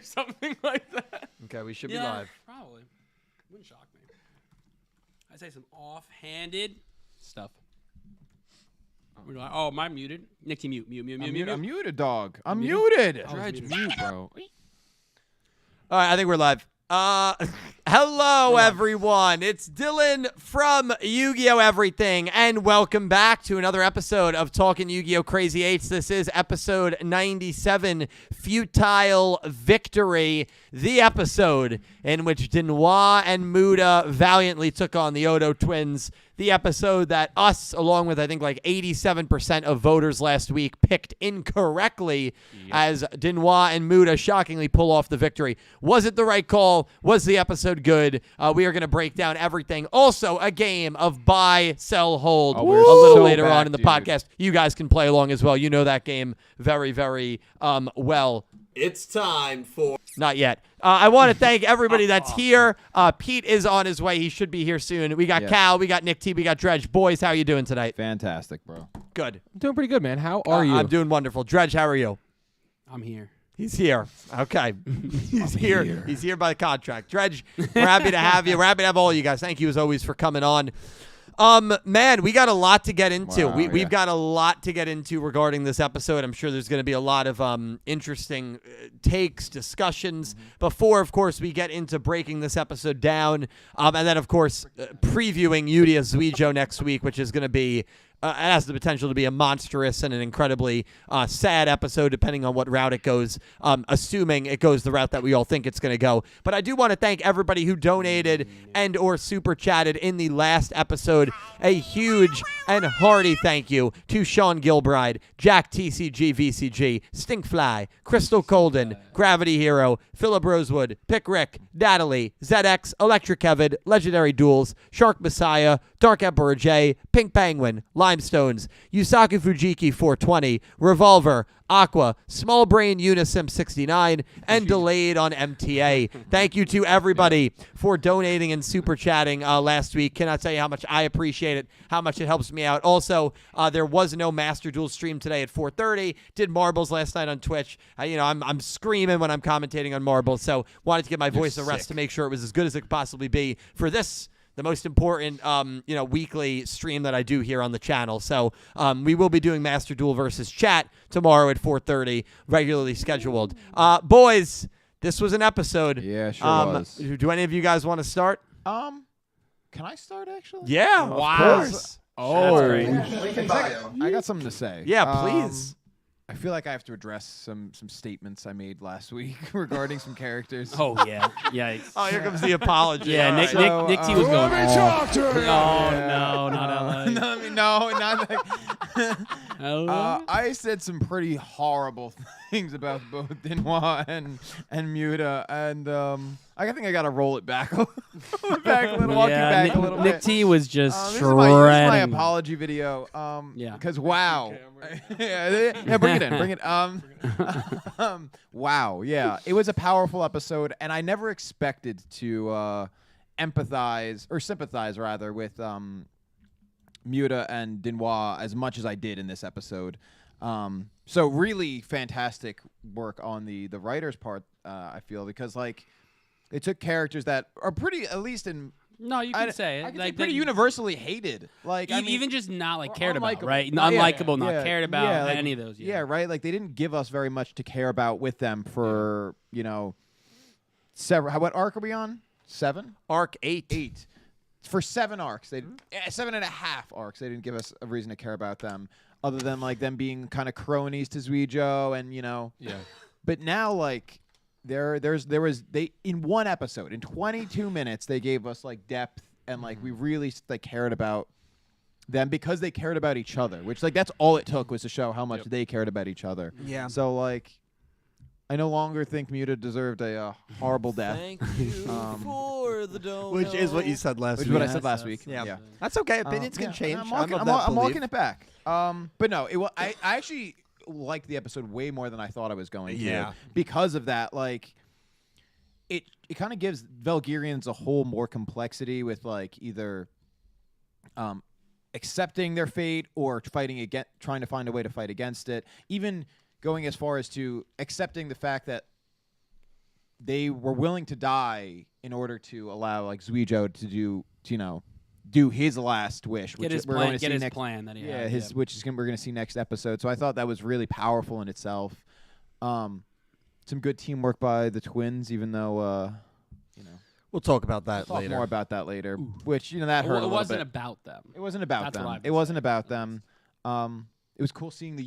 something like that. Okay, we should be live. Probably. Wouldn't shock me. I'd say some offhanded stuff. Oh, am I muted? Nick T, mute. I'm muted, dog. I'm muted. Dredge, mute, bro. All right, I think we're live. Hello, everyone. It's Dylan from Yu-Gi-Oh! Everything, and welcome back to another episode of Talking Yu-Gi-Oh! Crazy 8's. This is episode 97, Futile Victory, the episode in which Denois and Muda valiantly took on the Odo twins. The episode that us, along with I think like 87% of voters last week, picked incorrectly as Denois and Muda shockingly pull off the victory. Was it the right call? Was the episode good? We are going to break down everything. Also, a game of buy, sell, hold a little later on in the podcast. You guys can play along as well. You know that game very, very well. It's time for... Not yet. I want to thank everybody that's here. Pete is on his way. He should be here soon. We got Cal, we got Nick T, we got Dredge. Boys, how are you doing tonight? Fantastic, bro. Good. I'm doing pretty good, man. How are you? I'm doing wonderful. Dredge, how are you? I'm here. He's here. Okay. He's here. He's here by contract. Dredge, we're happy to have you. We're happy to have all you guys. Thank you, as always, for coming on. Man, we got a lot to get into. Wow, We've got a lot to get into regarding this episode. I'm sure there's going to be a lot of interesting takes, discussions before, of course, we get into breaking this episode down. And then, of course, previewing Yugioh next week, which is going to be it has the potential to be a monstrous and an incredibly sad episode, depending on what route it goes, assuming it goes the route that we all think it's going to go. But I do want to thank everybody who donated and or super chatted in the last episode. A huge and hearty thank you to Sean Gilbride, Jack TCG VCG, Stinkfly, Crystal Colden, Gravity Hero, Philip Rosewood, Pick Rick, Natalie, ZX, Electric Kevin, Legendary Duels, Shark Messiah, Dark Emperor J, Pink Penguin, Limestones, Yusaku Fujiki 420, Revolver, Aqua, Small Brain Unisim 69, and Delayed on MTA. Thank you to everybody for donating and super chatting last week. Cannot tell you how much I appreciate it, how much it helps me out. Also, there was no Master Duel stream today at 4:30. Did marbles last night on Twitch. I'm screaming when I'm commentating on marbles, so wanted to give my voice a rest to make sure it was as good as it could possibly be for this, the most important, weekly stream that I do here on the channel. So we will be doing Master Duel versus Chat tomorrow at 4:30, regularly scheduled. Boys, this was an episode. Yeah, sure was. Do any of you guys want to start? Can I start, actually? Yeah, Of wow. course. I got something to say. Yeah, please. I feel like I have to address some statements I made last week regarding some characters. Oh, yeah. Yikes. Oh, here comes the apology. Yeah, All Nick right. T was going, no, not LA. No, not like... I said some pretty horrible things about both Denois and Muda, and I think I got to roll it back a little, back a little bit. Nick T was just This is shredding. my apology video. Because wow. Yeah, bring it in. Wow. Yeah, it was a powerful episode, and I never expected to sympathize rather with Muda and Denois as much as I did in this episode. So really fantastic work on the writer's part. I feel, because like they took characters that are pretty, at least in. No, you can say it. I can like say pretty universally hated. Like even just not like cared about, unlikable. right? Yeah, Unlikable, not cared about, yeah, like, any of those. Yeah, right. Like they didn't give us very much to care about with them for several. What arc are we on? 7? Arc 8. 8. For 7 arcs, 7.5 arcs. They didn't give us a reason to care about them, other than like them being kind of cronies to Yugioh, and Yeah. But now like. There was in one episode, in 22 minutes, they gave us like depth, and like we really like cared about them because they cared about each other, which like that's all it took, was to show how much they cared about each other. Yeah. So like, I no longer think Muda deserved a horrible death. Thank you for the donut. Which is what you said last week. Which is what I said last week. Yeah. That's okay. Opinions can change. I'm walking it back. But no, I actually liked the episode way more than I thought I was going to. Because of that, like it kind of gives Valkyrians a whole more complexity with like either accepting their fate or trying to find a way to fight against it. Even going as far as to accepting the fact that they were willing to die in order to allow like Yugioh to do his last wish, Get which his we're plan. going to Get see his next. plan that he Yeah, had. which is we're going to see next episode. So I thought that was really powerful in itself. Some good teamwork by the twins, even though We'll talk about that we'll later. talk more about that later. Which that hurt a little bit. It wasn't about them. It wasn't about That's what them. I've It wasn't about them. It was cool seeing the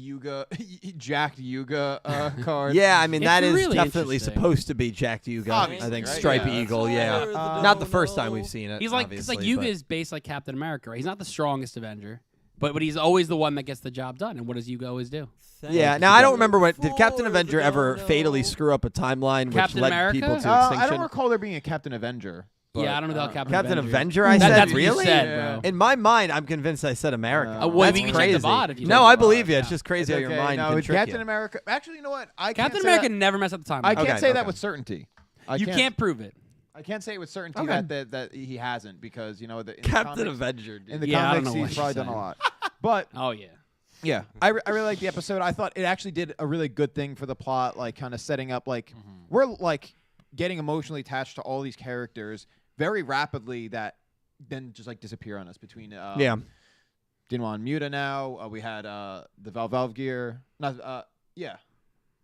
jacked Yugioh card. Yeah, I mean, It's that is really definitely interesting. supposed to be Jack Yugioh. Obviously, I think right? Stripey Yeah. Eagle, yeah. Not the first time we've seen it. He's like, it's like obviously, Yugioh but- is based like Captain America, right? He's not the strongest Avenger, but he's always the one that gets the job done. And what does Yugioh always do? Yeah, now I don't remember did Captain Avenger ever fatally screw up a timeline which Captain led America? people to I extinction? don't recall there being a Captain Avenger. Yeah, I don't know about Captain Avenger, I said, That's what you really? said, bro. In my mind, I'm convinced I said America. Well, That's we can crazy. check the VOD if you No, check I the believe VOD, you. It's yeah. just crazy how your mind No, can it's trick Captain you. America. Actually, you know what? I Captain can't America Say never messed up the time. I can't Okay, say that okay. with certainty. You can't prove it. I can't say it with certainty Okay. that he hasn't because in the Captain comics, Avenger, dude. in the Yeah, I don't comics know what he's probably you're done a saying. lot. But Oh yeah. yeah, I really like the episode. I thought it actually did a really good thing for the plot, like kind of setting up like we're like getting emotionally attached to all these characters very rapidly that then just like disappear on us between Yeah. Dinwan and Muta now. We had the Valve gear. Not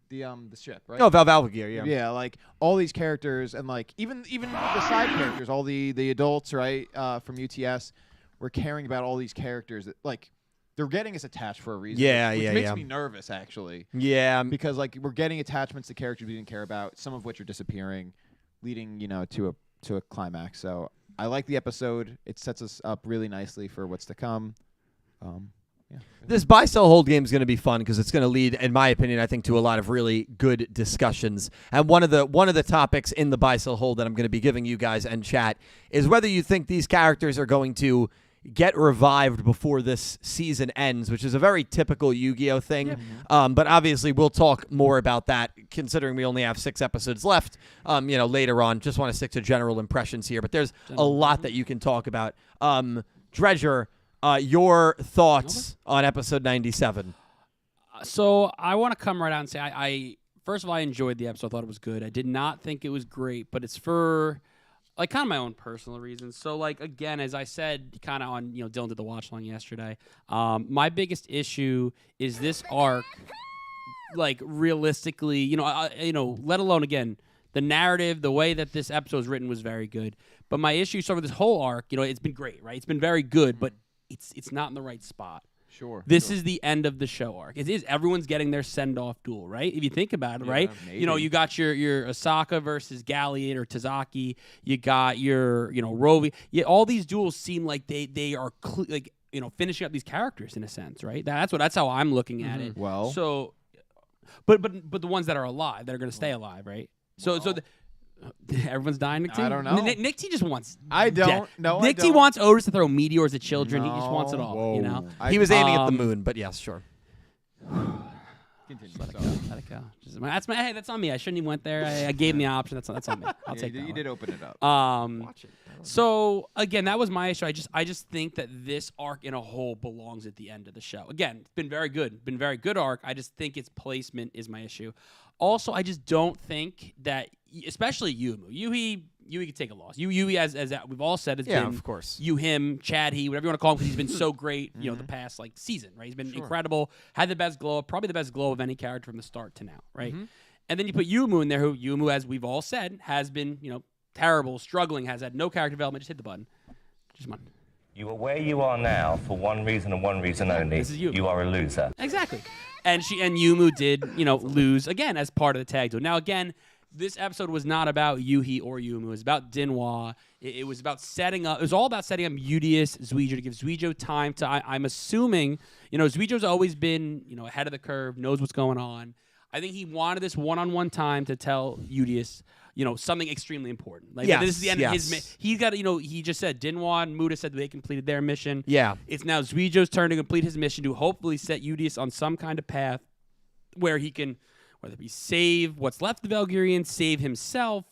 the ship, right? No, Valvalgear, yeah. Yeah, like all these characters and like even the side characters, all the adults, right, from UTS, we're caring about all these characters that like they're getting us attached for a reason. Yeah, which yeah, makes yeah. me nervous actually. Yeah. Because like we're getting attachments to characters we didn't care about, some of which are disappearing, leading, to a climax. So I like the episode. It sets us up really nicely for what's to come. Yeah. This buy-sell hold game is going to be fun because it's going to lead, in my opinion, I think, to a lot of really good discussions. And one of the topics in the buy-sell hold that I'm going to be giving you guys and chat is whether you think these characters are going to get revived before this season ends, which is a very typical Yu-Gi-Oh thing. But obviously, we'll talk more about that, considering we only have 6 episodes left. Later on, just want to stick to general impressions here. But there's a lot that you can talk about. Dredger, your thoughts on episode 97? So I want to come right out and say I first of all I enjoyed the episode. I thought it was good. I did not think it was great, but it's for like kind of my own personal reasons. So like again, as I said, kind of on Dylan did the watch along yesterday. My biggest issue is this arc. Like realistically, let alone again the narrative, the way that this episode was written was very good. But my issue so with this whole arc, it's been great, right? It's been very good, but it's not in the right spot. Sure. This is the end of the show arc. It is. Everyone's getting their send-off duel, right? If you think about it, right? maybe. You got your Asaka versus Galliot or Tazaki. You got your, Rovi. Yeah, all these duels seem like they are finishing up these characters in a sense, right? That's how I'm looking at it. Well. So, but the ones that are alive, that are going to stay alive, right? Everyone's dying, Nick T? I don't know. Nick T just wants. I don't. death. No, Nick I T don't. wants Otis to throw meteors at children. He just wants it all. Whoa. He was aiming at the Um, moon, but yes, sure. Continue. Let it go. Hey, that's on me. I shouldn't even went there. I gave him the option. That's on me. I'll take that. You did open it up. Watch it. So again, that was my issue. I just think that this arc in a whole belongs at the end of the show. Again, it's been very good. Been very good arc. I just think its placement is my issue. Also, I just don't think that, especially Yuhi could take a loss. Yuhi, as we've all said, has been of course. you, him, Chad, he, whatever you want to call him, because he's been so great. The past season, right? He's been incredible. Had the best glow, probably the best glow of any character from the start to now, right? And then you put Yumu in there, who Yumu, as we've all said, has been terrible, struggling, has had no character development. Just hit the button. Just one. You are where you are now for one reason and one reason only. This is you. You are a loser. Exactly. And Yumu did, lose again as part of the tag deal. Now, again, this episode was not about Yuhi or Yumu. It was about Dinhwa. It was about setting up. It was all about setting up Udius, Yugioh, to give Yugioh time to. I'm assuming, Yugioh's always been, ahead of the curve, knows what's going on. I think he wanted this one-on-one time to tell Udius, something extremely important. Like this is the end of his. He's got. He just said Dinhwa and Muta said they completed their mission. Yeah. It's now Yugioh's turn to complete his mission to hopefully set Udius on some kind of path where he can, whether it be save what's left of Valkyrian, save himself.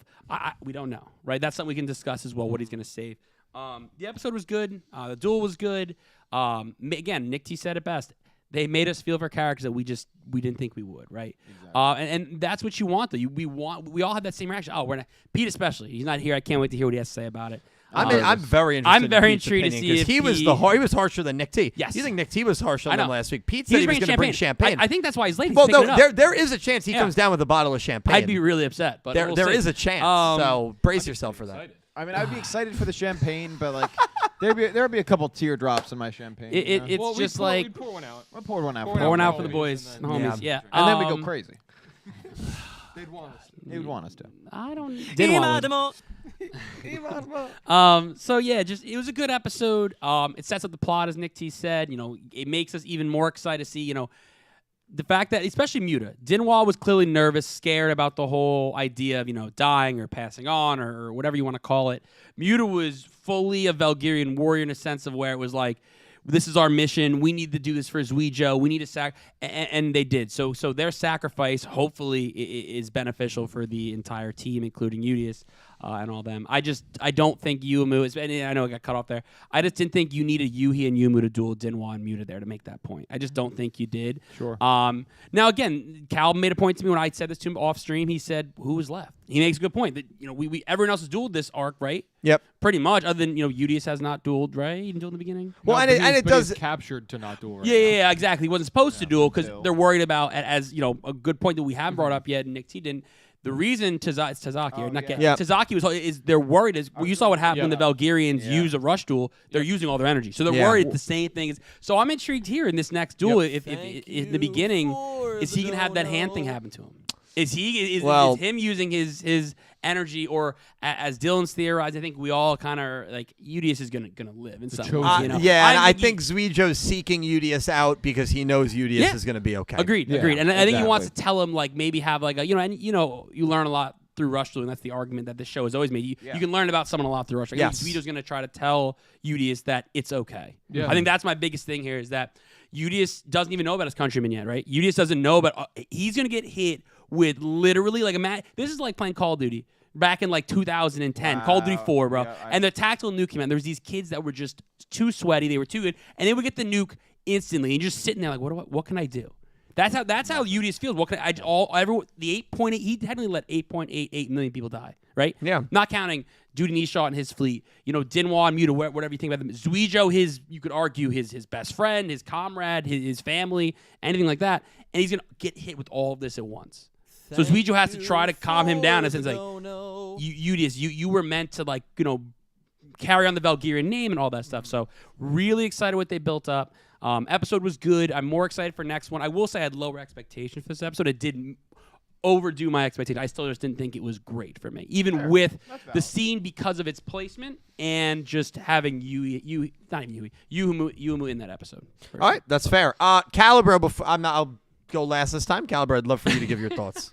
We don't know, right? That's something we can discuss as well. What he's going to save. The episode was good. The duel was good. Again, Nick T said it best. They made us feel for characters that we didn't think we would, right? Exactly. And that's what you want, though. We all have that same reaction. Oh, Pete especially. He's not here. I can't wait to hear what he has to say about it. I'm very interested. I'm very in Pete's intrigued to opinion, see if he was harsher than Nick T. Yes. You think Nick T was harsh on them last week? Pete said He's he was going to bring champagne. I think that's why he's late. Well, no, there is a chance he comes down with a bottle of champagne. I'd be really upset, but there is a chance. So brace yourself for that. I mean, I'd be excited for the champagne, but like there'd be a couple teardrops in my champagne. It's just like we'd pour one out. We'll pour one out. Pour one out for the homies boys, and homies. Yeah, And then we go crazy. They'd want us. They would want us to. I didn't want to. So yeah, it was a good episode. It sets up the plot, as Nick T said. It makes us even more excited to see. The fact that, especially Muta, Dinwall was clearly nervous, scared about the whole idea of, dying or passing on or whatever you want to call it. Muta was fully a Valkyrian warrior in a sense of where it was like, this is our mission. We need to do this for Yugioh. We need to and they did. So their sacrifice hopefully is beneficial for the entire team, including Yugioh and all them. I don't think Yuumu, and I know it got cut off there. I just didn't think you needed Yuhi and Yuumu to duel Dinwa and Muta there to make that point. I just don't think you did. Sure. Now again, Cal made a point to me when I said this to him off stream. He said, "Who was left?" He makes a good point that we everyone else has dueled this arc, right? Yep. Pretty much, other than Yugioh has not dueled, right? He didn't duel in the beginning. Well, No, and it does he's captured to not duel. Right Yeah, exactly. He wasn't supposed to duel because Bill. they're worried about, as a good point that we haven't brought up yet, and Nick T didn't. The reason it's Tazaki, or not yeah. Tazaki is they're worried you saw what happened when the Valkyrians use a rush duel. They're using all their energy, so they're worried the same thing is. So I'm intrigued here in this next duel. If in the beginning, is he gonna have that hand thing happen to him? Is him using his energy, or as Dylan's theorized, I think we all kind of like Yugioh is gonna live in some way, Yeah, and I think Yugioh's seeking Yugioh out because he knows Yugioh is gonna be okay. Agreed. And I think he wants to tell him, like, maybe have like a you learn a lot through Rush Duel, and that's the argument that this show has always made. You can learn about someone a lot through Rush Duel. Yes. Yugioh's gonna try to tell Yugioh that it's okay. Yeah. I think that's my biggest thing here is that Yugioh doesn't even know about his countrymen yet, right? Yugioh doesn't know, but he's gonna get hit with literally like this is like playing Call of Duty back in like 2010, Call of Duty 4, bro. Yeah, and the tactical nuke came out. There was these kids that were just too sweaty, they were too good, and they would get the nuke instantly, and you're just sitting there like, what can I do? That's how Yugioh feels. What can the 8.8? He technically let 8.88 million people die, right? Yeah. Not counting Duty Nishaw and his fleet. Dinwa and Muta, whatever you think about them. Yugioh, you could argue his best friend, his comrade, his family, anything like that, and he's gonna get hit with all of this at once. So Yugioh has to try to calm him down, and it's like, Yugioh, you were meant to carry on the Valkyrian name and all that stuff. So really excited what they built up. Episode was good. I'm more excited for next one. I will say I had lower expectations for this episode. It didn't overdo my expectation. I still just didn't think it was great for me, even with the scene because of its placement and just having Yuumu in that episode. All right, that's fair. Calibro, I'll go last this time. Calibro, I'd love for you to give your thoughts.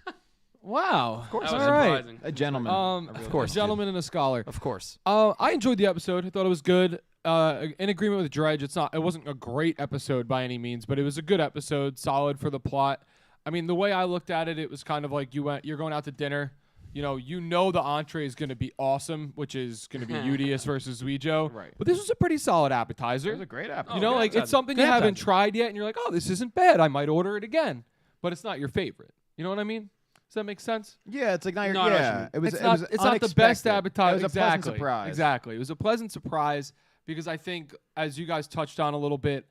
Wow. Of course. All That was right. surprising. A gentleman. Of course, A gentleman and a scholar. Of course. I enjoyed the episode. I thought it was good. In agreement with Dredge, it wasn't a great episode by any means, but it was a good episode, solid for the plot. I mean, the way I looked at it, it was kind of like you're going out to dinner. The entree is going to be awesome, which is going to be Yugioh versus Yugioh. Right. But this was a pretty solid appetizer. It was a great episode. It's something you haven't tried yet, and you're like, oh, this isn't bad. I might order it again. But it's not your favorite. You know what I mean? Does that make sense? Yeah, it's like not your. No, no, Yeah, it was. It's it was not the best unexpected. appetizer. It was a pleasant surprise. Exactly. It was a pleasant surprise because I think, as you guys touched on a little bit,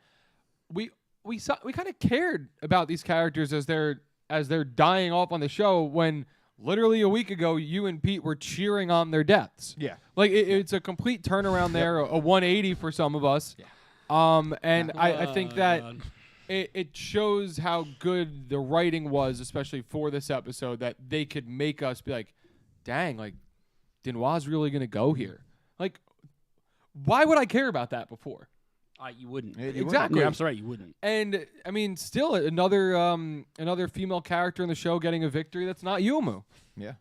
we kind of cared about these characters as they're dying off on the show when literally a week ago you and Pete were cheering on their deaths. Yeah. Like it's a complete turnaround there, a 180 for some of us. Yeah. And I think that it shows how good the writing was, especially for this episode, that they could make us be like, dang, like Dinwa's really gonna go here. Like, why would I care about that before? You wouldn't. Exactly. Yeah, I'm sorry, you wouldn't. And I mean, still another female character in the show getting a victory that's not Yuumu. Yeah.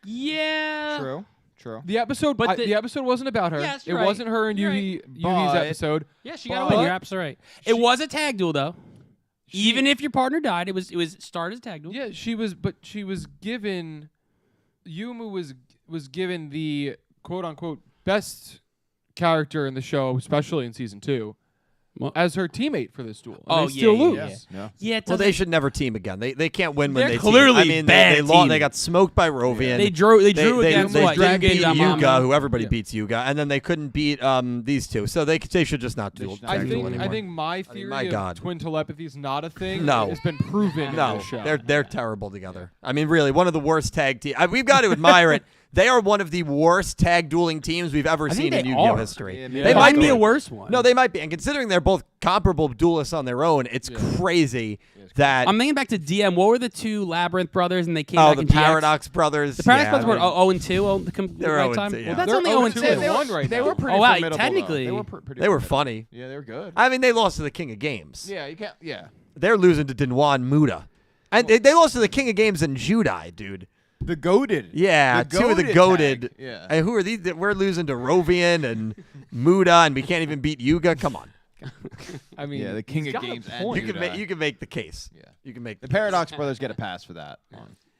Yeah. True. The episode, But the episode wasn't about her. Yes, it you're right. wasn't her and You're Yuhi's But- episode. Yeah, she got to win. You're absolutely right. It was a tag duel, though. Even if your partner died, it was started as a tag duel. Yeah, she was given. Yuumu was given the quote unquote best character in the show, especially in season 2. as her teammate for this duel. And Oh, they still yeah, lose. Yeah. Yeah, Well, they should never team again. They can't win when They're they team. clearly I mean, bad they lost. team. They got smoked by Rovian. They drew against they what? couldn't Yuga beat and Yamama? Yuga, who everybody beats Yuga, and then they couldn't beat these two. So they should just not duel. should I Tag think anymore. I think my theory my of God. twin telepathy is not a thing. No. Has been proven in No, this show. they're terrible together. I mean, really, one of the worst tag teams. We've got to admire it. They are one of the worst tag dueling teams we've ever think seen in they Yu-Gi-Oh are. history. Yeah, They might be be a worse one. No, they might be. And considering they're both comparable duelists on their own, it's crazy that. I'm thinking back to DM. What were the two Labyrinth brothers, and they came Oh, back the in GX? Paradox brothers. The Paradox yeah, brothers I were mean, 0-2. They're right 0-2, time. yeah. Well, that's They're only 0-2 0-2. and 1 right They now. were pretty Oh, wow, formidable, though. technically. They were pretty they were formidable. funny. Yeah, they were good. I mean, they lost to the King of Games. Yeah, you can't. Yeah. They're losing to Denwan Muda. And they lost to the King of Games and Judai, dude. The goaded. Yeah, The two of the goated goaded. tag. Yeah. And who are these? We're losing to Rovian and Muda, and we can't even beat Yuga. Come on. I mean, Yeah, the king he's of got a games and point. You can make the case. Yeah. You can make The Paradox brothers get a pass for that.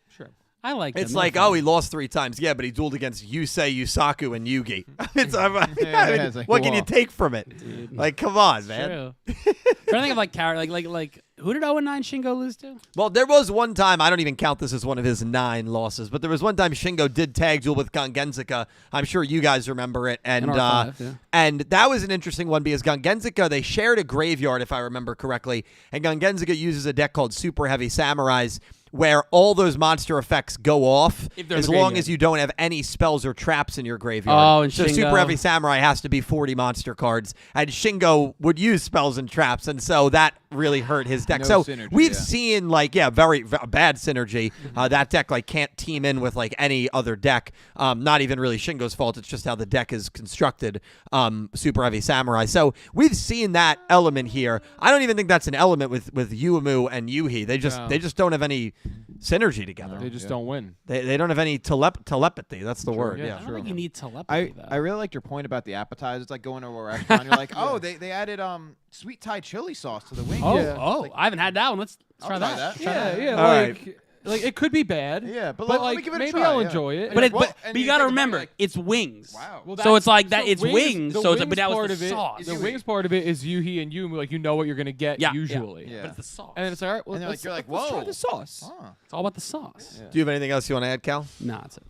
Sure. I like It's them. like, They're oh, fun. he lost 3 times. Yeah, but he dueled against Yusei, Yusaku, and Yugi. it's like, what can you cool. take from it? Like, come on, man. True. Trying to think of like character, like who did 0-9 Shingo lose to? Well, there was one time, I don't even count this as one of his 9 losses, but there was one time Shingo did tag duel with Gangenzika. I'm sure you guys remember it. And R5, yeah. and that was an interesting one because Gangenzika, they shared a graveyard, if I remember correctly, and Gangenzika uses a deck called Super Heavy Samurais, where all those monster effects go off If they're in as the long graveyard. as you don't have any spells or traps in your graveyard. Oh, and so Shingo- Super Heavy Samurai has to be 40 monster cards, and Shingo would use spells and traps, and so that really hurt his deck. No so synergy, we've yeah. seen very bad synergy. That deck can't team in with any other deck. Not even really Shingo's fault. It's just how the deck is constructed. Super Heavy Samurai. So we've seen that element here. I don't even think that's an element with Yuumu and Yuhi. They just don't have any synergy together. They just don't win. They don't have any telepathy. That's the word. yeah, Yeah. I don't think you need telepathy. I really liked your point about the appetizers. It's like going to a restaurant. You're like, oh, they added sweet Thai chili sauce to the wings. Oh, Yeah. oh, I haven't had that one. Let's I'll try try that. that. Yeah, All like it could be bad. Yeah, but but let me give it a maybe try, I'll yeah. enjoy it. But, Yeah, it, well, but, and but you you got to think about it, remember, like- it's wings. Wow. Well, So it's like that. It's wings. wings. The So it's wings but that was part the of it. sauce. The wings part of it is Yuhi and Yumu. Like you know what you're gonna get Yeah, usually. Yeah. But it's the sauce. And then it's like, all right, well, And let's, you're like, let's try whoa. the sauce. Huh. It's all about the sauce. Do you have anything else you want to add, Cal? Nah, it's it.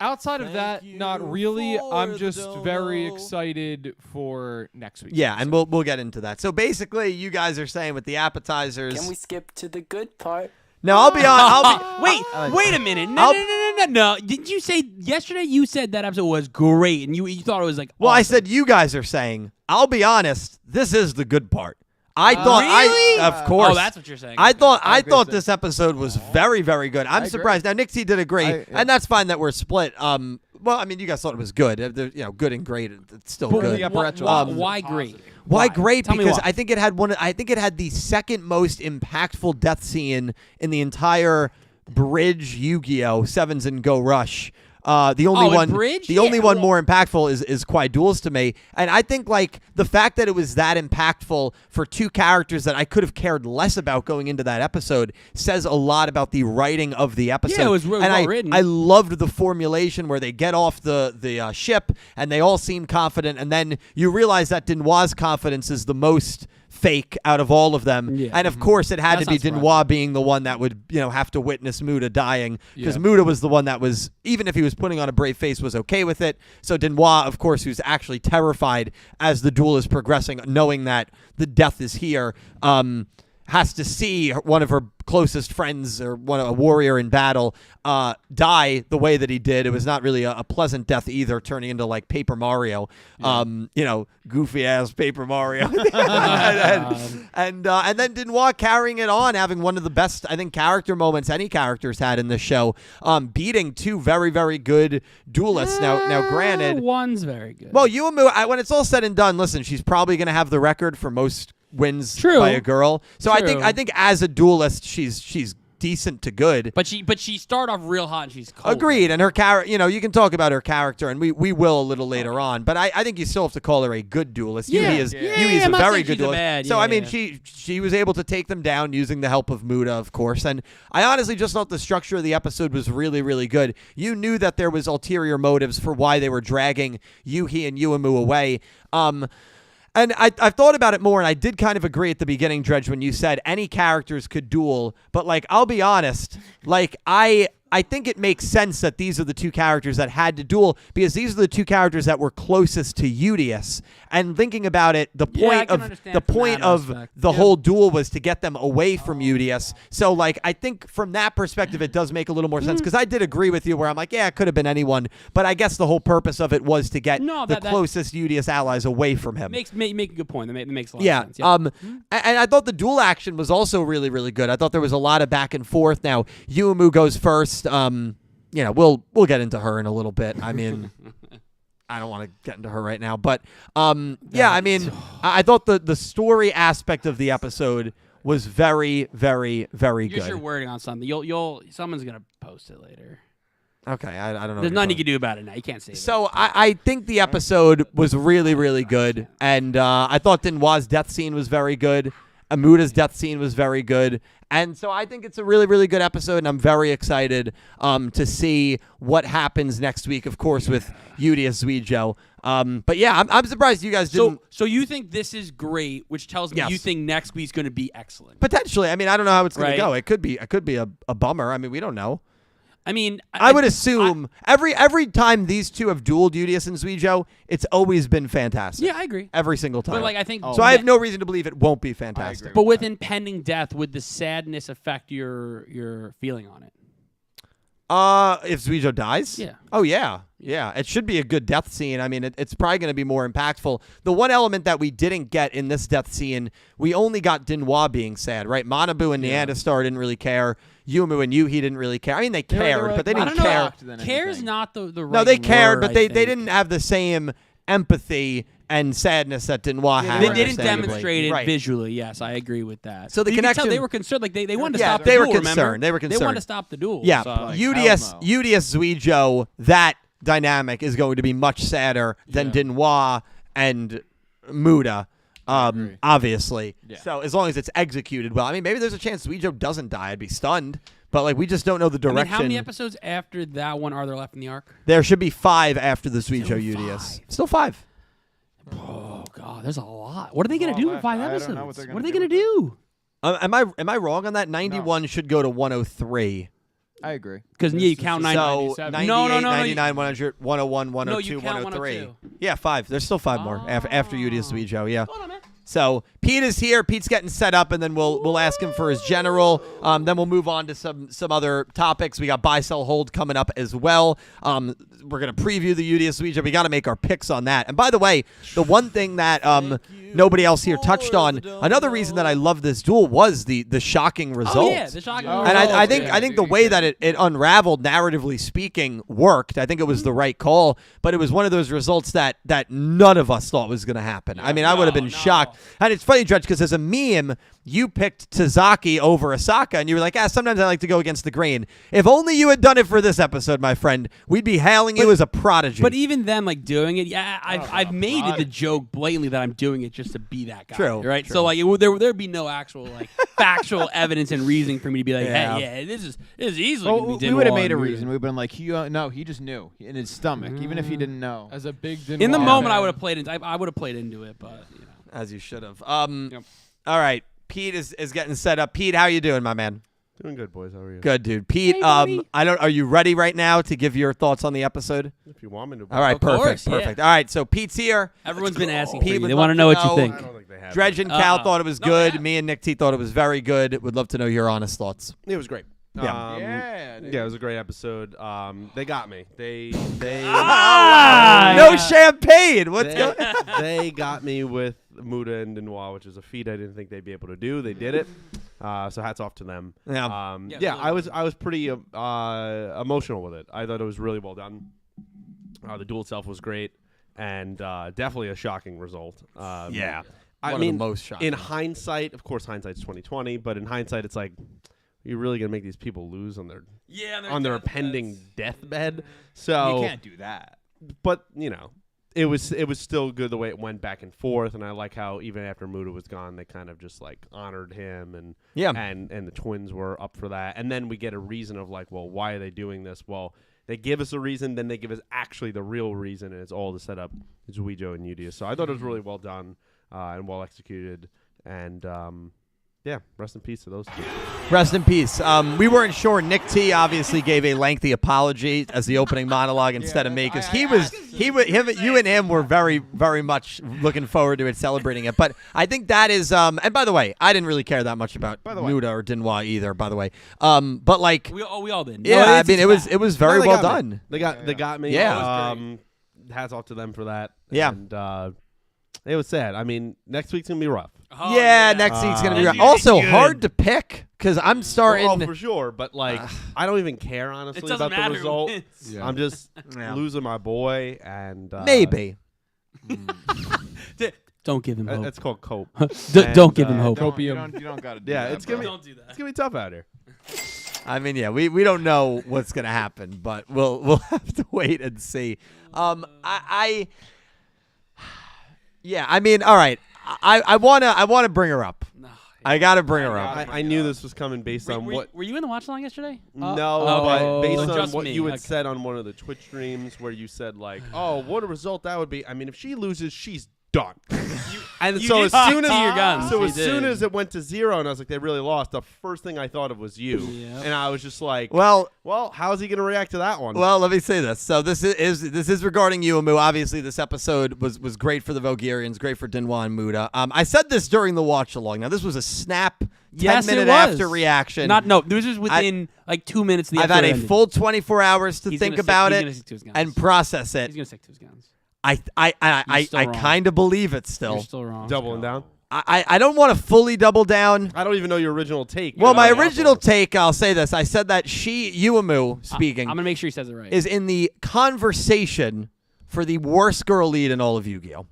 Outside of that, not really. I'm just very excited for next week. Yeah, and we'll get into that. So basically, you guys are saying with the appetizers. Can we skip to the good part? No, I'll be on. Wait a minute. No. Did you say yesterday? You said that episode was great, and you thought it was like. Well, I awesome. said you guys are saying. I'll be honest. This is the good part. I thought. Really? Of course. Oh, that's what you're saying. I thought agree with this episode was very, very good. I'm agree. surprised. Now Nixie did agree, and that's fine that we're split. Well, I mean, you guys thought it was good. Good and great. It's still But good. the upper echelon. Why great? Why great? Tell me Because why. I think it had the second most impactful death scene in the entire Bridge Yu-Gi-Oh! Sevens and Go Rush. The only in one, Bridge? the only Yeah, one well- more impactful is Kwai Duels to me, and I think the fact that it was that impactful for 2 characters that I could have cared less about going into that episode says a lot about the writing of the episode. Yeah, it was really and well written. I loved the formulation where they get off the ship and they all seem confident, and then you realize that Dinwa's confidence is the most fake out of all of them. Yeah. And of course it had That's to be not Dinwa being the one that would have to witness Muda dying, because Yeah. Muda was the one that was, even if he was putting on a brave face, was okay with it. So Dinwa, of course, who's actually terrified as the duel is progressing, knowing that the death is here, has to see one of her closest friends or a warrior in battle die the way that he did. It was not really a pleasant death either, turning into like Paper Mario, goofy ass Paper Mario, and then Dinwa carrying it on, having one of the best, I think, character moments any characters had in this show, beating 2 very, very good duelists. Now granted, one's very good. well, Yuumu, when it's all said and done, listen, she's probably going to have the record for most wins True. by a girl. So True. I think as a duelist, she's decent to good. but she started off real hot and she's cold. Agreed, and her character, you can talk about her character, and we will a little later on. But I think you still have to call her a good duelist. Yeah. Yuhi is Yeah. Yuhi is I'm a not very saying good she's a duelist. bad, so yeah, I mean, yeah. she was able to take them down using the help of Muda, of course. And I honestly just thought the structure of the episode was really, really good. You knew that there was ulterior motives for why they were dragging Yuhi and Yuumu away. And I've thought about it more, and I did kind of agree at the beginning, Dredge, when you said any characters could duel. But, like, I'll be honest, like, I think it makes sense that these are the two characters that had to duel because these are the two characters that were closest to Yugioh. And thinking about it, the point of the whole duel was to get them away from Yugioh. So, like, I think from that perspective, it does make a little more sense because I did agree with you where I'm like, yeah, it could have been anyone, but I guess the whole purpose of it was to get the closest Yugioh allies away from him. Make a good point. That makes a lot of sense. Yeah. And I thought the duel action was also really, really good. I thought there was a lot of back and forth. Now, Yugioh goes first. We'll get into her in a little bit. I mean, I don't want to get into her right now, but I thought the story aspect of the episode was very, very, very good. You're wording on something. Someone's gonna post it later. Okay, I don't know. There's nothing you can do about it now. You can't save it. So I think the episode was really, really good, and I thought Dinhwa's death scene was very good. Amuta's death scene was very good. And so I think it's a really, really good episode, and I'm very excited to see what happens next week, of course, with Yugioh. But yeah, I'm surprised you guys didn't. So you think this is great, which tells me you think next week's going to be excellent. Potentially. I mean, I don't know how it's going to go. It could be a bummer. I mean, we don't know. I mean, I would assume every time these two have dueled Yugioh and Yugioh, it's always been fantastic. Yeah, I agree. Every single time. But like, I think so. I have no reason to believe it won't be fantastic. But with impending death, would the sadness affect your feeling on it? If Yugioh dies? Yeah. Oh, yeah. Yeah. It should be a good death scene. I mean, it's probably going to be more impactful. The one element that we didn't get in this death scene, we only got Dinhwa being sad, right? Manabu and Neanderstar didn't really care. Yumu and Yuhi didn't really care. I mean, they cared, but they didn't care. Care's not the right No, they cared, word, but they didn't have the same empathy and sadness that Dinhwa had. They didn't demonstrate it visually. Yes, I agree with that. So the connection, they were concerned. Like they wanted to stop the duel. They were concerned. They wanted to stop the duel. Yeah, so. Yugioh Yugioh, that dynamic is going to be much sadder than Dinhwa and Muta. Obviously. Yeah. So as long as it's executed well, I mean, maybe there's a chance Yugioh doesn't die. I'd be stunned. But, like, we just don't know the direction. I mean, how many episodes after that one are there left in the arc? There should be 5 after the Yugioh Yugioh. Still 5. Oh, God, there's a lot. What are they going to do in 5 episodes? What are they going to do? Am I wrong on that? 91 should go to 103. I agree. Because you count 97. So 98, 99, 100, 101, 102, 103. Yeah, 5. There's still 5 more after Yugioh Yugioh, yeah. Hold on, man. So Pete is here. Pete's getting set up, and then we'll ask him for his general. Then we'll move on to some other topics. We got buy, sell, hold coming up as well. We're gonna preview the Yugioh Yugioh. We got to make our picks on that. And by the way, the one thing that nobody else here touched on, another reason that I love this duel was the shocking result. Oh yeah, the shocking result. And I think the way that it unraveled, narratively speaking, worked. I think it was the right call, but it was one of those results that none of us thought was going to happen. I mean, I would have been shocked. And it's funny, Dredge, because as a meme, you picked Tazaki over Asaka, and you were like, sometimes I like to go against the grain. If only you had done it for this episode, my friend, we'd be hailing you as a prodigy. But even them, like, doing it, I've made it the joke blatantly that I'm doing it just to be that guy. True. Right? True. So, like, there'd be no actual, like, factual evidence and reasoning for me to be like, hey, this is easily going to be we would have made a reason. We'd been like, no, he just knew in his stomach, even if he didn't know. As a big Dinhwa in the moment, fan. I would have played into it, but, you know. As you should have. All right. Pete is getting set up. Pete, how you doing, my man? Doing good, boys. How are you? Good, dude. Pete, are you ready right now to give your thoughts on the episode? If you want me to. All right, perfect. Yeah. All right, so Pete's here. Everyone's been asking Pete for you. would They love want to know what you think. I don't think they have. Dredge and Cal thought it was good. yeah. Me and Nick T thought it was very good. Would love to know your honest thoughts. It was great. Yeah. Yeah, it was a great episode. They got me. They no champagne. What's going they got me with Muta and Dinhwa, which is a feat I didn't think they'd be able to do. They did it. So hats off to them. Yeah. I was pretty emotional with it. I thought it was really well done. The duel itself was great, and definitely a shocking result. Yeah. I One mean, of the most shocking. in hindsight, of course, hindsight's 20/20. But in hindsight, it's like, you're really gonna make these people lose on their impending deathbed. So You can't do that. But it was still good the way it went back and forth, and I like how even after Muta was gone, they kind of just like honored him, and the twins were up for that, and then we get a reason of like, well, why are they doing this? Well, they give us a reason, then they give us actually the real reason, and it's all to set up Yugioh and Yugioh. So I thought it was really well done. and well executed. And yeah, rest in peace to those two. Rest in peace. We weren't sure. Nick T obviously gave a lengthy apology as the opening monologue instead of me, because you and him were very, very much looking forward to it, celebrating it. But I think that is. And by the way, I didn't really care that much about Muda or Dinwa either. By the way, but like we all did. Yeah, I mean it was very well done. They got me. Yeah. Hats off to them for that. Yeah. And it was sad. I mean, next week's gonna be rough. Oh, yeah, next week's gonna be rough. Also hard to pick because I'm starting. Oh, for sure. But like, I don't even care honestly about the result. Yeah. I'm just losing my boy, and maybe. Don't give him hope. That's called cope. Don't give him hope. You don't gotta do that. It's gonna be. Don't do that. It's gonna be tough out here. I mean, yeah, we don't know what's gonna happen, but we'll have to wait and see. Yeah, I mean, all right. I wanna bring her up. No, I gotta bring her up. I knew this was coming based on what. Were you in the watch along yesterday? No, Oh, but based so on just what me. you had Okay. said on one of the Twitch streams, where you said like, "Oh, what a result that would be." I mean, if she loses, she's done. And You so did as soon stick to your guns. as so You as soon did. as it went to 0, and I was like, they really lost. The first thing I thought of was you, Yep. and I was just like, Well, how's he gonna react to that one? Well, let me say this. So this is regarding Yuumu. Obviously, this episode was great for the Vulgarians, great for Dinwa and Muda. I said this during the watch along. Now this was a snap 10-minute it was. after reaction. This was within like 2 minutes of the I've had episode a ended. full 24 hours to He's think gonna about he's it gonna stick to his guns. and process it. He's gonna stick to his guns. I still wrong. kind of believe it still. You're still wrong. Doubling down. I don't want to fully double down. I don't even know your original take. Well, my about original Outlaw. take, I'll say this. I said that Yuumu, speaking, I'm gonna make sure he says it right. is in the conversation for the worst girl lead in all of Yu-Gi-Oh,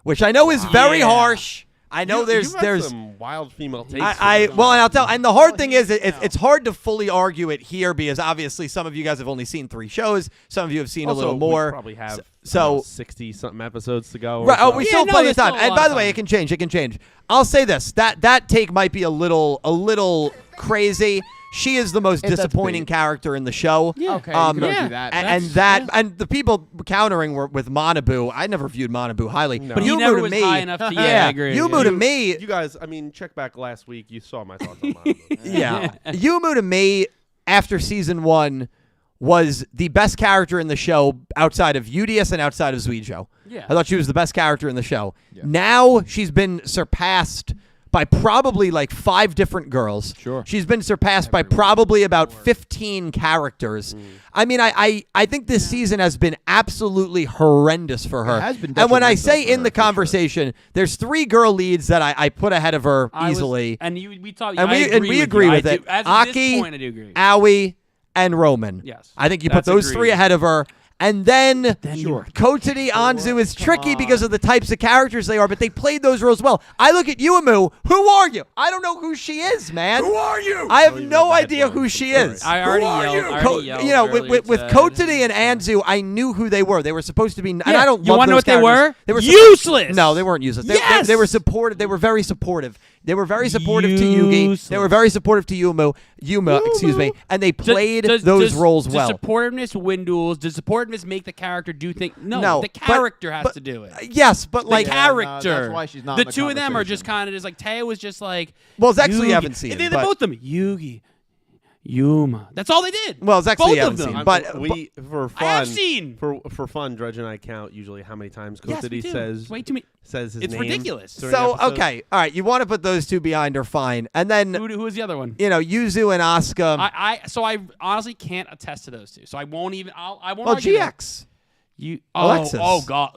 which I know is very harsh. I know You've had there's some wild female takes. and I'll tell. And the hard thing is, it's hard to fully argue it here because obviously some of you guys have only seen 3 shows. Some of you have seen Also, a little we more. probably have So 60 something episodes to go. or right, so. we still have plenty of there's time. still a And lot by of the way, time. it can change. It can change. I'll say this: that take might be a little crazy. She is the most If that's disappointing big. character in the show. Yeah. Okay, you Um, can argue yeah. that. And the people countering were with Manabu. I never viewed Manabu highly, No. but he Yuumu never to was me, high enough to. yeah, I agree. Yuumu to me, You guys, I mean, check back last week. You saw my thoughts on Manabu. yeah, Yuumu to me after season 1 was the best character in the show outside of Udius and outside of Zuijo. Yeah. I thought she was the best character in the show. Now she's been surpassed by probably like 5 different girls. Sure. She's been surpassed by probably about 15 characters. I mean, I think this season has been absolutely horrendous for her. It has been And when I detrimental say for in her, the for sure. conversation, there's 3 girl leads that I put ahead of her I was- easily. and we talked. And I we agree you. with I it. do, as of Aki, this point, I do agree. Aoi, and Roman. Yes. I think you put That's those agreed. 3 ahead of her. And then Sure. Kotani Anzu is tricky on. because of the types of characters they are, but they played those roles well. I look at Yuumu. Who are you? I don't know who she is, man. Who are you? I have no idea who she is. I already yelled. You know, with earlier Kotani and Anzu, I knew who they were. They were supposed to be, and I don't. You love wanna know those what they characters. were? They Useless! No, they weren't useless. Yes! They were supportive. They were very supportive. They were very supportive to Yugi. They were very supportive to Yuma, excuse me, and they played those roles well. Does supportiveness dwindles? Does supportiveness make the character do things? No, the but- character has but- to do it. Yes, but like, The Yeah, no, character. that's why she's not the in the two of them are just conversation. kind of just like Taya was just like. Well, it's actually Yugi. haven't seen it, They're but- both them. Yugi, Yuma. That's all they did. Well, it's actually both haven't of them. seen, but we for fun. I have seen. For fun. Dredge and I count usually how many times Yes, we Kotani do. says Way too many. says his It's name. ridiculous. during so episodes. okay, all right. You want to put those 2 behind her, fine, and then Who was the other one? you know Yuzu and Asuka. I honestly can't attest to those 2, so I won't even. I won't. Well, argue them. GX. You Alexis. Oh God.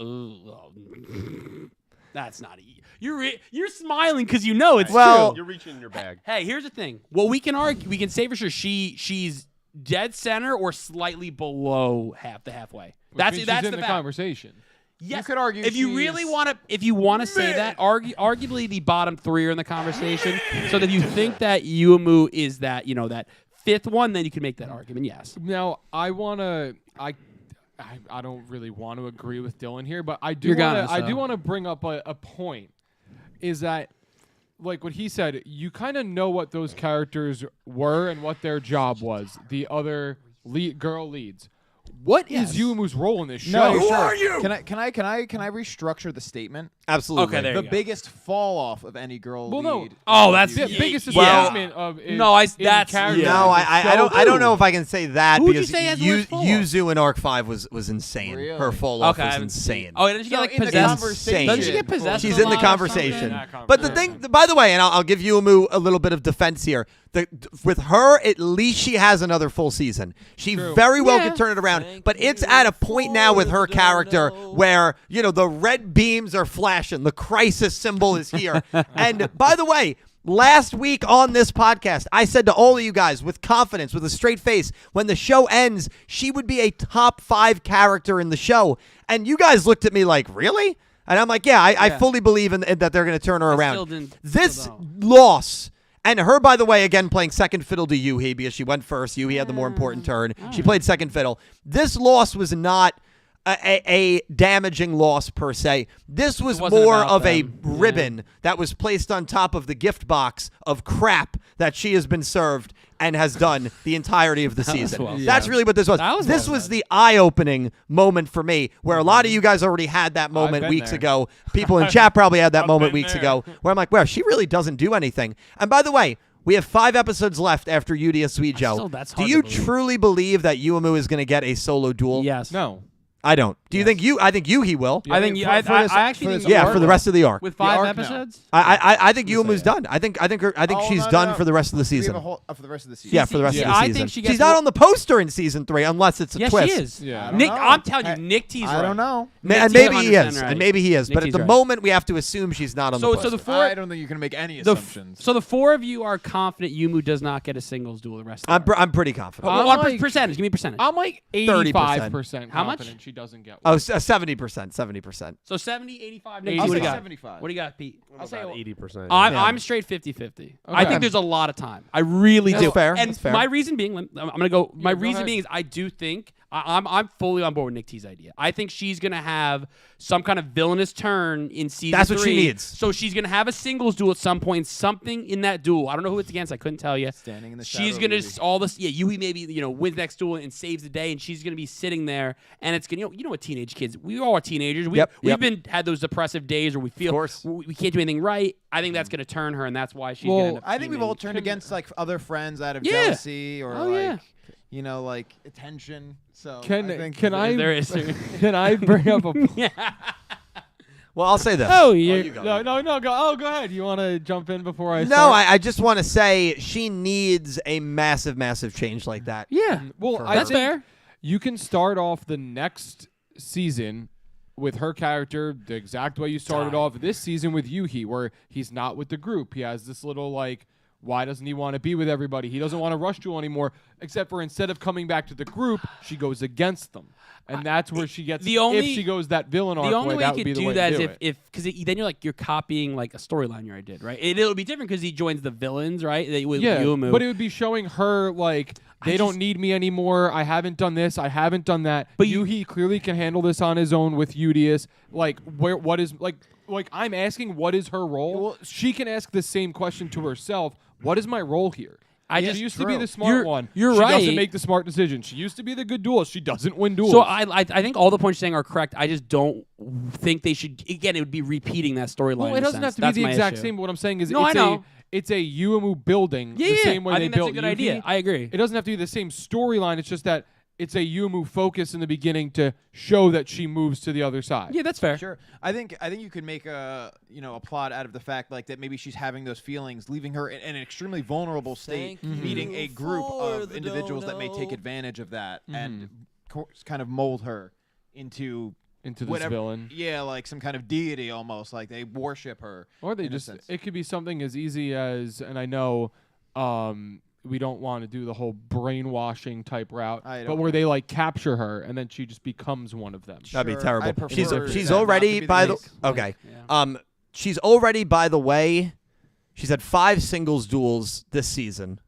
That's not. You're smiling because you know it's Well- true. You're reaching in your bag. Hey, here's the thing. Well, we can argue. We can say for sure she's dead center or slightly below halfway. That's She's that's in the the fact. conversation. Yes. You could argue if you really she's- want to. If you want to say that, arguably the bottom 3 are in the conversation. So that if you think that Yuumu is that that 5th one, then you can make that argument. Yes. Now, I don't really want to agree with Dylan here, but I do You're want gonna, to. I so. do want to bring up a point. Is that like what he said? You kind of know what those characters were and what their job was. The other girl leads. What is Yuumu's role in this show? No, Who are you? Can I restructure the statement? Absolutely. Okay, there The you go. biggest fall off of any girl Well, no. lead. Oh, that's The Yeah. biggest Well, assessment of is no, in that's- character. yeah. No, I don't know if I can say that Who would you because say has the worst fall off? Yuzu in Arc 5 was insane. Really? Her fall off Okay, I was haven't seen- insane. Oh, didn't she get No, like in the possessed? conversation. Doesn't she get possessed? She's a in the lot or conversation. something? Yeah, But the thing, by the way, and I'll give Yuumu a little bit of defense here. With her, at least she has another full season. She very well Yeah. could turn it around. But it's at a point now with her character where, the red beams are flashing. The crisis symbol is here. And by the way, last week on this podcast, I said to all of you guys with confidence, with a straight face, when the show ends, she would be a top 5 character in the show. And you guys looked at me like, really? And I'm like, yeah, I fully believe in that they're going to turn her around. This loss, and her, by the way, again, playing second fiddle to Yuhi because she went first. Yuhi had the more important turn. She played second fiddle. This loss was not a damaging loss per se. This was wasn't more about of a them. ribbon that was placed on top of the gift box of crap that she has been served and has done the entirety of the season. well That's really what this was. That was This well was said. the eye-opening moment for me, where a lot of you guys already had that moment been weeks there. ago. People in chat probably had that moment been weeks there. ago, where I'm like, well, she really doesn't do anything. And by the way, we have 5 episodes left after Yugioh Suijo. that's Do hard you to believe. truly believe that Yuumu is going to get a solo duel? Yes. No. I don't. Do you think I think Yuhi will. I think for I this- actually for think this Yeah, arc, for the rest of the arc. with The 5 arc, no. episodes. I think Yuumu's done. I think she's done for the rest of the We have season. a whole, for the rest of the season. Yeah, for the rest Yeah, of the I season. think she gets she's not more- on the poster in season 3 unless it's a Yes, twist. she is. Yeah. I don't Nick, know. I'm telling you, Hey, Nick T's I right. don't know. And Nick T's maybe he 100% is. right. And maybe he is. Nick But at T's the right. moment, we have to assume she's not on the So poster. the four. I don't think you can make any The assumptions. so the 4 of you are confident Yumu does not get a singles duel the rest of the arc. I'm pretty confident. I'm What like- percentage? Give me a percentage. I'm like 85% How much? confident she doesn't get Oh, one. 70%. 70%. So 70, 85, I'll Nick. I'll What do say you got? 75. What do you got, Pete? I'm about 80%. I'm straight 50-50. I Okay. think there's a lot of time. I really That's do. fair. And That's fair. my reason being, I'm gonna go. My go reason ahead. being is I do think I'm fully on board with Nick T's idea. I think she's gonna have some kind of villainous turn in season That's what she 3. needs. So she's gonna have a singles duel at some point. Something in that duel. I don't know who it's against. I couldn't tell you. Standing in the She's shadow gonna of Yuhi. all this. Yeah, Yuhi maybe wins next duel and saves the day, and she's gonna be sitting there, and it's gonna you know what teenage kids. We all are teenagers. Yep, We've been had those depressive days where we feel course. we can't do anything right. I think that's gonna turn her, and that's why she's Well, gonna end up I think we've teaming. all turned against like other friends out of Yeah. jealousy or Oh, like yeah. like attention. So Can I think can I There is. can I bring up a Well, I'll say this. Oh, you go. no go ahead. You want to jump in before I No, start? I just want to say she needs a massive change like that. Yeah. Well, I That's think fair. you can start off the next season with her character the exact way you started off this season with Yuhi, where he's not with the group. He has this little like, why doesn't he want to be with everybody? He doesn't want to rush duel anymore, except for instead of coming back to the group, she goes against them. And that's where she gets, if she goes that villain arc The only way that you would be could the way do that to is do it. if because then you're copying like a storyline you already did, right? It'll be different because he joins the villains, right? With Yeah, Yuumu. but it would be showing her like they don't need me anymore. I haven't done this. I haven't done that. But Yuhi clearly can handle this on his own with Yugioh. Like what is like I'm asking what is her role? Well, she can ask the same question to herself. What is my role here? She used to be true. the smart one. You're she right. doesn't make the smart decision. She used to be the good duelist. She doesn't win duels. So I think all the points you're saying are correct. I just don't think they should. Again, it would be repeating that storyline. well, in it a doesn't sense. have to That's be the my exact issue. same. But what I'm saying is No, I know. it's a Yuumu building Yeah, the yeah. same way I they think that's built a good Yuhi. idea. I agree. It doesn't have to be the same storyline. It's just that it's a Yuumu focus in the beginning to show that she moves to the other side. Yeah, that's fair. Sure. I think you could make a a plot out of the fact like that maybe she's having those feelings, leaving her in an extremely vulnerable state, meeting a group of individuals that may take advantage of that and kind of mold her into Into this whatever, villain. Yeah, like some kind of deity almost. Like they worship her. Or they in a just sense. it could be something as easy as, and I know we don't want to do the whole brainwashing type route, I but don't where they like capture her and then she just becomes one of them. That'd be Sure, terrible. I prefer She's that not to already be the by the case. okay. Yeah. She's already by the way. She's had 5 singles duels this season.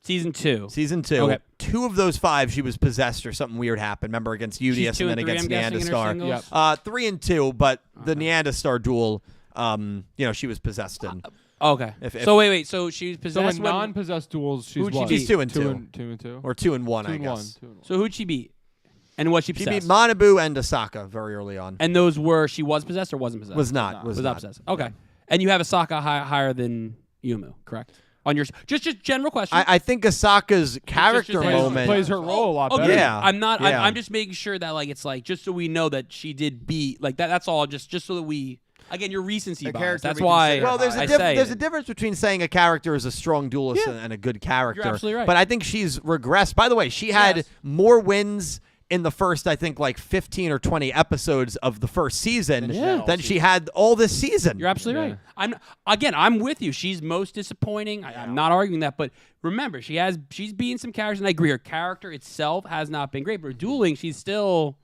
Season 2. Season 2. Okay. 2 of those 5 she was possessed or something weird happened. Remember against She's Yugioh 2 and then and 3, against I'm guessing, in her Neanderstar. singles? Yep. 3 and 2, but the Neanderstar duel, she was possessed in. Okay. If- So wait. So she's So possessed in when- non-possessed duels, she's Who'd she what? beat? She's 2 and 2. 2 and 2. Or 2 and 1, 2 I and guess. 1. 2 and 1. So who'd she beat? And was she She possessed? beat Manabu and Asaka very early on. And those were she was possessed or wasn't possessed? Was not. Was not possessed. Okay. And you have Asaka higher than Yumu, correct? On your just general question. I think Asaka's character moment plays her role a lot better. Yeah. I'm not. Yeah. I'm just making sure that like it's like just so we know that she did beat like that. That's all. Just so that we. Again, your recency bias. character That's we why. consider Well, high. there's a difference between saying a character is a strong duelist and a good character. You're absolutely right. But I think she's regressed. By the way, she had more wins in the first, I think, like 15 or 20 episodes of the first season than she had all this season. You're absolutely right. I'm with you. She's most disappointing. I'm not arguing that, but remember, she's beaten some characters, and I agree. Her character itself has not been great, but her dueling, she's still.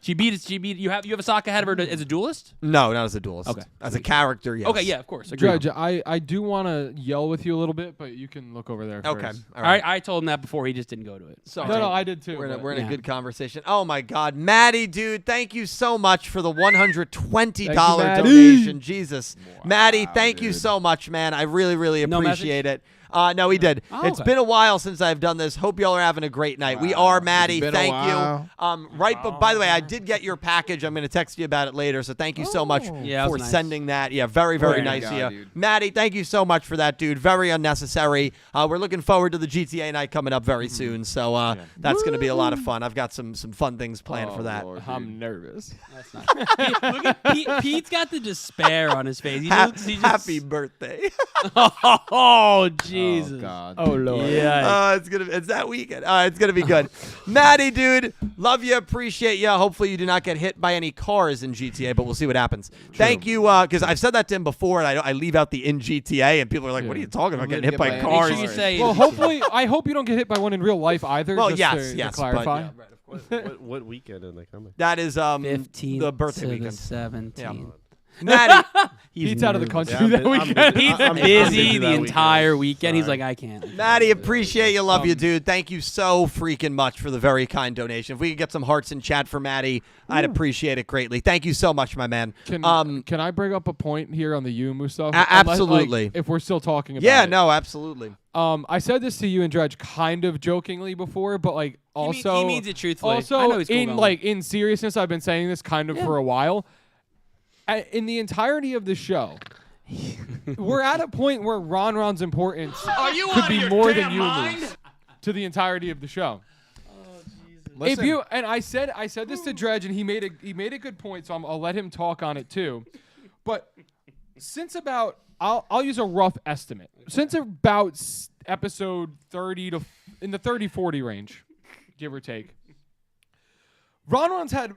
She beat. You have Asaka ahead of her as a duelist. No, not as a duelist. Okay. As a character, yes. Okay, yeah, of course. Agreed. Judge, I do want to yell with you a little bit, but you can look over there. Okay. First. All right. I told him that before. He just didn't go to it. So No, I did too. We're in Yeah. a good conversation. Oh my God, Maddie, dude, thank you so much for the $120 Maddie. donation. Jesus, Maddie, thank you so much, man. I really, really No appreciate it. No, he did. Oh, It's okay. been a while since I've done this. Hope y'all are having a great night. We are, Maddie. been a Thank while. you. But by the way, I did get your package. I'm going to text you about it later. So thank you so much Yeah, that for was nice. sending that. Yeah, very, very Very nice nice. of God, you, dude. Maddie. Thank you so much for that, dude. Very unnecessary. We're looking forward to the GTA night coming up very soon. So that's going to be a lot of fun. I've got some fun things planned for that. Lord, I'm nervous. That's not. Look at Pete's got the despair on his face. He just, Happy birthday. Oh Jesus. Oh God. Oh Lord. Yeah. It's that weekend. It's gonna be good. Maddie, dude, love you, appreciate you. Hopefully you do not get hit by any cars in GTA, but we'll see what happens. Thank you, because I've said that to him before, and I leave out the in GTA, and people are like, "What are you talking about? Getting hit by Make cars?" Make sure you say. Well, hopefully, I hope you don't get hit by one in real life either. Well, just yes, to yes, but clarify. yeah, What weekend are they coming? That is 15th the birthday to weekend. The 17th. Yeah. Maddie, Pete's out of the country Yeah, that I'm weekend. busy. He's I'm busy that the weekend. entire weekend. He's Sorry. like, I can't. Maddie, appreciate you, love you, dude. Thank you so freaking much for the very kind donation. If we could get some hearts in chat for Maddie, I'd appreciate it greatly. Thank you so much, my man. Can I bring up a point here on the Yumu stuff? Absolutely. Like, if we're still talking about Yeah, it. no, absolutely. I said this to you and Dredge kind of jokingly before, but like also he means it truthfully. Also, I know he's cool in going. like in seriousness, I've been saying this kind of for a while. In the entirety of the show, we're at a point where Ronron's importance could be more than Yumu's to the entirety of the show. Listen, If you and I said this to Dredge, and he made a good point, so I'll let him talk on it too. But since about I'll use a rough estimate. Since about episode 30 to in the 30-40 range, give or take, Ronron's had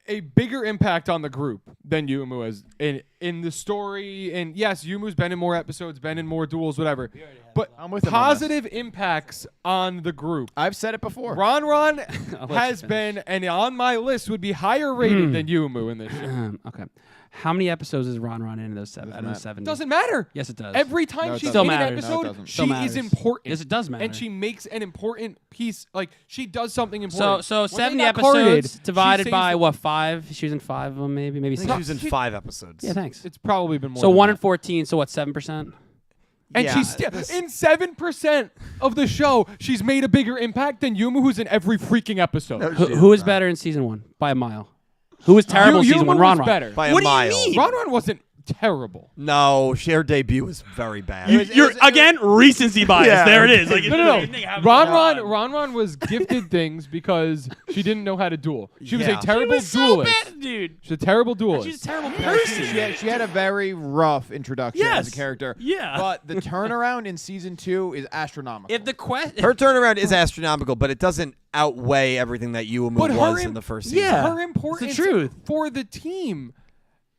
a bigger impact on the group than Yumu has in the story. And yes, Yumu's been in more episodes, been in more duels, whatever. But I'm with him on positive impacts on the group. I've said it before. Ronron has been, and on my list would be higher rated than Yumu in this show. Okay. How many episodes is Ron in those seven? Out of the 70? Doesn't matter. Yes, it does. Every time No, it she's doesn't. in an Matters. No, it episode, doesn't. she Still matters. is important. Yes, it does matter. And she makes an important piece. Like, she does something important. So When they 70 got carded, episodes she divided saves by the- what, 5? She was in 5 of them, maybe I think 6. she was in 5 episodes. Yeah, thanks. It's probably been more. So than 1 that. in 14. So what? 7%. And Yeah, she's still in 7% of the show. She's made a bigger impact than Yumu, who's in every freaking episode. Who is better in season 1 by a mile? Who was terrible in season 1? Yumu Ron. was better. By What a do you mile. mean? Ronron wasn't terrible. No, her debut was very bad. You're again recency bias. Yeah. There it is. Like, No. Ronron was gifted things because she didn't know how to duel. She was Yeah. a terrible so duelist. bad, dude. She's a terrible duelist. She's a terrible She person. she had a very rough introduction as Yes. a character. Yeah. But the turnaround in season 2 is astronomical. If the question, Her turnaround is astronomical, but it doesn't outweigh everything that Yumu But her was im- in the first season. Yeah. Her importance It's the truth. for the team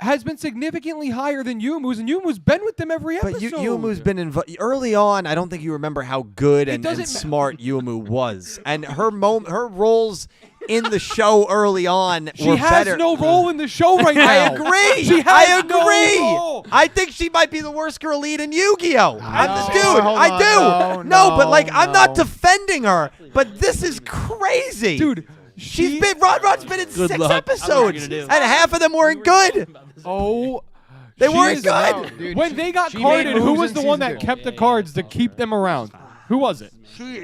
has been significantly higher than Yumu's, and Yumu's been with them every episode. But Yumu's been early on. I don't think you remember how good and doesn't ma- smart Yumu was, and her roles in the show early on She were has better. no role in the show right now. I agree. She has I no agree. role. I think she might be the worst girl lead in Yu-Gi-Oh. I'm the dude. hold I on. do. No, but like I'm not no. defending her. But this is crazy, Dude, She's been Rod's been in Good 6 luck. I don't know what episodes, you're and gonna do. half of them weren't good. Oh. They she weren't is- good. Dude, When they got she made carded, who moves was in the one season that 2. kept the cards to keep them around? Who was it?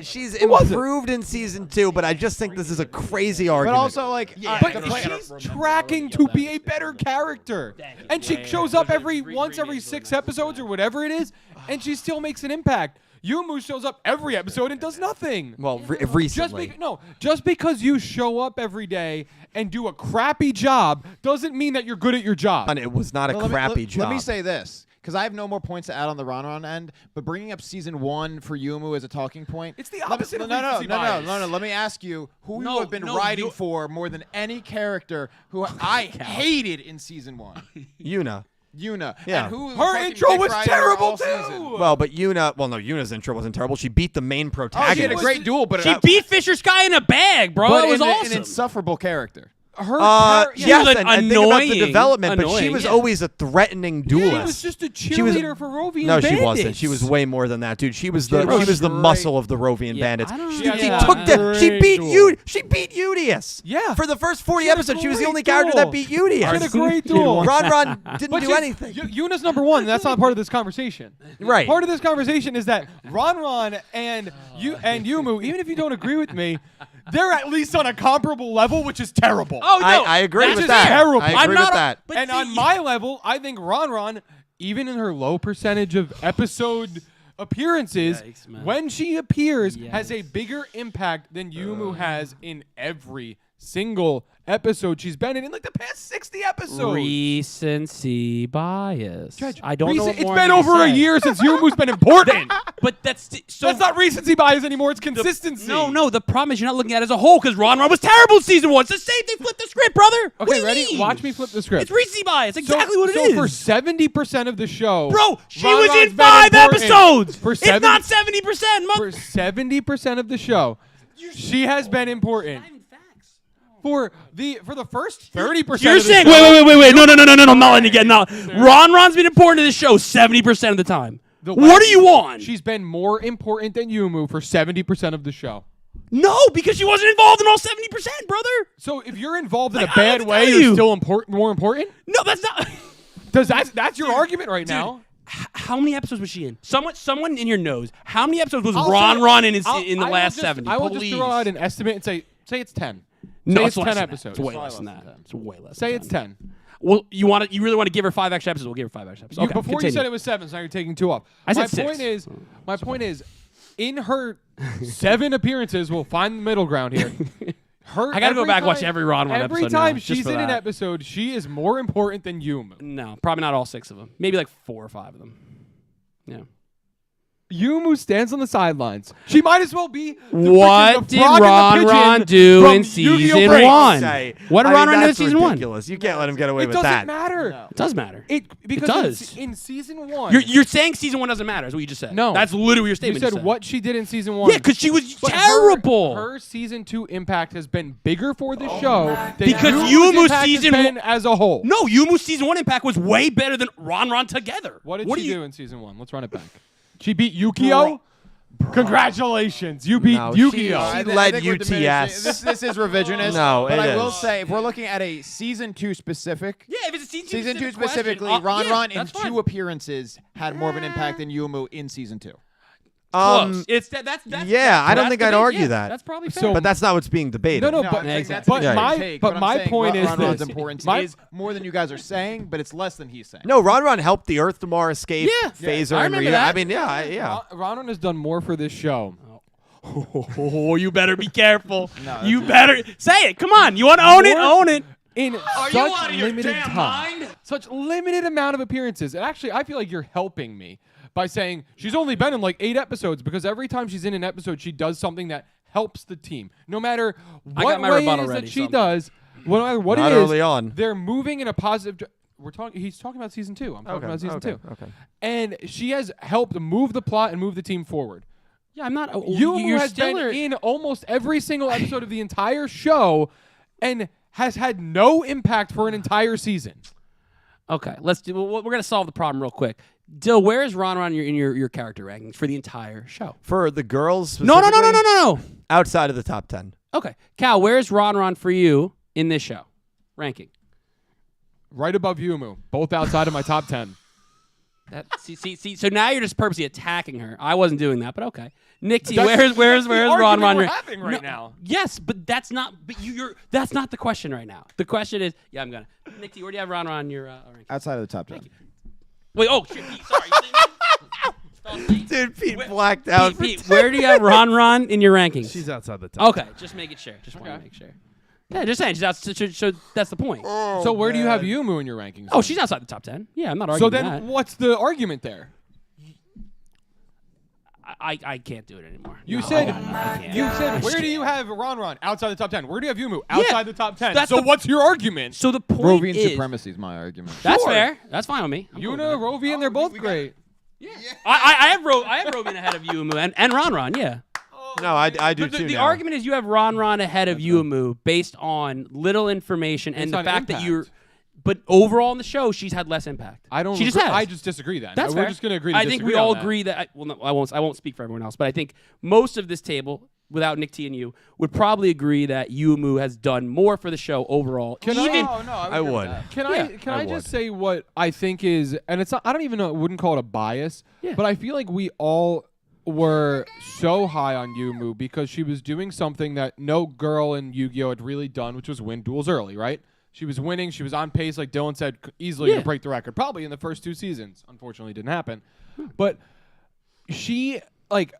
She's was it? improved in season 2, but I just think this is a crazy But argument. also, like, But she's tracking to be a better character, and she shows up once every 6 episodes or whatever it is, and she still makes an impact. Yumu shows up every episode and does nothing. Well, recently. Just because you show up every day and do a crappy job doesn't mean that you're good at your job. And it was not a Well, crappy job. Let me say this, because I have no more points to add on the Ron end, but bringing up season 1 for Yumu as a talking point. It's the opposite of no. recency bias. Let me ask you who No, you have been no, writing you- for more than any character who I hated in season 1. Yuna. Yuna. Yeah. And who Her fucking intro dick was riding her terrible all too. season. Well, but Yuna's intro wasn't terrible. She beat the main Oh, protagonist. she had a great duel, but She beat Fisher Sky in a bag, bro. but It was an awesome. insufferable character. Her Yes, was and think about the annoying. development, but she Annoying, was yeah. always a threatening duelist. She was just a She was- cheerleader for Rovian No, bandits. she wasn't. She was way more than that, dude. She was the was the great. muscle of the Rovian Yeah, bandits. I don't She, know. she Yeah. took the, she Great beat duel. She beat Udius. Yeah. For the first 40 She had a episodes, she was the great only character duel. that beat She had a Udius. great duel. Ron didn't But do anything. Yuna's number 1. That's not part of this conversation. Right. Part of this conversation is that Ron and Yumu, even if you don't agree with me, they're at least on a comparable level, which is terrible. Oh, no. I agree That's with just that. terrible. I I'm agree not with a- that. but And see- on my level, I think Ron, even in her low percentage of episode appearances, Yikes, man. when she appears, Yikes. has a bigger impact than Yumu has in every single episode she's been in like the past 60 episodes. Recency bias. Judge, I don't know. What It's more been to over a say. year since Yumu's been important. But that's so. That's not recency bias anymore. It's consistency. No. The problem is you're not looking at it as a whole because Ron was terrible in season 1. It's the same. They flipped the script, brother. What do Okay, you ready? mean? Watch me flip the script. It's recency bias. Exactly what it so is. for 70% of the show, Bro, she Ron was Ron's in been 5 important. episodes. For It's 70 not 70%. For 70% of the show, she has been important. For the first 30%, You're of the saying show, wait. No. I'm not letting you get no. Ron's been important to the show 70% of the time. What do you want? She's been more important than Yumu for 70% of the show. No, because she wasn't involved in all 70%, brother. So if you're involved in Like, a I don't bad have to way, tell you're you. still more important? No, that's not. That's your argument right now. How many episodes was she in? Someone in your knows. How many episodes was I'll Ron in I'll- in the I will last just- 70? I will Please. just throw out an estimate and say it's 10. No, Say it's it's less 10 than that. episodes. It's way less than that. It's way less. Say than it's 10. 10. Well, you really want to give her 5 extra episodes? We'll give her 5 extra episodes. Okay, Before continue. you said it was 7, so now you're taking 2 off. I said My 6. point is, in her 7 appearances, we'll find the middle ground here. I gotta go back and watch every Ron episode Every now, time just she's for in an that. episode, she is more important than Yumu. No, probably not all 6 of them. Maybe like 4 or 5 of them. Yeah. Yumu stands on the sidelines. She might as well be. What did Ron do in season 1? Say, What did I Ron mean, do in that's season 1? ridiculous. You can't let him get away It with doesn't that. matter. It does matter. Because does. in season 1, You're saying season 1 doesn't matter. Is what you just said. No. That's literally your you statement. said what she did in season 1. Yeah, because she was But terrible. Her season 2 impact has been bigger for the show than Because Yumu's Yumu's impact season has been as a whole. No, Yumu's season 1 impact was way better than Ron together. What did do she you do in season 1? Let's run it back. She beat Yugioh. Congratulations, you beat No, Yugioh. she I led think we're UTS. diminishing- This is revisionist. No, but it I will is. say, if we're looking at a season 2 specific, Yeah, if it's a season 2 specific specifically, question, Ron in that's 2 fine. appearances had more of an impact than Yumu in season 2. Close. It's that's yeah, I don't think I'd argue that. That's probably fair. So- But that's not what's being debated. No, No, but, I'm saying exactly. that's but an my interesting take, but I'm my saying point is Ron's this. importance My- is more than you guys are saying, but it's less than he's saying. No, Ron helped the Earth Tomorrow escape. Yeah. Phaser I and remember Ryu. that. I mean, yeah. Ron has done more for this show. Oh, you better be careful. You better say it. Come on. You want to own it? Own it. In such limited time, such limited amount of appearances. And actually, I feel like you're helping me by saying she's only been in like 8 episodes, because every time she's in an episode, she does something that helps the team. No matter I what got my way it rebuttal is ready, that she so- does, no matter what Not it is, early on. they're moving in a positive. He's talking about season 2. I'm talking about season 2. Okay. And she has helped move the plot and move the team forward. Yeah, I'm not. Yumu You're has still been in almost every single episode of the entire show and has had no impact for an entire season. Okay, let's do. We're gonna solve the problem real quick. Dill, where is Ron in your character rankings for the entire show? For the girls, No. specifically, outside of the top 10. Okay, Cal, where is Ron for you in this show ranking? Right above Yumu, both outside of my top 10. See. So now you're just purposely attacking her. I wasn't doing that, but okay. Nick T, where's Ron Ron? We're having right now. Yes, but that's not. But that's not the question right now. The question is, yeah, I'm gonna. Nick T, where do you have Ron Ron in your rankings? Outside of the top 10. Wait, oh shit, Pete, sorry. Dude, Pete blacked out. Pete, where do you have Ron Ron in your rankings? She's outside the top. Okay, just make it sure. Just want to make sure. Yeah, just saying. That's the point. So where do you have Yumu in your rankings? Oh, she's outside the top 10. Yeah, I'm not arguing So then, that. what's the argument there? I can't do it anymore. You No, said I can't. you said where do you have Ron Ron outside the top 10? Where do you have Yumu outside the top 10? that's So the- what's your argument? So the point Rovian is, supremacy is my argument. that's Sure. fair. That's fine with me. I'm cool with Yuna, that. Rovian, they're both great. I have Rovian ahead of Yuumu and Ron Ron. Yeah. No, I do too. The now. argument is you have Ron Ron ahead of Yuumu based on little information and Based the on fact that impact. you're. But overall in the show, she's had less impact. I don't. She just agree- has. I just disagree. Then That's we're fair. just going to agree. To I think we disagree all on that. agree that. Well, no, I won't speak for everyone else, but I think most of this table, without Nick T and you, would probably agree that Yuumu has done more for the show overall. I would. Can Yeah, I just say what I think is, and it's not, I don't even know, wouldn't call it a bias, but I feel like we all were so high on Yumu because she was doing something that no girl in Yu-Gi-Oh had really done, which was win duels early, right? She was winning. She was on pace, like Dylan said, easily to break the record. Probably in the first 2 seasons. Unfortunately, it didn't happen. But she, like,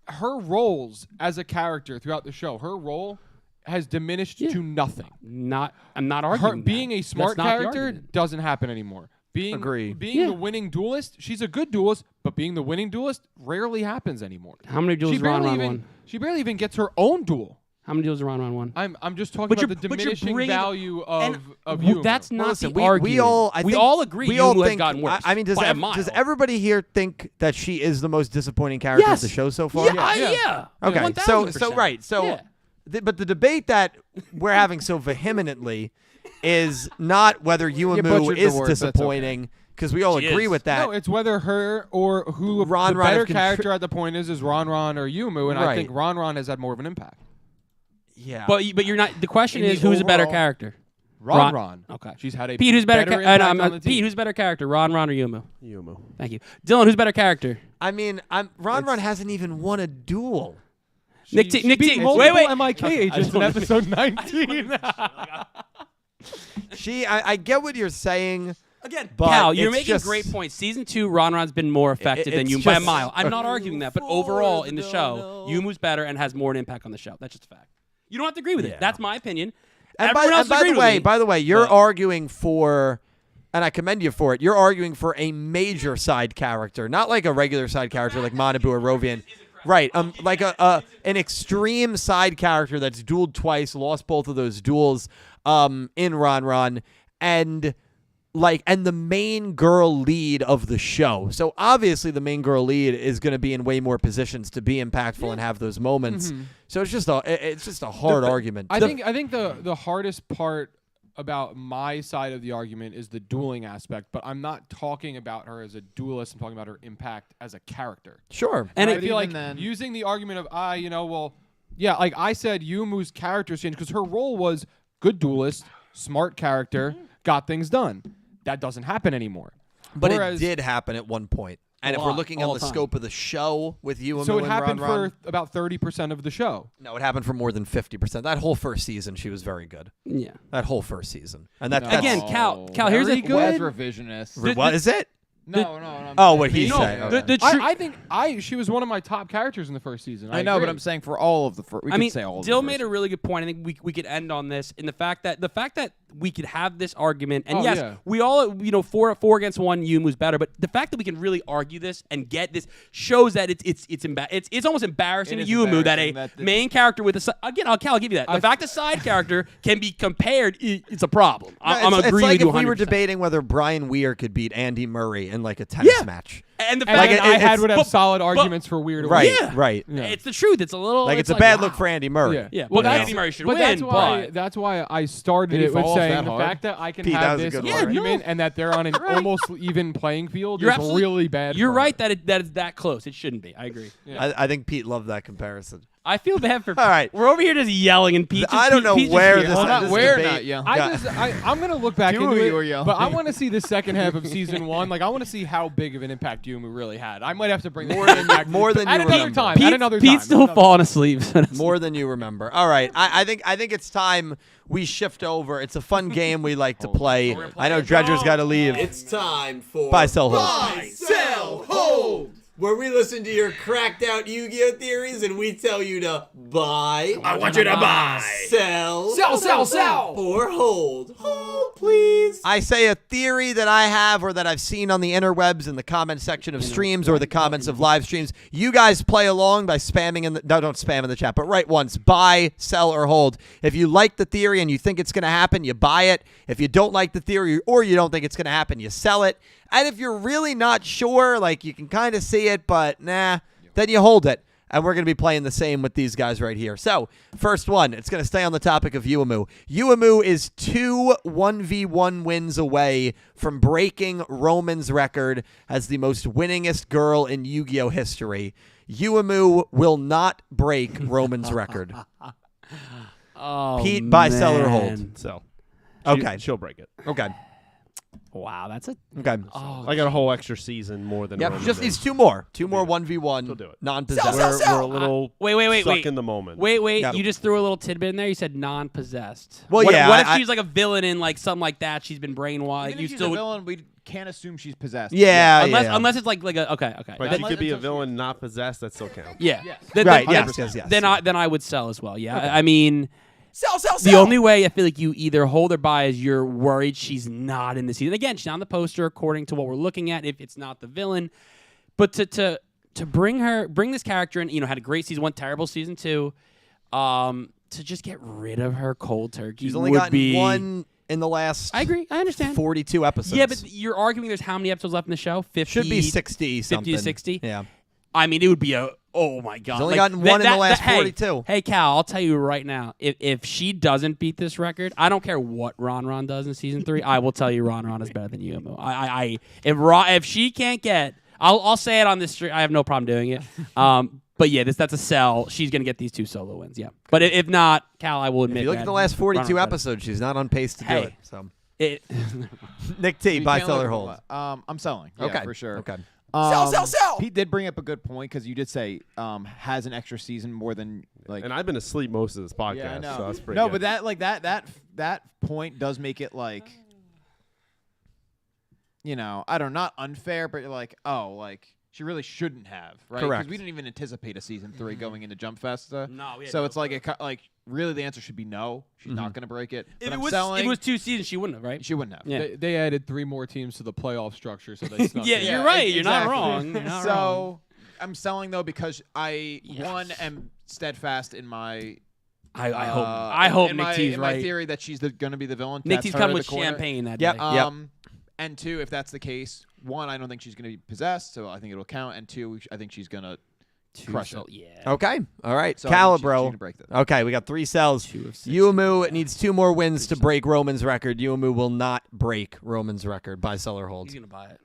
her roles as a character throughout the show, her role has diminished to nothing. I'm not arguing. Her that. being a smart That's not the character argument. doesn't happen anymore. Being the winning duelist, she's a good duelist, but being the winning duelist rarely happens anymore. How many duels She has Ron barely Ron even won? she barely even gets her own duel. How many duels has Ron Ron won? I'm just talking But about you're- the but you're diminishing bringing- value of Well, Yumu. that's not Listen, the we argument. all agree we all Yumu has think, gotten worse. I mean, by a mile. does everybody here think that she is the most disappointing character of the show so far? Yeah. Okay, 1000%. so Yeah. but the debate that we're having so vehemently is not whether Yuumu butchered the is words, that's disappointing, because we all She agree is. with that. No, it's whether her or who Ron the Ron better have character at the point is Ron Ron or Yumu, and I Right. think Ron Ron has had more of an impact. Yeah, But you're not. The question In is, the who's a better overall- character? Ron. Okay. She's had a Pete, who's better? impact on the Pete, team. who's better character? Ron Ron or Yumu? Yumu. Thank you. Dylan, who's better character? I mean, Ron Ron hasn't even won a duel. Nick T. Nick T. multiple Wait. MIK agents in episode 19. I get what you're saying. Again, But Cal, you're it's making just- great points. Season 2, Ron Ron's been more effective than it's Yumu by a just- mile. I'm not arguing that, but overall in the show, Yumu's better and has more an impact on the show. That's just a fact. You don't have to agree with it. That's my opinion. And Everyone else agreed with me. by the way, you're But- arguing for, and I commend you for it. You're arguing for a major side character, not like a regular side character like Manabu or Rovian. Right, like an extreme side character that's dueled twice, lost both of those duels, in Ron Ron, and the main girl lead of the show. So obviously the main girl lead is going to be in way more positions to be impactful and have those moments. So it's just a hard argument. I think the hardest part about my side of the argument is the dueling aspect, but I'm not talking about her as a duelist. I'm talking about her impact as a character. Sure. And I it, feel like even then- using the argument of like I said, Yumu's character changed because her role was good duelist, smart character, got things done. That doesn't happen anymore. But Whereas- it did happen at one point. And A if we're lot, looking all on the the time. scope of the show with you and So it Ron happened Ron, for about 30% of the show. no, it happened for more than 50%. That whole first season, she was very good. yeah. That whole first season, and that's Again, Cal, here's Very the good. Revisionist. what is it? No. Oh, what he No, said. the Okay. truth. I think she was one of my top characters in the first season. I know, but agree. I'm saying for all of the first. We could say all of Dill the made a really good point. I think we could end on this in the fact that we could have this argument, and Oh, yes, yeah. we all four against one, Yumu's better, but the fact that we can really argue this and get this shows that it's almost embarrassing It to is Yumu that a embarrassing that the- main character with Cal, I'll give you that. The fact a side character can be compared, it's a problem. I'm it's agreeing like with you if we were 100%. debating whether Brian Weir could beat Andy Murray in like a tennis match. And the And fact then that I would have but- solid but- arguments for weird. Right, Yeah. right. Yeah. It's the truth. It's a little Like it's a like, bad wow. look for Andy Murray. Yeah. Yeah, well, that's- Andy Murray should but win. that's why I started Did he it with fall off saying that the hard? fact that I can Pete, that have was a this good argument and that they're on an almost even playing field You're is absolutely- really bad. You're for right her. that it's that close. It shouldn't be. I agree. Yeah. I think Pete loved that comparison. I feel bad for. All right. We're over here just yelling and Pete. I don't know where this. Well, not this where, debate- not yelling. I'm gonna look back Two into of it, you are yelling. but I want to see the second half of season 1. Like, I want to see how big of an impact Yumu really had. I might have to bring that back more than at you another remember. time. At another time. Pete's still falling asleep. More than you remember. All right. I think it's time we shift over. It's a fun game we like to play. I know Dredger's got to leave. It's time for Buy, sell, hold. Buy, Sell, Hold, where we listen to your cracked out Yu-Gi-Oh theories and we tell you to buy. I want you to buy. Sell, or hold. Hold, please. I say a theory that I have or that I've seen on the interwebs in the comment section of streams or the comments of live streams. You guys play along by spamming in the don't spam in the chat, but write once. Buy, sell, or hold. If you like the theory and you think it's going to happen, you buy it. If you don't like the theory or you don't think it's going to happen, you sell it. And if you're really not sure, like you can kind of see it, but nah, then you hold it. And we're going to be playing the same with these guys right here. So, first one, it's going to stay on the topic of Yuumu. Yuumu is 2 1v1 wins away from breaking Roman's record as the most winningest girl in Yu-Gi-Oh history. Yuumu will not break Roman's record. Oh, Pete, buy, sell, or hold? So, Okay. she'll break it. Okay. Wow, that's a. Okay. Oh, I got a whole extra season more than Yep, Roman just did. needs 2 more. 2 more She'll 1v1 do it. non-possessed. We're a little wait. stuck in the moment. Wait. Yeah. You just threw a little tidbit in there. You said non-possessed. Well, what, yeah, What if I- she's like a villain in like something like that? She's been brainwashed. Even You if she's still a would, villain, we can't assume she's possessed. Yeah, unless it's like a okay. But Then- she could be a villain, not possessed. That still counts. yeah. Yes. Right, Then, yes. Then I would sell as well. Yeah. I mean. Sell. The only way I feel like you either hold or buy is you're worried she's not in the season. Again, she's not on the poster according to what we're looking at. If it's not the villain, but to bring this character in, had a great season 1, terrible season 2, to just get rid of her cold turkey. She's only would gotten be, 1 in the last I agree. I understand. 42 episodes. Yeah, but you're arguing there's how many episodes left in the show? 50. Should be 60 something. 50 to 60. Yeah. I mean, it would be oh my god. She's only gotten 1 in the last 42. Hey, Cal, I'll tell you right now, if she doesn't beat this record, I don't care what Ron does in season 3. I will tell you Ron is better than Yuumu. If she can't get, I'll say it on this stream. I have no problem doing it. But yeah, that's a sell. She's gonna get these 2 solo wins. Yeah, but if not, Cal, I will admit. If you look at the last 42 episodes, she's not on pace to do it. So, Nick T, You buy, can't sell, look or at hold? what- I'm selling. Yeah, Okay, for sure. Okay. Sell. Pete did bring up a good point because you did say has an extra season more than like. And I've been asleep most of this podcast, Yeah, I know. so that's pretty no, good. but that point does make it like, I don't know, not unfair, but like, she really shouldn't have, right? Correct. Because we didn't even anticipate a season 3 going into Jump Festa. No, we had so no it's like really the answer should be no. She's not going to break it. If But it I'm was selling. it was 2 seasons, she wouldn't have, right? She wouldn't have. Yeah. They added 3 more teams to the playoff structure, so they snuck Yeah, it. you're right. You're not exactly. wrong. You're not so wrong. I'm selling though because I Yes. am steadfast in my. I hope in Nick my, T's in right. my theory that she's going to be the villain. Nick That's T's her coming in with the corner. champagne that Yep. day. And 2, if that's the case, 1, I don't think she's going to be possessed, so I think it'll count. And 2, I think she's going to crush it. Yeah. Okay. All right. So I think she's Calibro. gonna break that. Okay, we got 3 sells. 2 of 6. Yuumu needs 2 more wins to break Roman's record. Yuumu will not break Roman's record. Buy, sell, or hold? He's gonna buy it.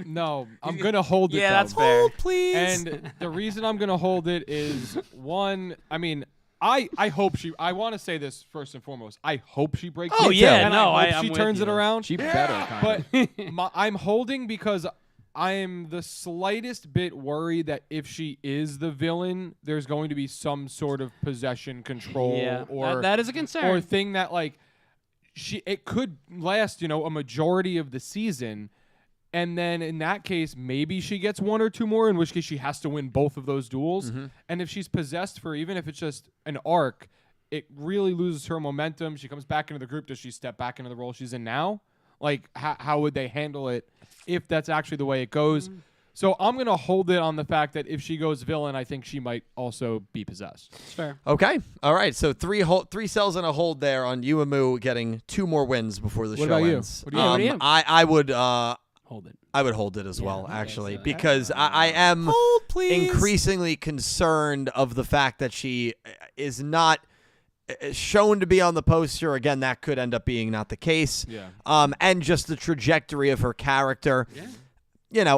No, I'm gonna hold it. Yeah, though. that's fair. Hold, please. And the reason I'm gonna hold it is 1. I mean, I hope she. I want to say this first and foremost. I hope she breaks. Oh, it. yeah, and no, I hope I'm she with turns you. it around. She better. Kind But I'm holding because I'm the slightest bit worried that if she is the villain, there's going to be some sort of possession control Yeah, or that is a concern. or thing that like it could last, a majority of the season. And then in that case, maybe she gets 1 or 2 more, in which case she has to win both of those duels. And if she's possessed for even if it's just an arc, it really loses her momentum. She comes back into the group. Does she step back into the role she's in now? Like, how would they handle it if that's actually the way it goes? So I'm going to hold it on the fact that if she goes villain, I think she might also be possessed. It's fair. Okay. All right. So 3 sells and a hold there on Yuumu getting 2 more wins before the What show about you? ends. What do you- what do you- I would Hold it. I would hold it as well, okay, actually, so- because I am Hold, please. increasingly concerned of the fact that she is not shown to be on the poster. Again, that could end up being not the case. Yeah. And just the trajectory of her character. Yeah.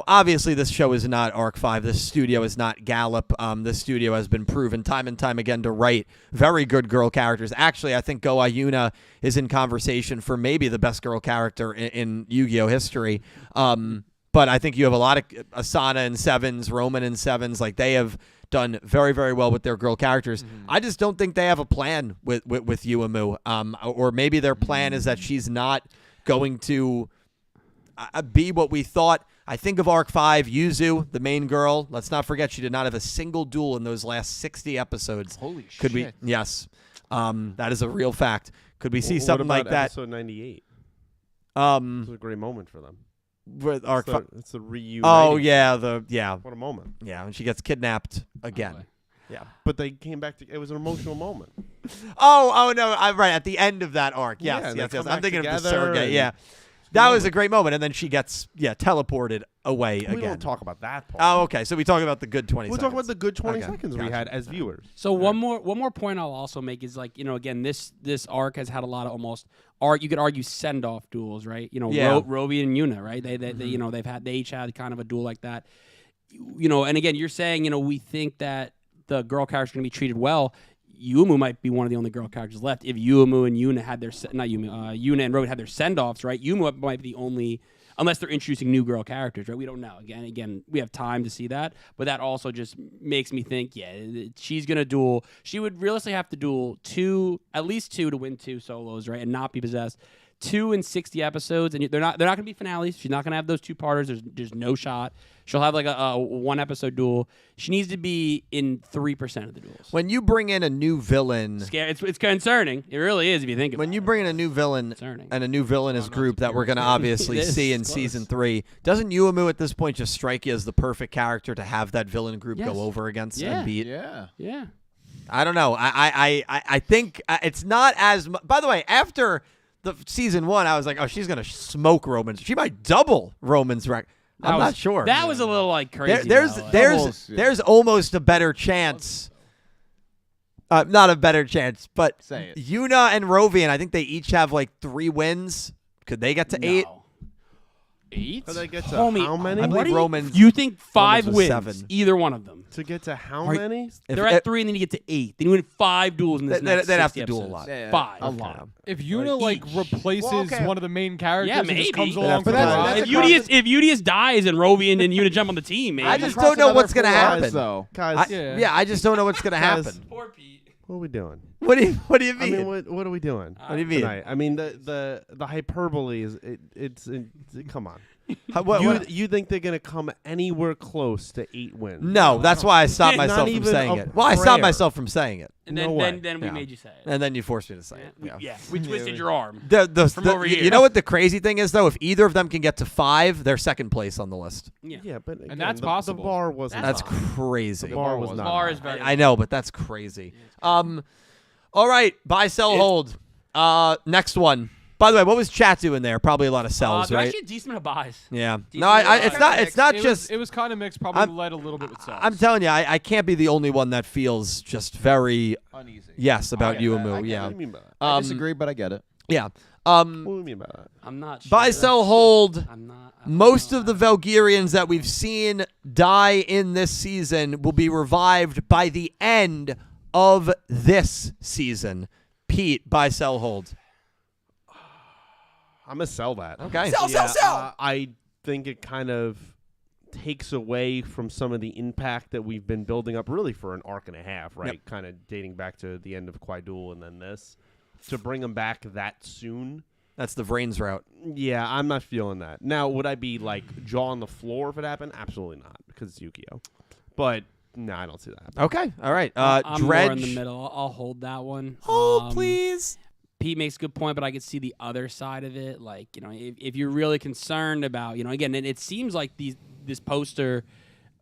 obviously this show is not Arc 5. This studio is not Gallup. This studio has been proven time and time again to write very good girl characters. Actually, I think Go Ayuna is in conversation for maybe the best girl character in Yu-Gi-Oh! History. But I think you have a lot of Asana in 7s, Roman in 7s. Like, they have done very, very well with their girl characters. I just don't think they have a plan with Yuumu. Or maybe their plan is that she's not going to be what we thought. I think of Arc 5, Yuzu, the main girl. Let's not forget she did not have a single duel in those last 60 episodes. Holy Could shit. we? Yes. That is a real fact. Could we see What something about like that? Episode 98. It was a great moment for them. With Arc 5. It's the reuniting. Oh, yeah. What a moment. Yeah, when she gets kidnapped again. Yeah. But they came back to. It was an emotional moment. Oh no! I'm right at the end of that arc. Yeah, Yes, they yes. come I'm back thinking of the together surrogate. and- Yeah, that was a great moment, and then she gets teleported away We again. don't talk about that part. Oh, okay. So we talk about the good 20 We'll seconds. talk about the good 20 Okay, seconds we gotcha. had as viewers. So one more point I'll also make is like, again, this arc has had a lot of almost you could argue send off duels, right? Yeah. Rovi and Yuna, right? They each had kind of a duel like that. And again, you're saying, we think that the girl character's going to be treated well. Yuumu might be one of the only girl characters left. If Yuumu and Yuna had their Yuna and Rovi had their send offs, right? Yuumu might be the only, unless they're introducing new girl characters, right? We don't know. Again, we have time to see that, but that also just makes me think, she's gonna duel. She would realistically have to duel at least two to win 2 solos, right, and not be possessed. 2 in 60 episodes, and they're not gonna be finales. She's not gonna have those 2-parters. There's no shot. She'll have like a 1-episode duel. She needs to be in 3% of the duels. When you bring in a new villain, It's concerning. It really is if you think about it. when you bring in a new villain Concerning. and a new villainous group that we're going to obviously It is. see in It's close. season 3, doesn't Yuumu at this point just strike you as the perfect character to have that villain group Yes. go over against Yeah. and beat? Yeah. Yeah. I don't know. I think it's not as. By the way, after the season 1, I was like, oh, she's gonna smoke Roman's. She might double Roman's record. I'm not sure. That was a little like crazy. There's almost a better chance. Not a better chance, but Say it. Yuna and Rovian, I think they each have like 3 wins. Could they get to 8? 8? So they get to Homie, how many? I believe Roman's. You think 5 was wins? 7. Either one of them. To get to how Are- many? They're at 3, and then you get to 8. Then you win 5 duels in this next They'd have 60 to duel a episodes. lot. Yeah, 5. a lot. If Yuna replaces Well, okay. one of the main characters Yeah, and just maybe. comes But along for the that's- ride, that's If Udius dies and Rovi and Yuna jump on the team, maybe. I just Across don't know another what's gonna 4 hours, happen. though. Guys, I just don't know what's gonna Guys, happen. Poor Pete. what are we doing? What do you I mean? mean, what are we doing? What do you mean? Tonight? I mean, the hyperbole is it's come on. You think they're gonna come anywhere close to 8 wins? No, that's why I stopped Not myself from even saying a it. Well, I stopped prayer. myself from saying it, And No way. then we Yeah. made you say it. and then you forced me to say it. Yeah. We twisted your arm. From over here. You know what the crazy thing is, though? If either of them can get to 5, they're second place on the list. Yeah, but again, that's the possible. The bar wasn't. That's high. crazy. The bar was not. Bar high. is very. I know, but that's crazy. All right, buy, sell, hold. Next one. By the way, what was chat doing there? Probably a lot of sells, they're right? actually a decent amount of buys. Yeah. decent No, amount of it's buys. not. It's not it just. was kind of mixed. Probably led a little bit with sells. I'm telling you, I can't be the only one that feels just very Uneasy. yes about I get that. I Yuumu. get Yeah. What do you mean by that? I disagree, but I get it. Yeah. What do you mean by that? I'm not sure. Buy, sell, hold. I'm not. Most of the Valkyrians that we've seen die in this season will be revived by the end of this season. Pete, buy, sell, hold. I'm gonna sell that. Okay. Sell. I think it kind of takes away from some of the impact that we've been building up, really for an arc and a half, right? Yep. Kind of dating back to the end of Quaidul and then this. To bring them back that soon, That's the Vrains route. yeah, I'm not feeling that. Now, would I be like jaw on the floor if it happened? Absolutely not, because it's Yugioh. But no, I don't see that happening. Okay. All right. I'm Dredge. more in the middle. I'll hold that one. Hold, please. Pete makes a good point, but I could see the other side of it. Like, if you're really concerned about, again, and it seems like this poster,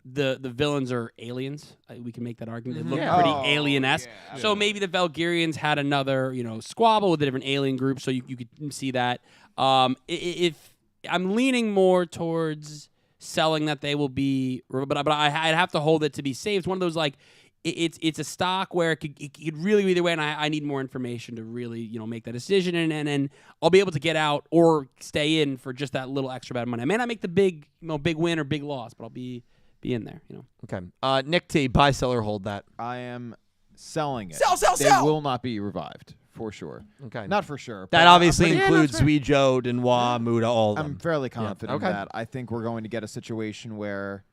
the villains are aliens. We can make that argument. They look Yeah. pretty Oh, alien-esque. yeah. So maybe the Valkyrians had another, squabble with a different alien group, so you could see that. If I'm leaning more towards selling that they will be, but I'd have to hold it to be safe. It's one of those, like, it's a stock where it could really either way, and I need more information to really make that decision, and I'll be able to get out or stay in for just that little extra bad money. I may not make the big win or big loss, but I'll be in there. Okay. Nick T, buy, sell, or hold that. I am selling it. Sell. They will not be revived for sure. Okay. Not for sure. That but obviously I'm includes Yugioh, Denwa, Muda, all of them. I'm fairly confident Okay. in that. I think we're going to get a situation where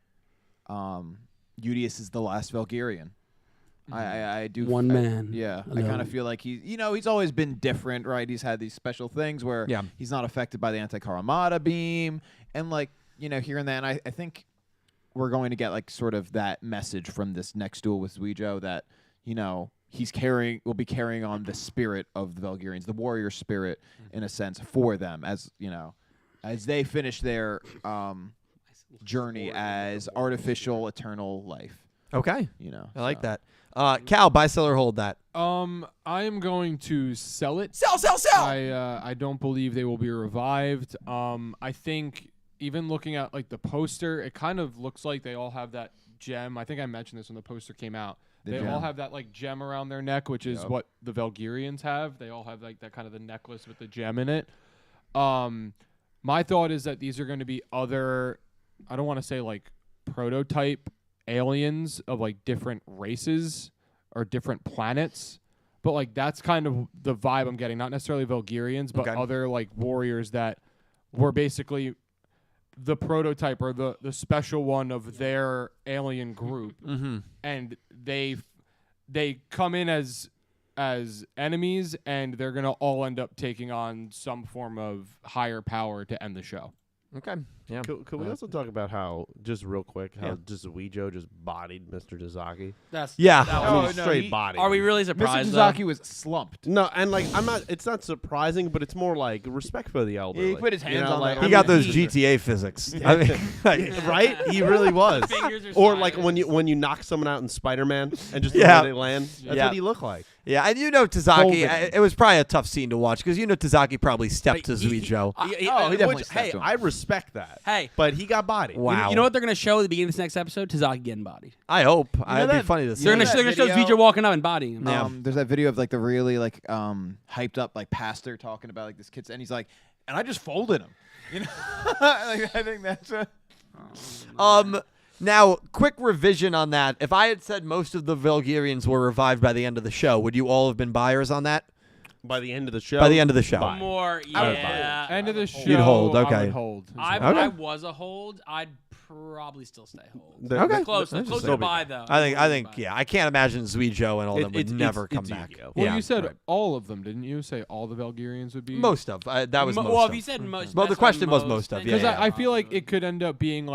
Yugioh is the last Valkyrian. I do. One man. Yeah. I alone. kind of feel like he's always been different, right? He's had these special things where he's not affected by the anti-Karamata beam, and here and there. And I think we're going to get sort of that message from this next duel with Yugioh that will be carrying on the spirit of the Valkyrians, the warrior spirit, in a sense, for them as they finish their journey as artificial eternal life. Okay. I like so. that. Cal, buy, sell, or hold that. I am going to sell it. Sell. I don't believe they will be revived. I think even looking at the poster, it kind of looks like they all have that gem. I think I mentioned this when the poster came out. They all have that gem around their neck, which is what the Valkyrians have. They all have that kind of the necklace with the gem in it. My thought is that these are going to be other, I don't want to say prototype aliens of different races or different planets, but that's kind of the vibe I'm getting. Not necessarily Valkyrians, but other warriors that were basically the prototype or the special one of their alien group, and they come in as enemies, and they're gonna all end up taking on some form of higher power to end the show. Okay. Yeah. Could we also talk about how, just real quick, how just Yugioh just bodied Mr. Tazaki? Straight body. Are we really surprised? Mr. Tazaki was slumped. No, and I'm not. It's not surprising, but it's more respect for the elderly. He put his hands on that. He got those GTA physics. I mean, right? He really was. Or when you knock someone out in Spider-Man and just the way they land. That's what he looked like. Yeah, and Tazaki, it was probably a tough scene to watch because Tazaki probably stepped to Yugioh. He definitely Hey, I respect that. Hey. But he got bodied. Wow. You know what they're going to show at the beginning of this next episode? Tazaki getting bodied. I hope. It'd be funny to see. They're going to show Yugioh walking up and bodying him. There's that video of the really hyped up pastor talking about this kid, and he's like, and I just folded him. I think that's Now, quick revision on that. If I had said most of the Valkyrians were revived by the end of the show, would you all have been buyers on that? By the end of the show? By the end of the show. One more, yeah. End of the show. You'd hold, okay. I would hold. I was a hold. I'd probably still stay hold. Okay. Close to buy, though. I think, I can't imagine Yugioh and all them would never come back. Well, you said all of them, didn't you? Say all the Valkyrians would be? Most of. That was most well, of. if you said most. Well, the question was most of, Because yeah. I feel like it could end up being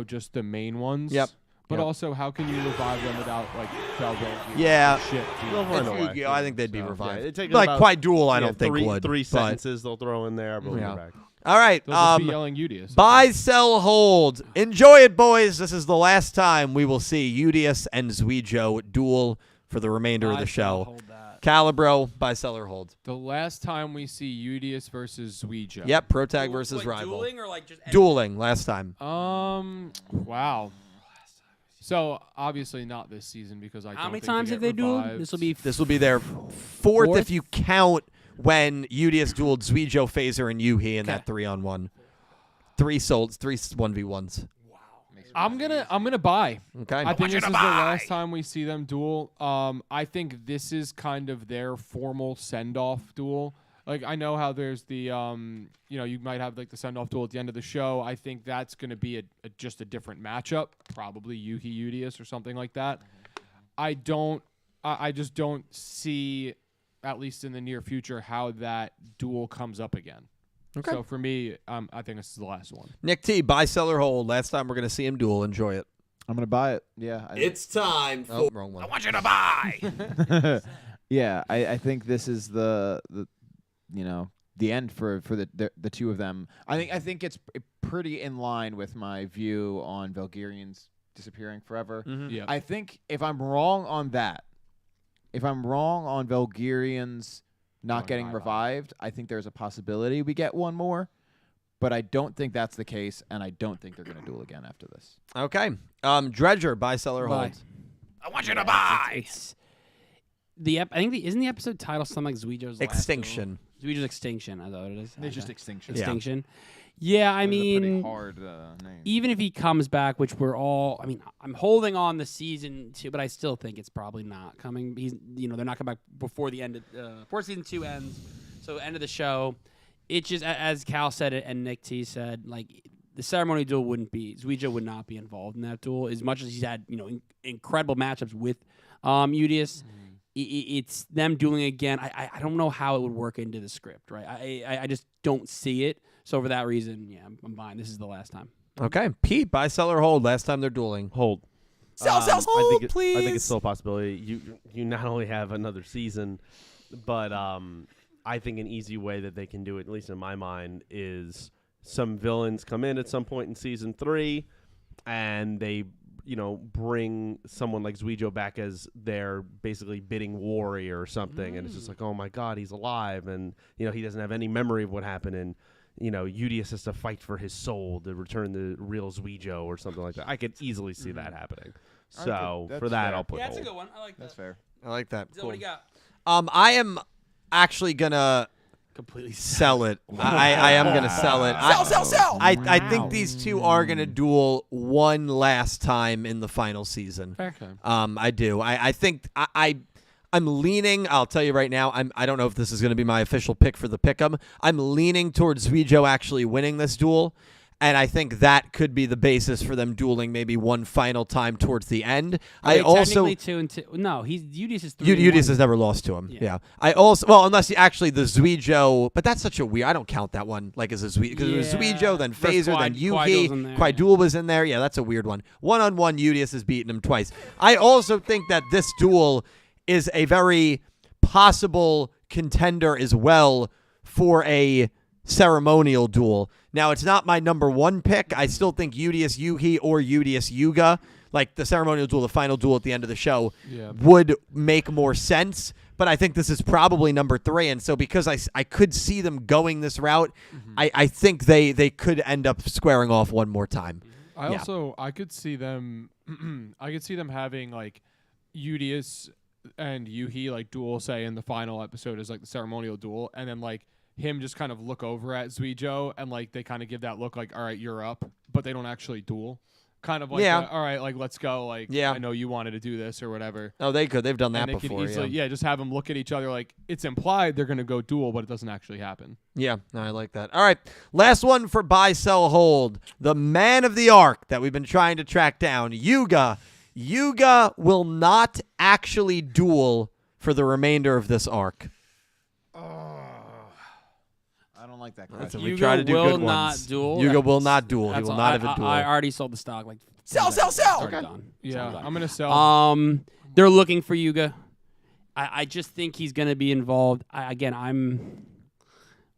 just the main ones. Yep. But also, how can you revive them without Valkyrie? Yeah. Shit. Yugioh, I think they'd be revived. it'd take like about, Quite Duel, I don't think would. Three but- sentences they'll throw in there, but we'll Yeah. go back. All right. They'll just be yelling Yugioh. Buy, sell, hold. Enjoy it, boys. This is the last time we will see Yugioh and Yugioh duel for the remainder of the show. Hold that. Calibro, buy, sell, or hold. The last time we see Yugioh versus Yugioh. Yep, Protag versus Rival. Dueling or just Dueling last time. Wow. So obviously not this season because I. How many times have they dueled? This will be their fourth if you count when Yugioh dueled Yugioh, Phaser, and Yuhi in that 3-on-1. 3 souls, 3 1v1s. I'm gonna buy. Okay. I think this is the last time we see them duel. I think this is kind of their formal send-off duel. I know how there's the you might have the send-off duel at the end of the show. I think that's gonna be just a different matchup, probably Yugioh or something like that. I just don't see, at least in the near future, how that duel comes up again. Okay. So for me, I think this is the last one. Nick T, buy, sell, or hold. Last time we're going to see him duel. Enjoy it. I'm gonna buy it. Yeah. It's time for. Oh, wrong one. I want you to buy. Yeah, I think this is the end for the two of them. I think it's pretty in line with my view on Valkyrians disappearing forever. Yeah. I think if I'm wrong on that, if I'm wrong on Valkyrians not getting revived, I think there's a possibility we get one more. But I don't think that's the case, and I don't think they're going to duel again after this. Okay. Dredger, buy, sell, or hold. I want you to buy. It's I think isn't the episode title something like Zuijo's Extinction. Zuijo's Extinction. I thought it is. It's just Extinction. Extinction. Yeah, I mean, hard name. even if he comes back, which we're all, I mean, I'm holding on the season 2, but I still think it's probably not coming. They're not coming back before the end of before season 2 ends. So end of the show. It just, as Cal said it and Nick T said, like the ceremony duel Zuijoh would not be involved in that duel as much as he's had incredible matchups with Yugioh. It's them dueling again. I don't know how it would work into the script, right? I just don't see it. So for that reason, yeah, I'm buying. This is the last time. Okay, Pete, buy, sell, or hold. Last time they're dueling. Hold. Sell, hold, please. I think it's still a possibility. You not only have another season, but I think an easy way that they can do it, at least in my mind, is some villains come in at some point in season 3, and they bring someone like Yugioh back as their basically bidding warrior or something, and it's just like, oh my God, he's alive, and he doesn't have any memory of what happened, and Yugioh has to fight for his soul to return the real Yugioh or something like that. I could easily see that happening. So for that, I'll put that's hold. a good one. I like that. That's fair. I like that. So what do you got? I am actually gonna Completely sell it. I am gonna sell it. Sell. I think these two are gonna duel one last time in the final season. Okay. I do. I think I'm leaning. I'll tell you right now. I don't know if this is going to be my official pick for the pick'em. I'm leaning towards Yugioh actually winning this duel, and I think that could be the basis for them dueling maybe one final time towards the end. Technically 2 and 2. No, Yugioh is 3. Yugioh has never lost to him. Yeah. I also unless actually the Yugioh, but that's such a weird. I don't count that one like as a Yugioh because it was Yugioh, then Phaser, then Yugi, Quaidul was in there. Yeah, that's a weird one. 1-on-1, Yugioh has beaten him twice. I also think that this duel is a very possible contender as well for a ceremonial duel. Now, it's not my number 1 pick. I still think Yugioh Yuhi or Yugioh Yuga, like the ceremonial duel, the final duel at the end of the show, would make more sense. But I think this is probably number 3. And so because I could see them going this route, I think they could end up squaring off one more time. I could see them having like Yugioh and Yuhi like duel, say in the final episode is like the ceremonial duel, and then like him just kind of look over at Yugioh and like they kind of give that look like, all right, you're up, but they don't actually duel. Kind of like, all right, like let's go. Like, I know you wanted to do this or whatever. Oh, they could. They've done that and they before. Could easily, just have them look at each other like it's implied they're going to go duel, but it doesn't actually happen. Yeah, no, I like that. All right, last one for buy, sell, hold. The man of the arc that we've been trying to track down, Yugioh. Yugioh will not actually duel for the remainder of this arc. I don't like that question. We try to do good ones. Yugioh will not duel. He will not have a duel. I already sold the stock. Like sell. Okay. Done. Yeah, I'm gonna sell. They're looking for Yugioh. I just think he's gonna be involved.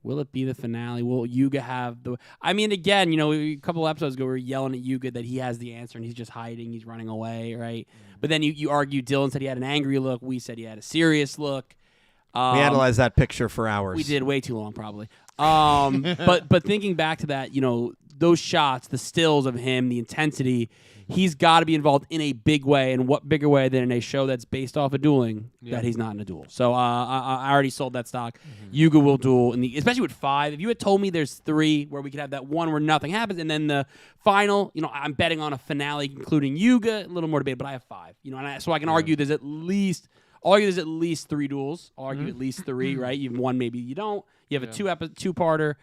Will it be the finale? Will Yugioh have the... I mean, again, a couple episodes ago, we were yelling at Yugioh that he has the answer and he's just hiding. He's running away, right? But then you argue Dylan said he had an angry look. We said he had a serious look. We analyzed that picture for hours. We did way too long, probably. But thinking back to that, those shots, the stills of him, the intensity, he's got to be involved in a big way. And what bigger way than in a show that's based off of dueling that he's not in a duel? So I already sold that stock. Yugioh will duel, especially with 5. If you had told me there's 3 where we could have that one where nothing happens, and then the final, I'm betting on a finale including Yugioh, a little more debate, but I have 5. So I can argue there's at least 3 duels. I'll argue at least 3, right? You have 1, maybe you don't. You have a 2-parter.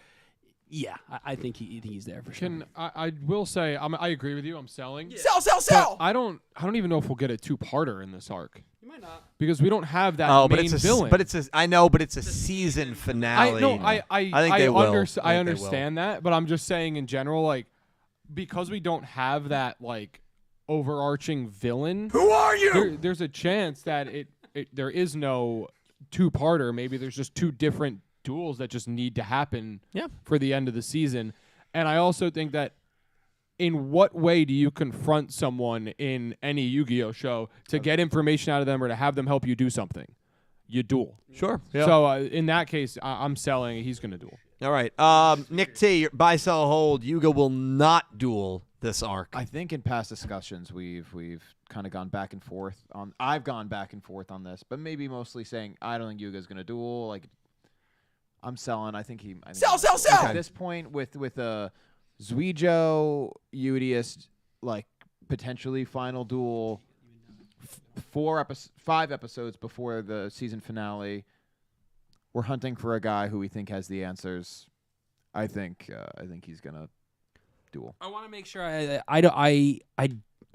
Yeah, I think he's there for sure. I will say I agree with you. I'm selling. Yeah. Sell. I don't even know if we'll get a 2-parter in this arc. You might not, because we don't have that main villain. But it's a season finale. I think they will. I understand that, but I'm just saying in general, like because we don't have that like overarching villain. Who are you? There's a chance that there is no 2-parter. Maybe there's just 2 different duels that just need to happen for the end of the season. And I also think that in what way do you confront someone in any Yu-Gi-Oh show to get information out of them or to have them help you do something? You duel. Sure. Yeah. So in that case, I'm selling. He's going to duel. All right. Nick T, buy, sell, hold. Yugioh will not duel this arc. I think in past discussions we've kind of gone back and forth on. I've gone back and forth on this, but maybe mostly saying I don't think Yuga's gonna duel. Like I'm selling. I think Sell. At this point, with Yugioh, Udius, like potentially final duel, 5 episodes before the season finale. We're hunting for a guy who we think has the answers. I think he's gonna duel. I want to make sure I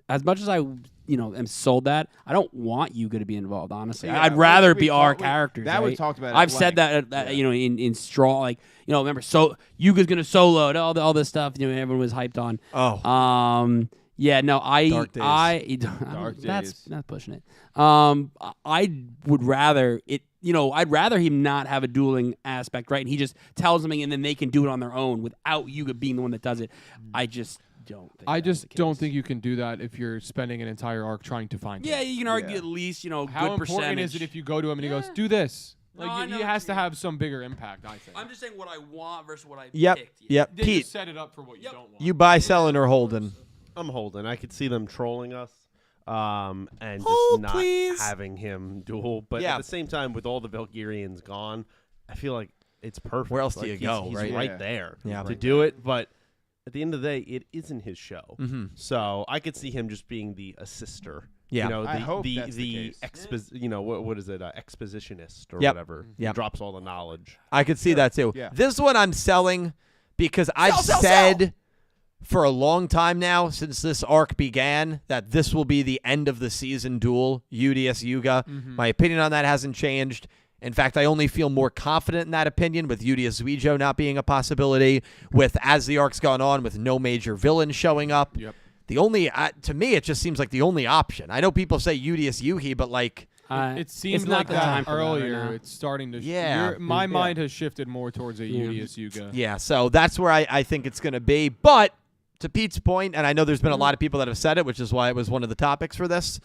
as much as I am sold that I don't want Yuga to be involved. Honestly, Yeah, I'd rather it be our characters. That we right? talked about. I've said that in straw, like remember, so Yuga's gonna solo it, all this stuff. Everyone was hyped on. Oh, yeah, no, Dark days. Dark that's days. pushing it. I would rather it. I'd rather him not have a dueling aspect, right? And he just tells them, and then they can do it on their own without Yuga being the one that does it. I just don't think I that's just the don't case. think you can do that if you're spending an entire arc trying to find Yeah, him. you can argue at least, How good important percentage. is it if you go to him and he goes, do this? No, Like I know he what has you to mean. have some bigger impact, I think. I'm just saying what I want versus what I Yep. picked. Yep. They Pete, just set it up for what you don't want. you buy, selling, or holding? I'm holding. I could see them trolling us, and Hold, just not please. having him duel. But Yeah. at the same time, with all the Valkyrians gone, I feel like it's perfect. Where else do Like, you he's- go, he's right? right Yeah. there Yeah. to do it. But at the end of the day, it isn't his show. Mm-hmm. So I could see him just being the assister. Yeah. I hope that's the case. What is it? Expositionist or Yep. whatever. Yep. He drops all the knowledge. I could see that too. Yeah. This one I'm selling because I've said for a long time now, since this arc began, that this will be the end of the season duel, Udius Yuga. My opinion on that hasn't changed. In fact, I only feel more confident in that opinion with Udius Yugioh not being a possibility, with as the arc's gone on, with no major villain showing up. Yep. The only, to me, it just seems like the only option. I know people say Udius Yuhi, but like, It seemed it's not like the time that for that right earlier. now. It's starting to. Yeah. My mind has shifted more towards a Yeah. Udius Yuga. yeah, so that's where I think it's going to be. But to Pete's point, and I know there's been a lot of people that have said it, which is why it was one of the topics for this,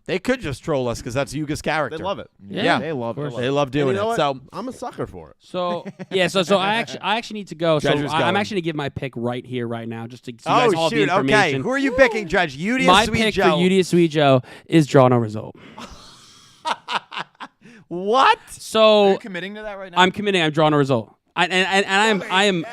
they could just troll us because that's Yuga's character. They love it. Yeah. They love it. They love doing And you know it. what? So I'm a sucker for it. So I actually need to go. So Dredger's I'm going. actually gonna give my pick right here, right now, just to so you guys all have the okay. information. Who are you picking, Dredge? Udius My pick for Yugioh. Udius Yugioh is draw no result. What? Are So you committing to that right now? I'm committing. I'm drawing a result. I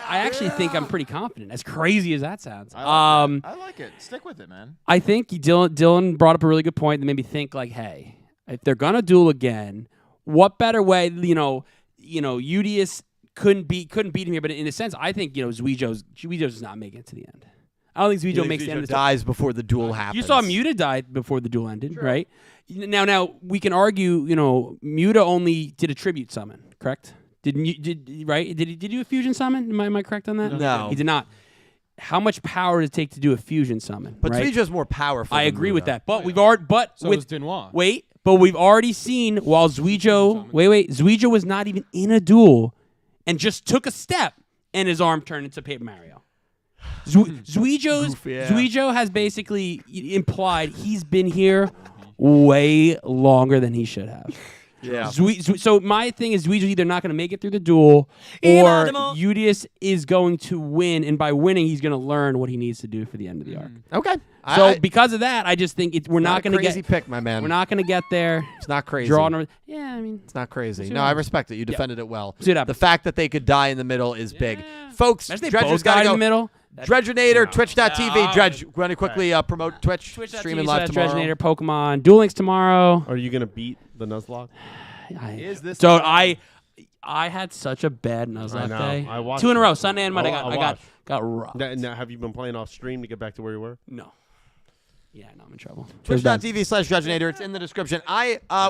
actually think I'm pretty confident. As crazy as that sounds. I like it. Stick with it, man. I think Dylan brought up a really good point that made me think like, hey, if they're gonna duel again, what better way? Udius couldn't beat him here, but in a sense, I think Yugioh does not make it to the end. I don't think Yugioh makes the end of the dies before the duel happens. You saw Muta die before the duel ended, right? Now we can argue. Muta only did a tribute summon, correct? Did he do a fusion summon? Am I correct on that? No. He did not. How much power does it take to do a fusion summon? But right? Yugioh's more powerful. I than agree with Muta. that. But we've already So is Denois. but we've already seen while Yugioh was not even in a duel and just took a step and his arm turned into Paper Mario. Yugioh has basically implied he's been here way longer than he should have. Yeah. So my thing is Yugioh's either not going to make it through the duel or Udius is going to win, and by winning he's going to learn what he needs to do for the end of the arc. Okay. So because of that, I just think we're not going to crazy get pick, my man. we're not going to get there. It's not crazy. Yeah, I mean, It's not crazy. see No, what I happens. respect it. You defended it well. See what happens. The fact that they could die in the middle is big. Folks, imagine they Dredger's both got died to go. in the middle. Dredgenator, Twitch.tv. Dredge, want to quickly promote Twitch? Streaming live tomorrow. Dredgenator, Pokemon, Duel Links tomorrow. Are you gonna beat the Nuzlocke? Is this So the time? I had such a bad Nuzlocke know. day. I watched 2 in a it. row, Sunday and Monday. I I watched. got robbed. Now, have you been playing off stream to get back to where you were? No. Yeah, no, I'm in trouble. Twitch.tv/Dredgenator. It's in the description.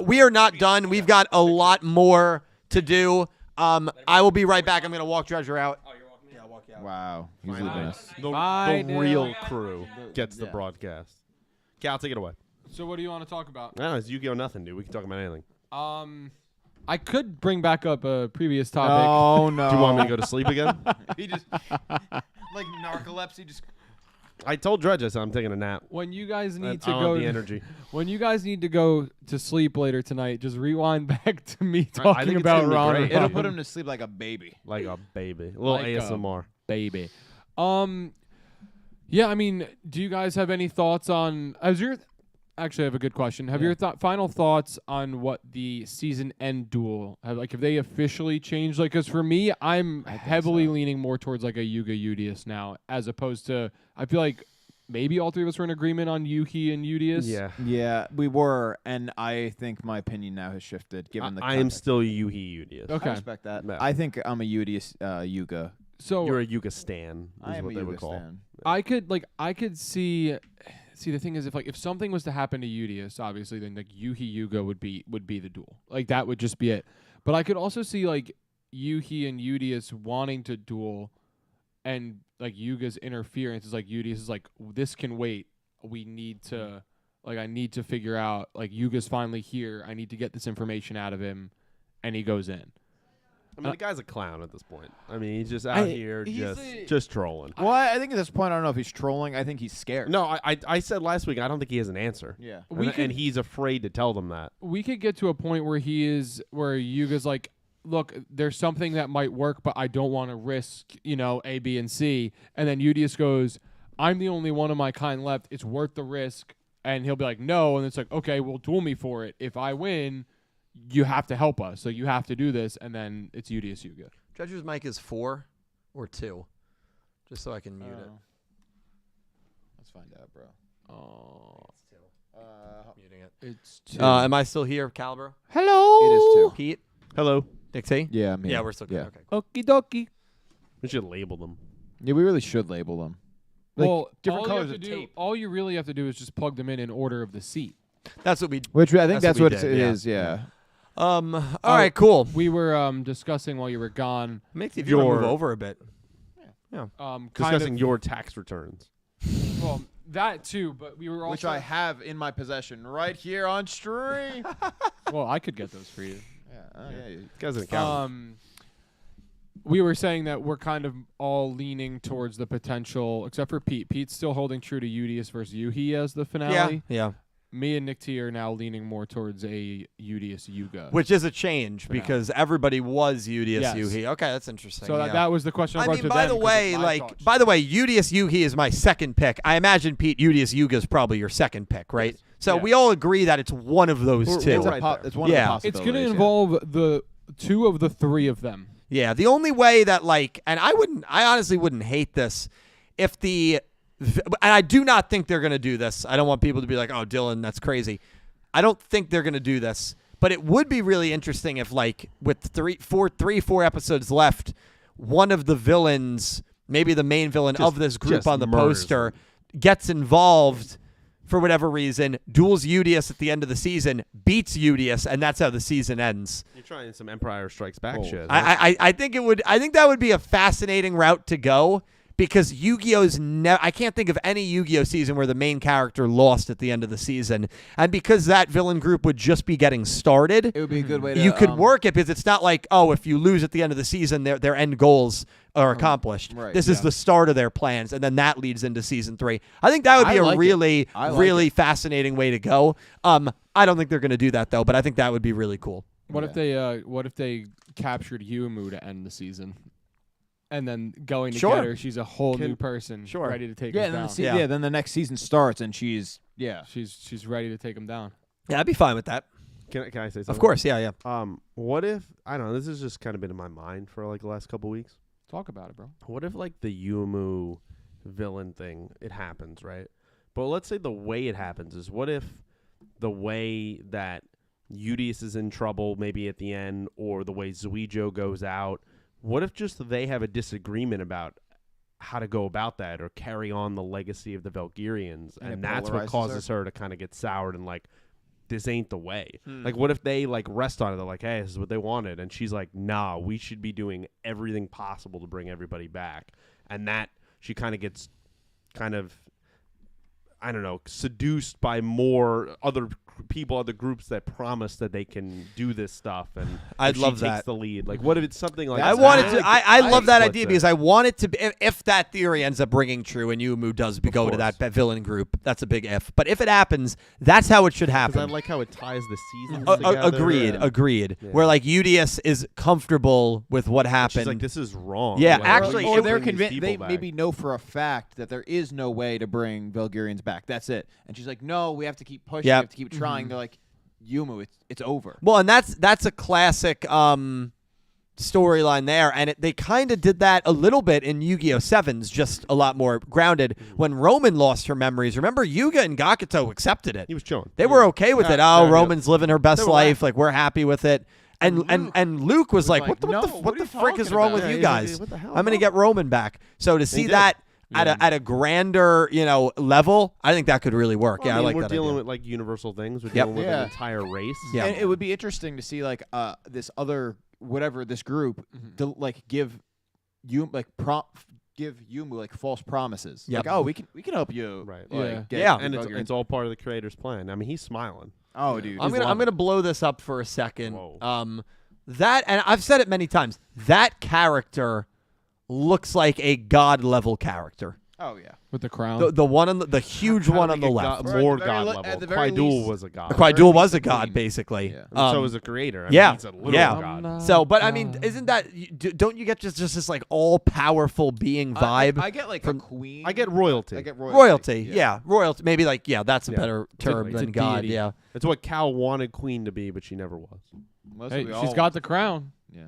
We are not done. We've got a lot more to do. I will be right back. I'm going to walk Dredger out. Wow. He's leaving us. Bye, The real crew gets the broadcast. Cal, take it away. So what do you want to talk about? No, it's Yu-Gi-Oh! Nothing, dude. We can talk about anything. I could bring back up a previous topic. Oh, no. Do you want me to go to sleep again? He just, like narcolepsy, just. I told Dredge I said I'm taking a nap. When you guys I need to don't go, have the energy. when you guys need to go to sleep later tonight, just rewind back to me I talking think it's about gonna be Ron. great. It'll put him to sleep like a baby. Like a baby. A little Like a ASMR. baby. Yeah, I mean, do you guys have any thoughts on? Actually, I have a good question. Have your final thoughts on what the season end duel have they officially changed? Like, because for me, I'm heavily leaning more towards like a Yugioh now, as opposed to I feel like maybe all three of us were in agreement on Yuki and Udius. Yeah, we were, and I think my opinion now has shifted given the. I am still Udius. Okay, I respect that. Yeah. I think I'm a Udius Yuga. So you're a Yuga stan. I am what a they Yuga would call. stan. I could see. See, the thing is, if something was to happen to Udius, obviously, then like Yuga would be the duel. Like that would just be it. But I could also see like Yuhi and Udius wanting to duel, and like Yuga's interference is like Udius is like, this can wait. We need to I need to figure out like Yuga's finally here. I need to get this information out of him, and he goes in. I mean, the guy's a clown at this point. I mean, he's just out here just trolling. Well, I think at this point, I don't know if he's trolling. I think he's scared. No, I said last week, I don't think he has an answer. Yeah. And he's afraid to tell them that. We could get to a point where Yuga's like, look, there's something that might work, but I don't want to risk, A, B, and C. And then Udius goes, I'm the only one of my kind left. It's worth the risk. And he'll be like, no. And it's like, okay, well, duel me for it. If I win, you have to help us. So you have to do this. And then it's Udius Yuga. Judge's mic is 4 or 2, just so I can mute it. Let's find out, bro. Muting it. It's 2. Am I still here, Calibro? Hello. It is 2. Pete? Hello. Nick T? Yeah, I'm here. Yeah, we're still good. Yeah. Okay, cool. Okie dokie. We should label them. Yeah, we really should label them. Like, Well, different all you colors have of to do, tape. all you really have to do is just plug them in order of the seat. That's what we. Which I think that's what what we it did, is. Yeah. All right, cool. We were discussing while you were gone. Makes if you wanna move over a bit. Kind Discussing of, your tax returns. well, that too, but we were also. Which I have in my possession right here on stream. Well, I could get those for you. Yeah. This guy's an accountant. We were saying that we're kind of all leaning towards the potential, except for Pete. Pete's still holding true to Udius versus Yuhi as the finale. Yeah. Me and Nick T are now leaning more towards a Udius Yuga. Which is a change because everybody was Udius Yes. Yuhi. Okay, that's interesting. So yeah. that was the question I I brought mean, to by them the 'cause way, of my thoughts. Udius Yuhi is my second pick. I imagine Pete Udius Yuga is probably your second pick, right? So Yeah. we all agree that it's one of those two. It's one of the possibilities. It's going to involve the 2 of the 3 of them. Yeah, the only way that and I honestly wouldn't hate this if and I do not think they're going to do this. I don't want people to be like, "Oh, Dylan, that's crazy." I don't think they're going to do this, but it would be really interesting if with 4 episodes left, one of the villains, maybe the main villain of this group on the poster, gets involved for whatever reason, duels Udius at the end of the season, beats Udius, and that's how the season ends. You're trying some Empire Strikes Back shit. I think that would be a fascinating route to go because Yu-Gi-Oh's I can't think of any Yu-Gi-Oh season where the main character lost at the end of the season, and because that villain group would just be getting started, It would be a good way to. you could work it because it's not like, oh, if you lose at the end of the season, their end goals are accomplished. right, This is the start of their plans, and then that leads into season 3. I think that would be really fascinating way to go. I don't think they're going to do that though, but I think that would be really cool. What if they captured Yuumu to end the season? And then going to get her, she's a whole new person, ready to take him down. Then the next season starts, and she's ready to take him down. Yeah, I'd be fine with that. Can I say something? Of course, yeah. What if, I don't know, this has just kind of been in my mind for the last couple weeks. Talk about it, bro. What if the Yuumu villain thing, it happens, right? But let's say the way it happens is, what if the way that Udius is in trouble maybe at the end, or the way Yugioh goes out, what if just they have a disagreement about how to go about that or carry on the legacy of the Valkyrians, and that's what causes her to kind of get soured and this ain't the way. What if they rest on it? They're like, hey, this is what they wanted, and she's like, nah, we should be doing everything possible to bring everybody back, and that she kind of gets I don't know, seduced by more other people, other groups that promise that they can do this stuff, and I'd she love takes that. the lead. Like, what if it's something like I that? wanted to. I love that idea Split because I want it to be. If that theory ends up ringing true and Yumu does go to that villain group, that's a big if. But if it happens, that's how it should happen. Because I like how it ties the seasons together. Agreed. Where like Udius is comfortable with what happened. She's like, this is wrong. Yeah, Like, actually, or they're bring these convinced. people They back. maybe know for a fact that there is no way to bring Belgarians back. That's it. And she's like, no, we have to keep pushing. Yep. We have to keep trying. They're like, Yumu, it's over. Well, and that's a classic storyline there, and they kind of did that a little bit in Yu-Gi-Oh! 7's, just a lot more grounded. When Roman lost her memories, remember Yuga and Gakuto accepted it. He was chilling. They were okay with it. Yeah, Roman's living her best They were life. laughing. Like, we're happy with it. And Luke was like, like, what "No, the what are you frick is talking wrong about?" with Yeah, you he's like, guys? "What the hell, I'm gonna bro?" get Roman back. So to see did. that at a grander level, I think that could really work. Well, Yeah, I mean, I like we're that dealing idea. with like universal things. We're Yep. dealing with Yeah. an entire race. Yeah. And it would be interesting to see like this other whatever this group to like give Yumu like false promises. Yep. Like, oh, we can help you. Right. Like, Yeah. get Yeah. the And it's, Belgarians. it's all part of the creator's plan. I mean, he's smiling. Oh, dude. I'm gonna blow this up for a second. Whoa. That, and I've said it many times, that character looks like a god level character. Oh yeah. with the crown. The one on the huge How one did on we the get left. more At the very god le- level. at the very Quaidul least- was a god. Quaidul was a the god, queen. basically. Yeah. And so is the creator. I mean, yeah, he's a literal yeah. god. So, but I mean, isn't that? Don't you get just this like all powerful being vibe? I get like from- a queen. I get royalty. I get royalty. Yeah, royalty. Maybe like that's a Yeah. better It's a- term it's a than god. deity. Yeah. It's what Cal wanted Queen to be, but she never was. Mostly Hey, we she's all- got the crown. Yeah.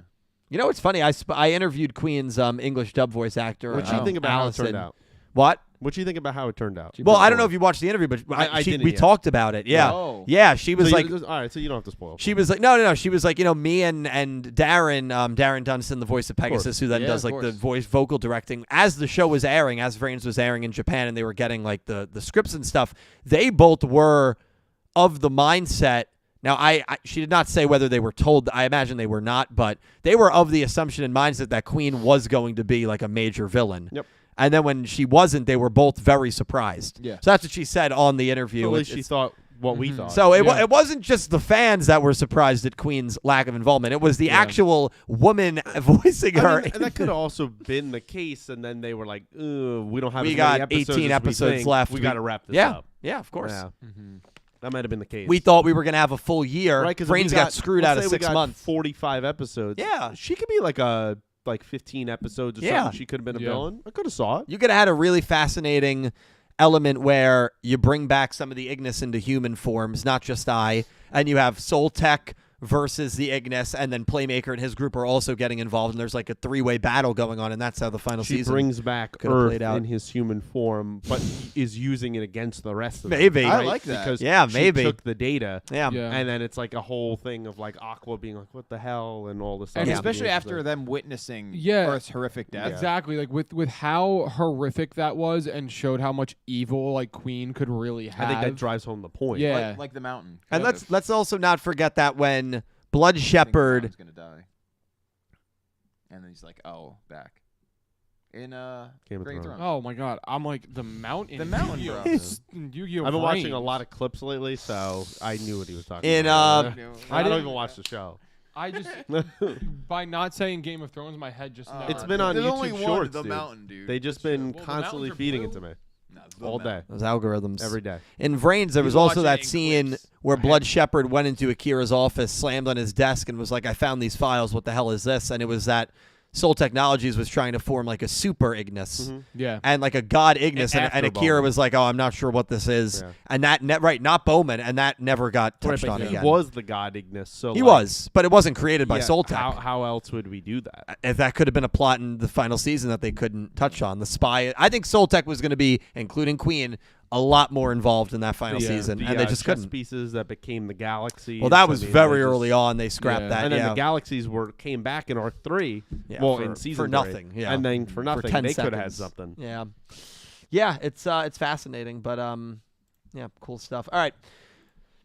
You know, it's funny. I interviewed Queen's English dub voice actor. What do you think about Allison. how it turned out? What? What do you think about how it turned out? Well, I don't know if you watched the interview, but I didn't we yet. talked about it. Yeah, Oh. yeah. She was So like, all right, so you don't have to spoil. she was like, no. She was like, me and Darren, Darren Dunstan, the voice of Pegasus, who then Yeah, does of like the course. vocal directing. As the show was airing, as Vrains was airing in Japan, and they were getting like the scripts and stuff. They both were of the mindset. Now, she did not say whether they were told. I imagine they were not, but they were of the assumption and mindset that Queen was going to be like a major villain. Yep. And then when she wasn't, they were both very surprised. Yeah. So that's what she said on the interview. At least It's- she thought what we thought. so it Yeah. it wasn't just the fans that were surprised at Queen's lack of involvement. It was the actual woman voicing I her. mean, and that could have also been the case, and then they were like, we don't have We as got many episodes 18 as we episodes think. left. We got to wrap this yeah, up. yeah, of course. Yeah. That might have been the case. We thought we were going to have a full year. right, 'cause if Brains we got screwed let's out of say we 6 got months. 45 episodes. Yeah. She could be like 15 episodes or Yeah. something. She could have been a Yeah. villain. I could have saw it. You could have had a really fascinating element where you bring back some of the Ignis into human forms, not just and you have Soul Tech versus the Ignis, and then Playmaker and his group are also getting involved, and there's like a 3-way battle going on, and that's how the final She season brings back could have Earth played out. in his human form, but is using it against the rest of them. Maybe. I right? like that. Because Yeah, she maybe. took the data, Yeah. Yeah. and then it's like a whole thing of like Aqua being like, what the hell, and all this stuff. And Yeah. especially after them witnessing Yeah. Earth's horrific death. Exactly, like with how horrific that was, and showed how much evil like Queen could really have. I think that drives home the point. Yeah. Like the mountain. And Yeah. let's also not forget that when Blood I think the Shepherd mountain's gonna die. And then he's like, oh, back. In Game of Game of Thrones. Thrones. Oh my god, I'm like the mountain. The mountain, Yu-Gi-Oh! bro. Yu-Gi-Oh! I've been watching a Reigns. lot of clips lately, so I knew what he was talking in about. I don't didn't- even watch the show. I just by not saying Game of Thrones, my head just. It's been on There's YouTube only one, Shorts, the dude. mountain, dude. They just Well, been the constantly mountains are feeding it blue. to me No, it's the all mountain. day, those algorithms. every day. In Vrains, there was You also watch that it in scene clips. where Blood Shepherd went into Akira's office, slammed on his desk, and was like, I found these files. What the hell is this? And it was that Soul Technologies was trying to form like a super Ignis Yeah. and like a god Ignis. And And after Akira Bowman. was like, oh, I'm not sure what this is. Yeah. And that, not Bowman, and that never got touched Right, on but again. he was the god Ignis, so He like, was, but it wasn't created by yeah, Soul Tech. How else would we do that? If that could have been a plot in the final season that they couldn't touch on. The spy. I think Soul Tech was going to be, including Queen, a lot more involved in that final season, the, and they just chess couldn't. pieces that became the galaxies. Well, that was I mean, very they just- early on. They scrapped Yeah. that. And then yeah. the galaxies came back in Arc 3. Yeah, well, for- in season for 3. nothing, yeah. And then for nothing, 10 they could have had seconds. something. Yeah, it's fascinating, but yeah, cool stuff. All right,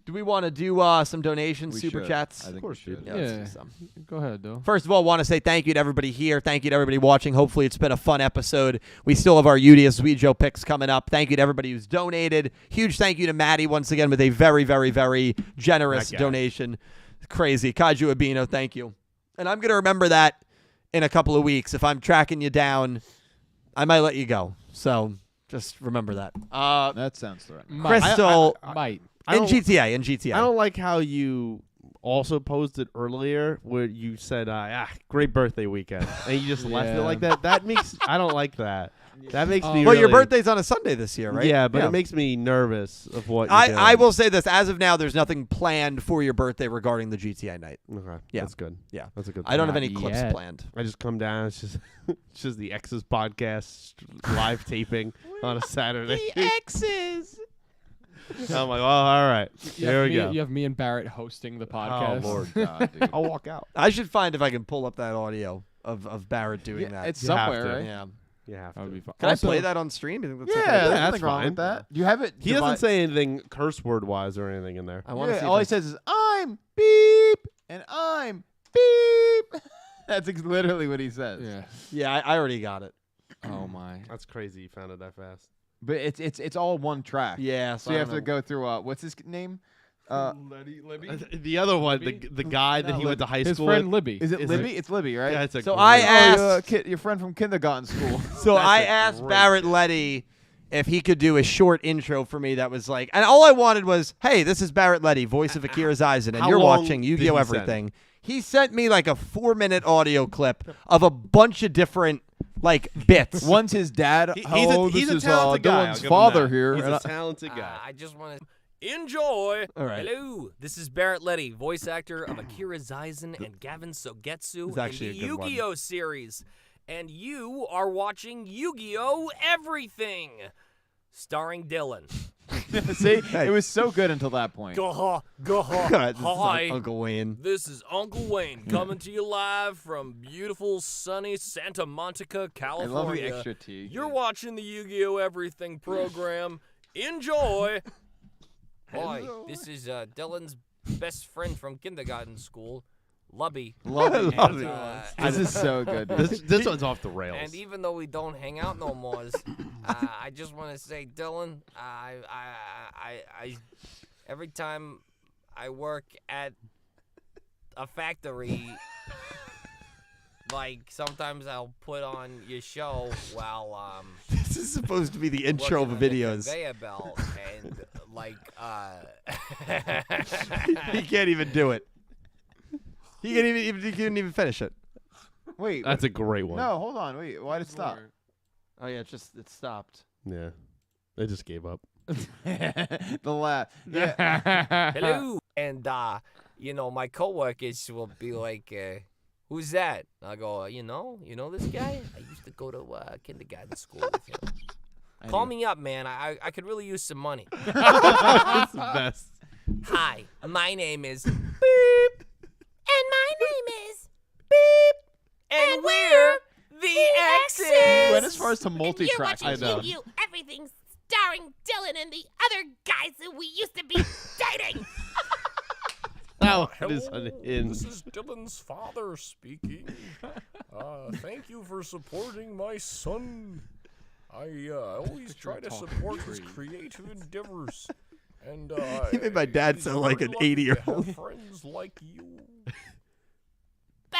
Do we want to do some donations, We super should. chats? I think Of course we you should. do. Let's Yeah. do some. Go ahead, though. First of all, want to say thank you to everybody here. Thank you to everybody watching. Hopefully, it's been a fun episode. We still have our Yugioh picks coming up. Thank you to everybody who's donated. Huge thank you to Maddie once again with a very, very, very generous That guy. donation. Crazy. Kaiju Abino, thank you. And I'm going to remember that in a couple of weeks. If I'm tracking you down, I might let you go. So just remember that. That sounds threatening. Crystal, Might. I in don't- GTA. I don't like how you also posted earlier where you said, great birthday weekend. And you just left it Yeah. like that. That makes, I don't like that. That makes me Well, really, your birthday's on a Sunday this year, right? Yeah, but it makes me nervous of what you're I doing. will say this. As of now, there's nothing planned for your birthday regarding the GTA night. Okay, Yeah. that's good. Yeah. That's a good I don't have Not any clips yet. planned. I just come down. It's just the X's podcast live taping on a Saturday. X's. I'm like, oh, all right. There we go. You have me and Barrett hosting the podcast. Oh, Lord. God, dude. I'll walk out. I should find if I can pull up that audio of Barrett doing that. It's You have somewhere, to. right? Yeah. You have That would to. be fun. Can Also, I play that on stream? You think that's Yeah, okay? there's that's nothing wrong fine. with that. You have it. He doesn't say anything curse word wise or anything in there. I want to Yeah, see. all he if says is "I'm beep" and "I'm beep." That's literally what he says. Yeah. I already got it. Oh my. That's crazy. You found it that fast. But it's all one track. Yeah. So you have to go through. What's his name? The other one, the guy that he went to high His school friend with. Libby. Is it Is Libby? It's Libby, right? Yeah, it's a So great- I Oh, asked. your friend from kindergarten school. So I a asked great Barrett Letty if he could do a short intro for me that was like, and all I wanted was, hey, this is Barrett Letty, voice of Akira Zaizen, and How you're long watching did he Yu-Gi-Oh! send? Everything. He sent me like a 4-minute audio clip of a bunch of different like bits. One's his dad. He's a talented guy. I'll Dylan's give him father that. here. He's and a I- talented guy. I just want to enjoy. All right. Hello, this is Barrett Letty, voice actor of Akira Zaizen and Gavin Sogetsu It's in actually the a good one. Yu-Gi-Oh series. And you are watching Yu-Gi-Oh! Everything, starring Dylan. See, it was so good until that point. Gaha, This gaha, is hi. Uncle Wayne. This is Uncle Wayne coming to you live from beautiful, sunny Santa Monica, I California. love the extra T. You're watching the Yu-Gi-Oh! Everything program. Enjoy. Hi, this is Dylan's best friend from kindergarten school, Lubby. Love it. And, This is so good. Dude. This one's off the rails. and even though we don't hang out no more, I just want to say, Dylan, I every time I work at a factory, like sometimes I'll put on your show while This is supposed to be the intro of the working on videos. conveyor belt, and like He can't even do it. He couldn't even finish it. Wait. That's a great one. No, hold on. Wait. Why did it stop? Oh yeah, it stopped. Yeah. They just gave up. The laugh. Yeah. hello, and my coworkers will be like, "Who's that?" I go, you know this guy? I used to go to kindergarten school with him. Call me up, man. I could really use some money. It's the best. Hi, my name is Beep, and my name is Beep, and we're the X's. Went as far as to multi-track. I know. Yu-Gi-Oh! Everything starring Dylan and the other guys that we used to be dating. That one is unhinged. This is Dylan's father speaking. Thank you for supporting my son. I always try to support his creative endeavors. And He made my dad sound like an 80-year-old. Friends like you. Bah!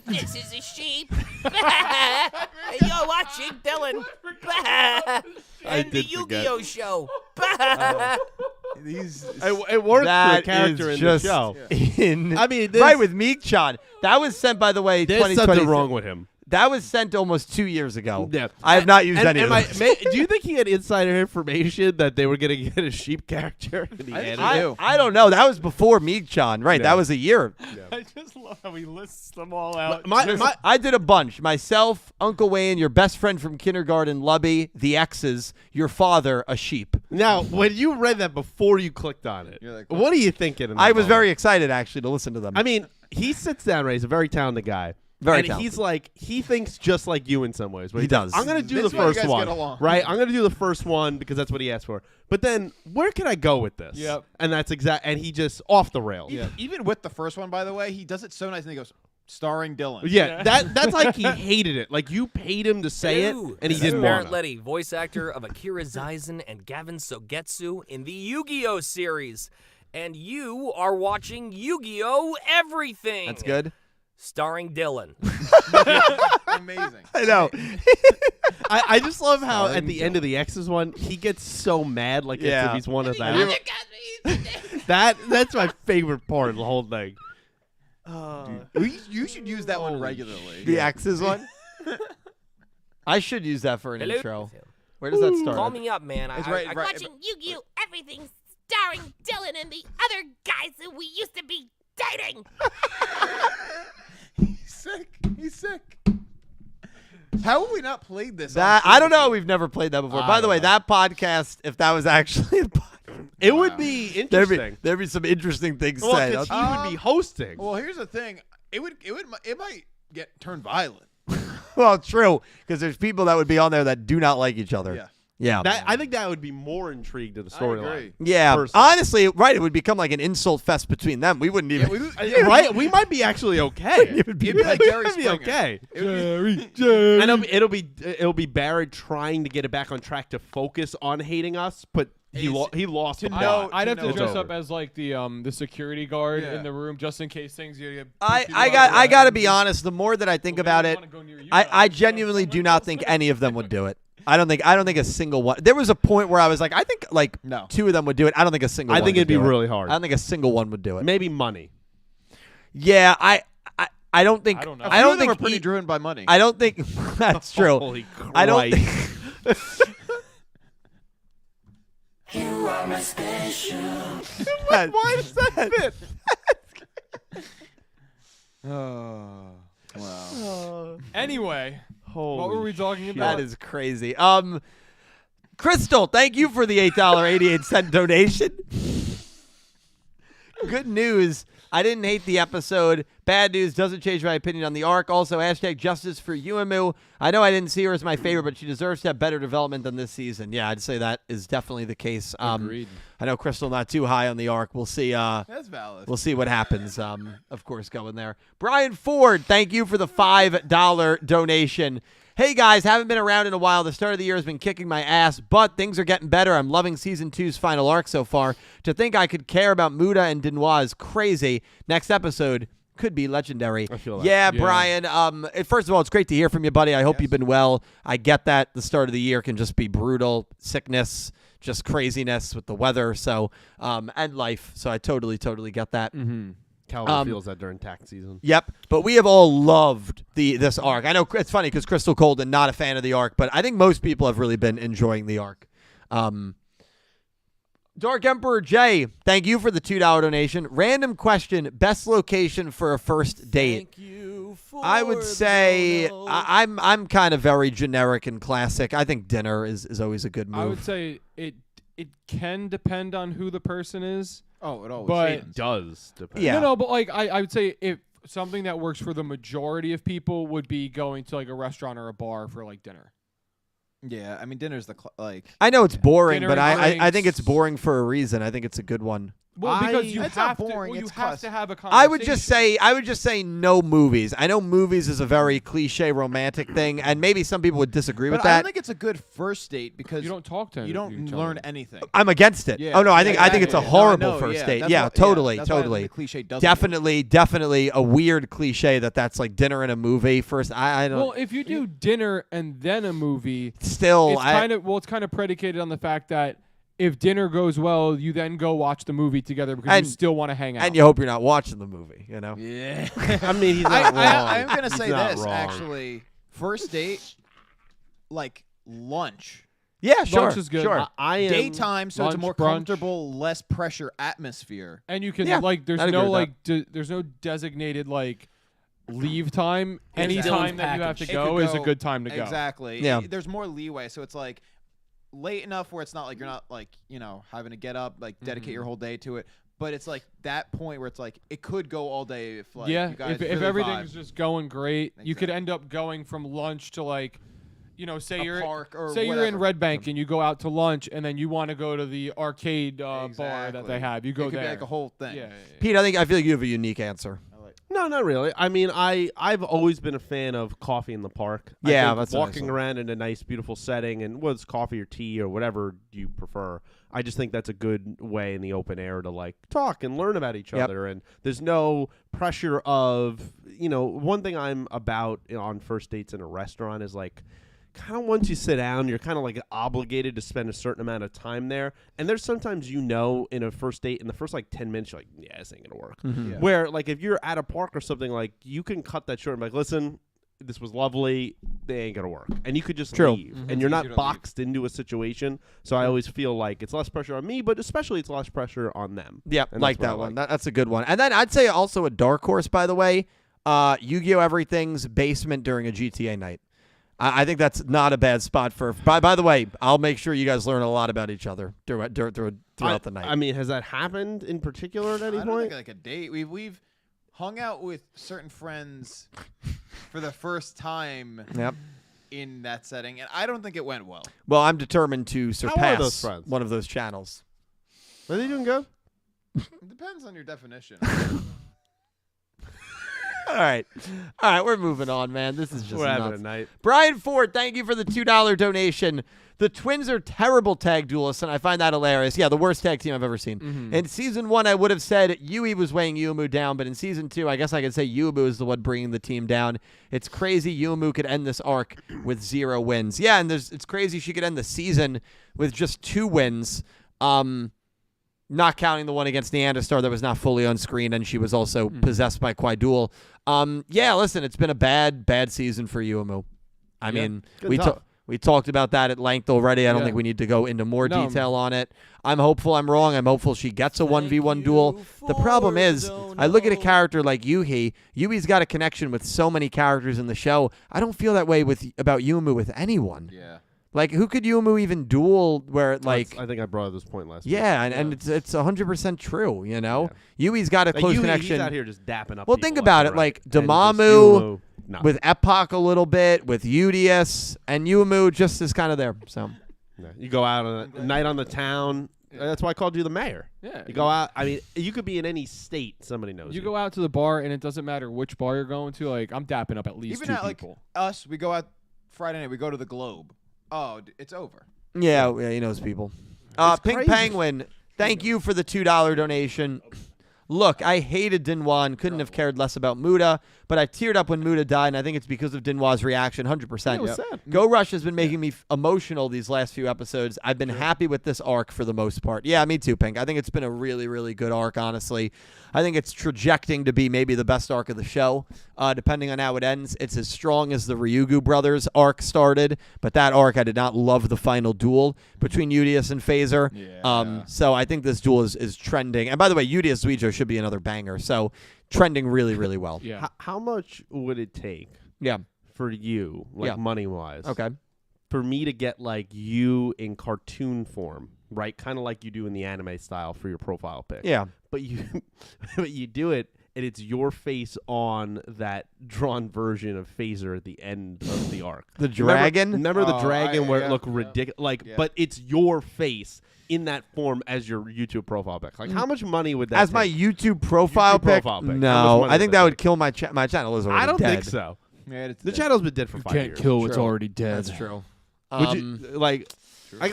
This is a sheep. Bah! And you're watching Dylan. Bah! And the did forget. Yu-Gi-Oh! show. Bah! It worked for That the character is in the just show. I mean, right with Meek-chan. That was sent, by the way, There's 2020. something wrong with him. That was sent almost 2 years ago. Yeah. I have not used any of and those. do you think he had insider information that they were going to get a sheep character in the anime? I don't know. That was before Meek-chan, right? Yeah. That was a year. I just love how he lists them all out. I did a bunch. Myself, Uncle Wayne, your best friend from kindergarten, Lubby, the X's, your father, a sheep. Now, when you read that before you clicked on it, You're like, what are you thinking? In that I was moment? very excited, actually, to listen to them. I mean, he sits down, right? He's a very talented guy. Very and talented. he thinks just like you in some ways. He does. I'm gonna do This the is why you first guys one, get along. right? I'm gonna do the first one because that's what he asked for. But then where can I go with this? Yep. And that's exact. And he just off the rails. Even with the first one, by the way, he does it so nice, and he goes, starring Dylan. Yeah, that's like he hated it. Like you paid him to say it, and he didn't want Barrett it. Letty, voice actor of Akira Zaizen and Gavin Sogetsu in the Yu-Gi-Oh series. And you are watching Yu-Gi-Oh! Everything. That's good. Starring Dylan. Amazing. I know. I just love how at the end of the X's one, he gets so mad, like as if he's one of them. That's my favorite part of the whole thing. You should use that one regularly. The X's one? I should use that for an Hello? intro. Where does that start? Call me up, man. It's I right- Watching Yu-Gi-Oh! Everything starring Dylan and the other guys that we used to be dating. He's sick. How have we not played this? That on I don't know. Super We've never played that before. I By the don't way, know. that podcast, if that was actually a podcast, It would be interesting. there'd be some interesting things Well, said. 'cause he would be hosting. Well, here's the thing. It might get turned violent. Well, true, because there's people that would be on there that do not like each other. Yeah. Yeah. I think that would be more intrigued to the storyline. Yeah, personally. honestly, right. It would become like an insult fest between them. We wouldn't even. Right? We might be actually okay. It'd be like We Jerry might be Springer. okay. Jerry. And it'll be Barrett trying to get it back on track to focus on hating us, but he lost. to the know- plot. I'd have to It's dress over. up as like the security guard Yeah. in the room just in case things get. I got to be honest. The more that I think about it, I genuinely do not think any of them would do it. I don't think a single one. There was a point where I was like, I think like No. 2 of them would do it. I don't think a single. I one think would it'd be do it. really hard. I don't think a single one would do it. Maybe money. Yeah, I don't think. I don't know. I don't think think we're pretty driven by money. I don't think that's true. Holy Christ. I don't think. Why does that fit? Oh, wow. Anyway, Holy what were we talking about? That is crazy. Crystal, thank you for the $8.88 donation. Good news. I didn't hate the episode. Bad news doesn't change my opinion on the arc. Also, hashtag justice for Yuumu. I know I didn't see her as my favorite, but she deserves to have better development than this season. Yeah, I'd say that is definitely the case. Agreed. I know Crystal not too high on the arc. We'll see. That's valid. We'll see what happens. Of course, going there. Brian Ford, thank you for the $5 donation. Hey guys, haven't been around in a while. The start of the year has been kicking my ass, but things are getting better. I'm loving Season 2's final arc so far. To think I could care about Muda and Denois is crazy. Next episode could be legendary. I feel that. Yeah, Yeah. Brian. First of all, it's great to hear from you, buddy. I hope you've been well. I get that the start of the year can just be brutal. Sickness, just craziness with the weather, so and life. So I totally get that. Mm-hmm. Calvin feels that during tax season. Yep, but we have all loved this arc. I know it's funny because Crystal Colden not a fan of the arc, but I think most people have really been enjoying the arc. Dark Emperor J, thank you for the $2 donation. Random question: best location for a first date? I would say I'm kind of very generic and classic. I think dinner is always a good move. I would say it can depend on who the person is. Oh, it always But- is. It does depend. Yeah. No, but like I would say if something that works for the majority of people would be going to like a restaurant or a bar for like dinner. Yeah, I mean, dinner's the I know it's boring, Dinner but and I think drinks. it's boring for a reason. I think it's a good one. Well, because you It's have not boring, to. Well, it's you have class- to have a conversation. I would just say no movies. I know movies is a very cliche romantic thing, and maybe some people would disagree But with I that. don't think it's a good first date because You don't talk to you don't each learn other. anything. I'm against it. Yeah, Oh no, I yeah, think it's a exactly. horrible No, I know, first yeah, date. that's Yeah, why- totally, that's why I think totally. the cliche doesn't Definitely a weird cliche that's like dinner and a movie first. I don't. Well, if you do dinner and then a movie, still, it's kind of predicated on the fact that if dinner goes well, you then go watch the movie together because And- you still want to hang out. and you hope you're not watching the movie. You know. Yeah. I mean, he's not wrong. I'm gonna He's say not this wrong. actually. First date, like lunch. Yeah, sure. Lunch is good. Sure. I am Daytime, so it's a lunch, more brunch. comfortable, less pressure atmosphere. And you can Yeah, like there's I'd agree no with like there's no designated like leave time. Any Dylan's time that you have to It go could is a good time to go. Exactly. Yeah. There's more leeway, so it's like late enough where it's not like you're not like having to get up, like dedicate your whole day to it. But it's like that point where it's like it could go all day if like yeah, you guys if really everything's vibe. just going great, you could end up going from lunch to like, say A you're park or say you're in whatever. Red Bank and you go out to lunch and then you want to go to the arcade bar that Exactly. they have. You go It could there. be like a whole thing. Yeah. Pete, I feel like you have a unique answer. No, not really. I mean, I've always been a fan of coffee in the park. Yeah, I think that's a nice walking one. around in a nice, beautiful setting, and whether it's coffee or tea or whatever you prefer. I just think that's a good way in the open air to like talk and learn about each other. And there's no pressure of one thing I'm about on first dates in a restaurant is like, kind of once you sit down, you're kind of like obligated to spend a certain amount of time there. And there's sometimes in a first date, in the first like 10 minutes, you're like, yeah, this ain't gonna work. Mm-hmm. Yeah. Where like if you're at a park or something, like you can cut that short and be like, listen, this was lovely, they ain't gonna work. And you could just leave. And you're It's not easier to boxed into a situation. So I always feel like it's less pressure on me, but especially it's less pressure on them. Yeah, And like that's what that I one. That's a good one. And then I'd say also a dark horse, by the way, Yu-Gi-Oh! Everything's basement during a GTA night. I think that's not a bad spot for. By the way, I'll make sure you guys learn a lot about each other throughout the night. I mean, has that happened in particular at any I don't point? think like a date. We've hung out with certain friends for the first time Yep. in that setting, and I don't think it went well. Well, I'm determined to are surpass those friends? one of those channels. Are they doing good? It depends on your definition. All right, we're moving on, man. This is just We're having nuts. a night. Brian Ford, thank you for the $2 donation. The Twins are terrible tag duelists, and I find that hilarious. Yeah, the worst tag team I've ever seen. In Season 1, I would have said Yui was weighing Yuumu down, but in Season 2, I guess I could say Yuumu is the one bringing the team down. It's crazy Yuumu could end this arc with 0 wins. Yeah, and it's crazy she could end the season with just 2 wins. Not counting the one against Neanderstar that was not fully on screen, and she was also possessed by Quaidul. Yeah, listen, it's been a bad season for Yuumu. I mean, we talked about that at length already. I don't think we need to go into more detail on it. I'm hopeful I'm wrong. I'm hopeful she gets a 1v1 duel. The problem is, I look at a character like Yuhi. Yui's got a connection with so many characters in the show. I don't feel that way about Yuumu with anyone. Yeah. Like, who could Yuumu even duel where, like... I think I brought up this point last week. Yeah, and it's 100% true, you know? Yui's got a close connection. He's out here just dapping up Well, people think about left it. Like, and just Dormammu no. with Epoch a little bit, with Udius, and Yuumu just is kind of there, so... Yeah. You go out on a night on the town. That's why I called you the mayor. Yeah. You go out. I mean, you could be in any state. Somebody knows You go out to the bar, and it doesn't matter which bar you're going to. Like, I'm dapping up at least Even 2 at people. like us, we go out Friday night. We go to the Globe. Oh, it's over. Yeah, he knows people. Pink crazy. Penguin, thank you for the $2 donation. Look, I hated Dinhwa and couldn't have cared less about Muda, but I teared up when Muda died, and I think it's because of Dinhwa's reaction, 100%. It was sad. Go Rush has been making me emotional these last few episodes. I've been happy with this arc for the most part. Yeah, me too, Pink. I think it's been a really, really good arc, honestly. I think it's trajecting to be maybe the best arc of the show, depending on how it ends. It's as strong as the Ryugu brothers arc started, but that arc, I did not love the final duel between Udius and Phaser. Yeah. So I think this duel is trending. And by the way, Udius Yugioh should be another banger. So trending really, really well. Yeah. How much would it take Yeah. for you, like Yeah. money-wise, Okay. for me to get like you in cartoon form, right? Kind of like you do in the anime style for your profile pic. Yeah. But you do it, and it's your face on that drawn version of Phaser at the end of the arc. The dragon? Remember the Oh, dragon where yeah, it looked yeah. ridiculous? Like, Yeah. but it's your face in that form as your YouTube profile pic. Like, how much money would that As take? my YouTube profile YouTube pic? profile pic. How much No, money I think would that that would take? kill my my channel. Is already I don't dead. think so. Yeah, it's The dead. channel's been dead for 5 years. What's True. already dead. That's true. Would you like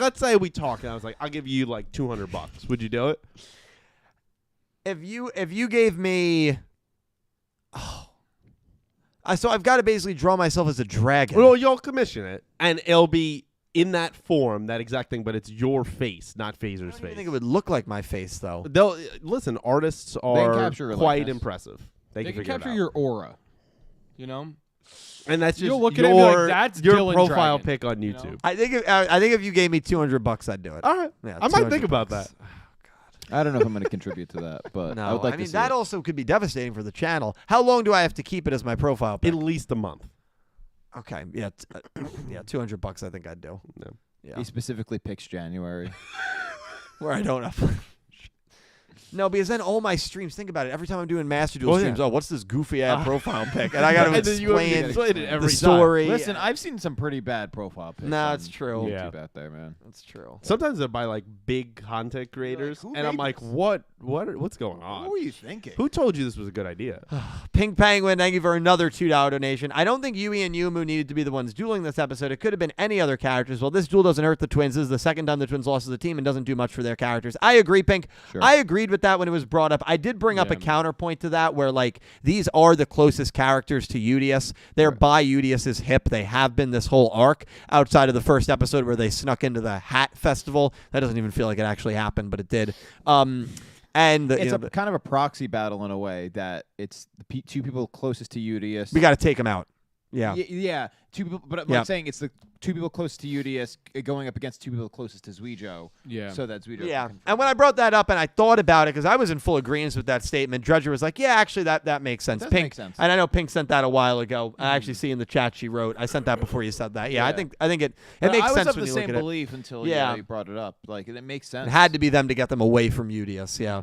let's say we talk and I was like, I'll give you like $200. Would you do it? If you gave me, so I've got to basically draw myself as a dragon. Well, you'll commission it, and it'll be in that form, that exact thing, but it's your face, not Phaser's I don't even face. think it would look like my face though. They'll listen. Artists are capture your quite likeness. impressive. They They can can figure capture it out. your aura. You know? And that's just You'll look at it and be like, your, "That's your Dylan profile Dragon," pic on you know? YouTube. I think if you gave me $200, I'd do it. All right, Yeah, I might 200 think about bucks. that. I don't know if I'm going to contribute to that, but I No, would like I to mean see that it. also could be devastating for the channel. How long do I have to keep it as my profile pic? At least a month. Okay, yeah, yeah, $200. I think I'd do. No. Yeah, He specifically picks January. where I don't have. No, because then all my streams, think about it. Every time I'm doing Master Duel streams, what's this goofy ass profile pic? And I got to explain the story. Listen, I've seen some pretty bad profile pics. No, it's true. YouTube out there, man. That's true. Sometimes they're by like big content creators, like, and I'm like, what's going on? What were you thinking? Who told you this was a good idea? Pink Penguin, thank you for another $2 donation. I don't think Yui and Yumu needed to be the ones dueling this episode. It could have been any other characters. Well, this duel doesn't hurt the twins. This is the second time the twins lost to the team and doesn't do much for their characters. I agree, Pink. Sure. I agreed with that when it was brought up. I did bring up a counterpoint to that where, like, these are the closest characters to Yugioh. They're by Yugioh's hip. They have been this whole arc outside of the first episode where they snuck into the Hat Festival. That doesn't even feel like it actually happened, but it did. And it's kind of a proxy battle in a way that it's the two people closest to Yugioh. we got to take them out. Yeah. Yeah. Two people, but I'm saying it's the two people closest to Yugioh going up against two people closest to Yugioh. Yeah. So that's Yugioh. Yeah. And when I brought that up and I thought about it, because I was in full agreement with that statement, Dredger was like, yeah, actually, that makes sense. Does Pink, make sense. And I know Pink sent that a while ago. I actually see in the chat she wrote. I sent that before you said that. Yeah. I think it makes sense I was of when the you same look at belief until you brought it up. Like, it makes sense. it. It had to be them to get them away from Yugioh. Yeah.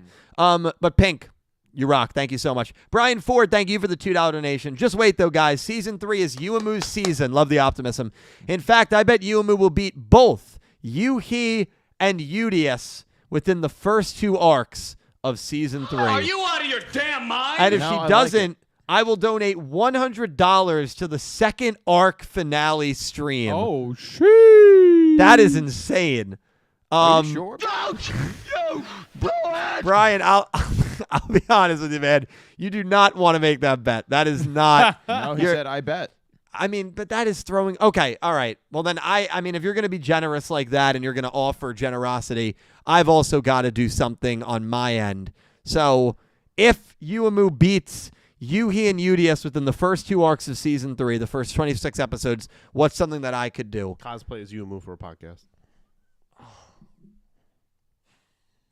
But Pink, you rock. Thank you so much. Brian Ford, thank you for the $2 donation. Just wait, though, guys. Season 3 is Yuumu's season. Love the optimism. In fact, I bet Yuumu will beat both Yuhi and Yugioh within the first 2 arcs of Season 3. Are you out of your damn mind? And if she doesn't, I will donate $100 to the second arc finale stream. Oh, shit. That is insane. Are you sure? Brian, I'll be honest with you, man. You do not want to make that bet. That is not. No, he said, I bet. I mean, but that is throwing. Okay, all right. Well, then I mean, if you're going to be generous like that and you're going to offer generosity, I've also got to do something on my end. So if Yuumu beats Yuhi and Yugioh within the first 2 arcs of Season 3, the first 26 episodes, what's something that I could do? Cosplay as Yuumu for a podcast.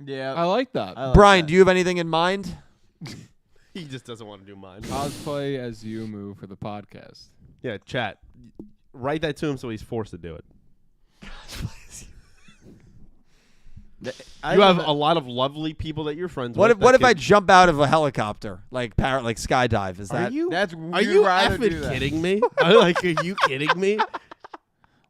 Yeah. I like that. Brian, do you have anything in mind? He just doesn't want to do mine. Cosplay as Yuumu for the podcast. Yeah, chat. Write that to him so he's forced to do it. You have a lot of lovely people that you're friends with. What if I jump out of a helicopter, like skydive? Is that? That's Are you effing kidding me? Are you kidding me?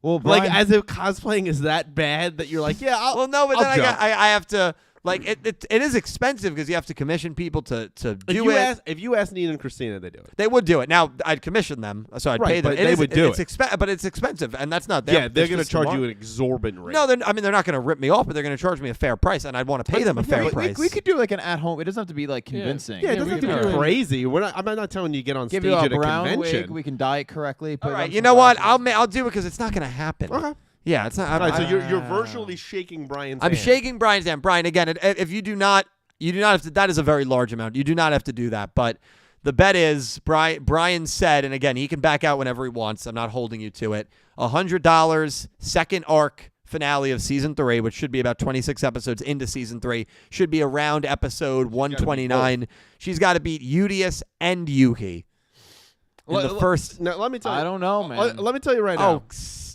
Well, Brian, like, as if cosplaying is that bad that you're like, yeah, well, no, but I'll then jump. I have to, like, it is expensive because you have to commission people to do it. If you ask Nina and Christina, they do it. They would do it. Now, I'd commission them, so I'd pay them. But they would do it. But it's expensive, and that's not they're going to charge you an exorbitant rate. No, they're not going to rip me off, but they're going to charge me a fair price, and I'd want to pay them a fair price. We could do like an at-home. It doesn't have to be like convincing. Yeah, it doesn't have to be crazy. I'm not telling you to get on Give stage you a at a brown convention. wig. We can dye it correctly. All right, you know what? I'll do it because it's not going to happen. Okay. Yeah, it's not. All right, so you're virtually shaking Brian's hand. I'm shaking Brian's hand. Brian, again, if you do not have to. That is a very large amount. You do not have to do that. But the bet is Brian said, and again, he can back out whenever he wants. I'm not holding you to it. $100, second arc finale of Season 3, which should be about 26 episodes into Season 3, should be around episode 129. She's got to beat Yugioh and Yuhi. In the first. Now, let me tell you. I don't know, man. Let me tell you right now. Oh,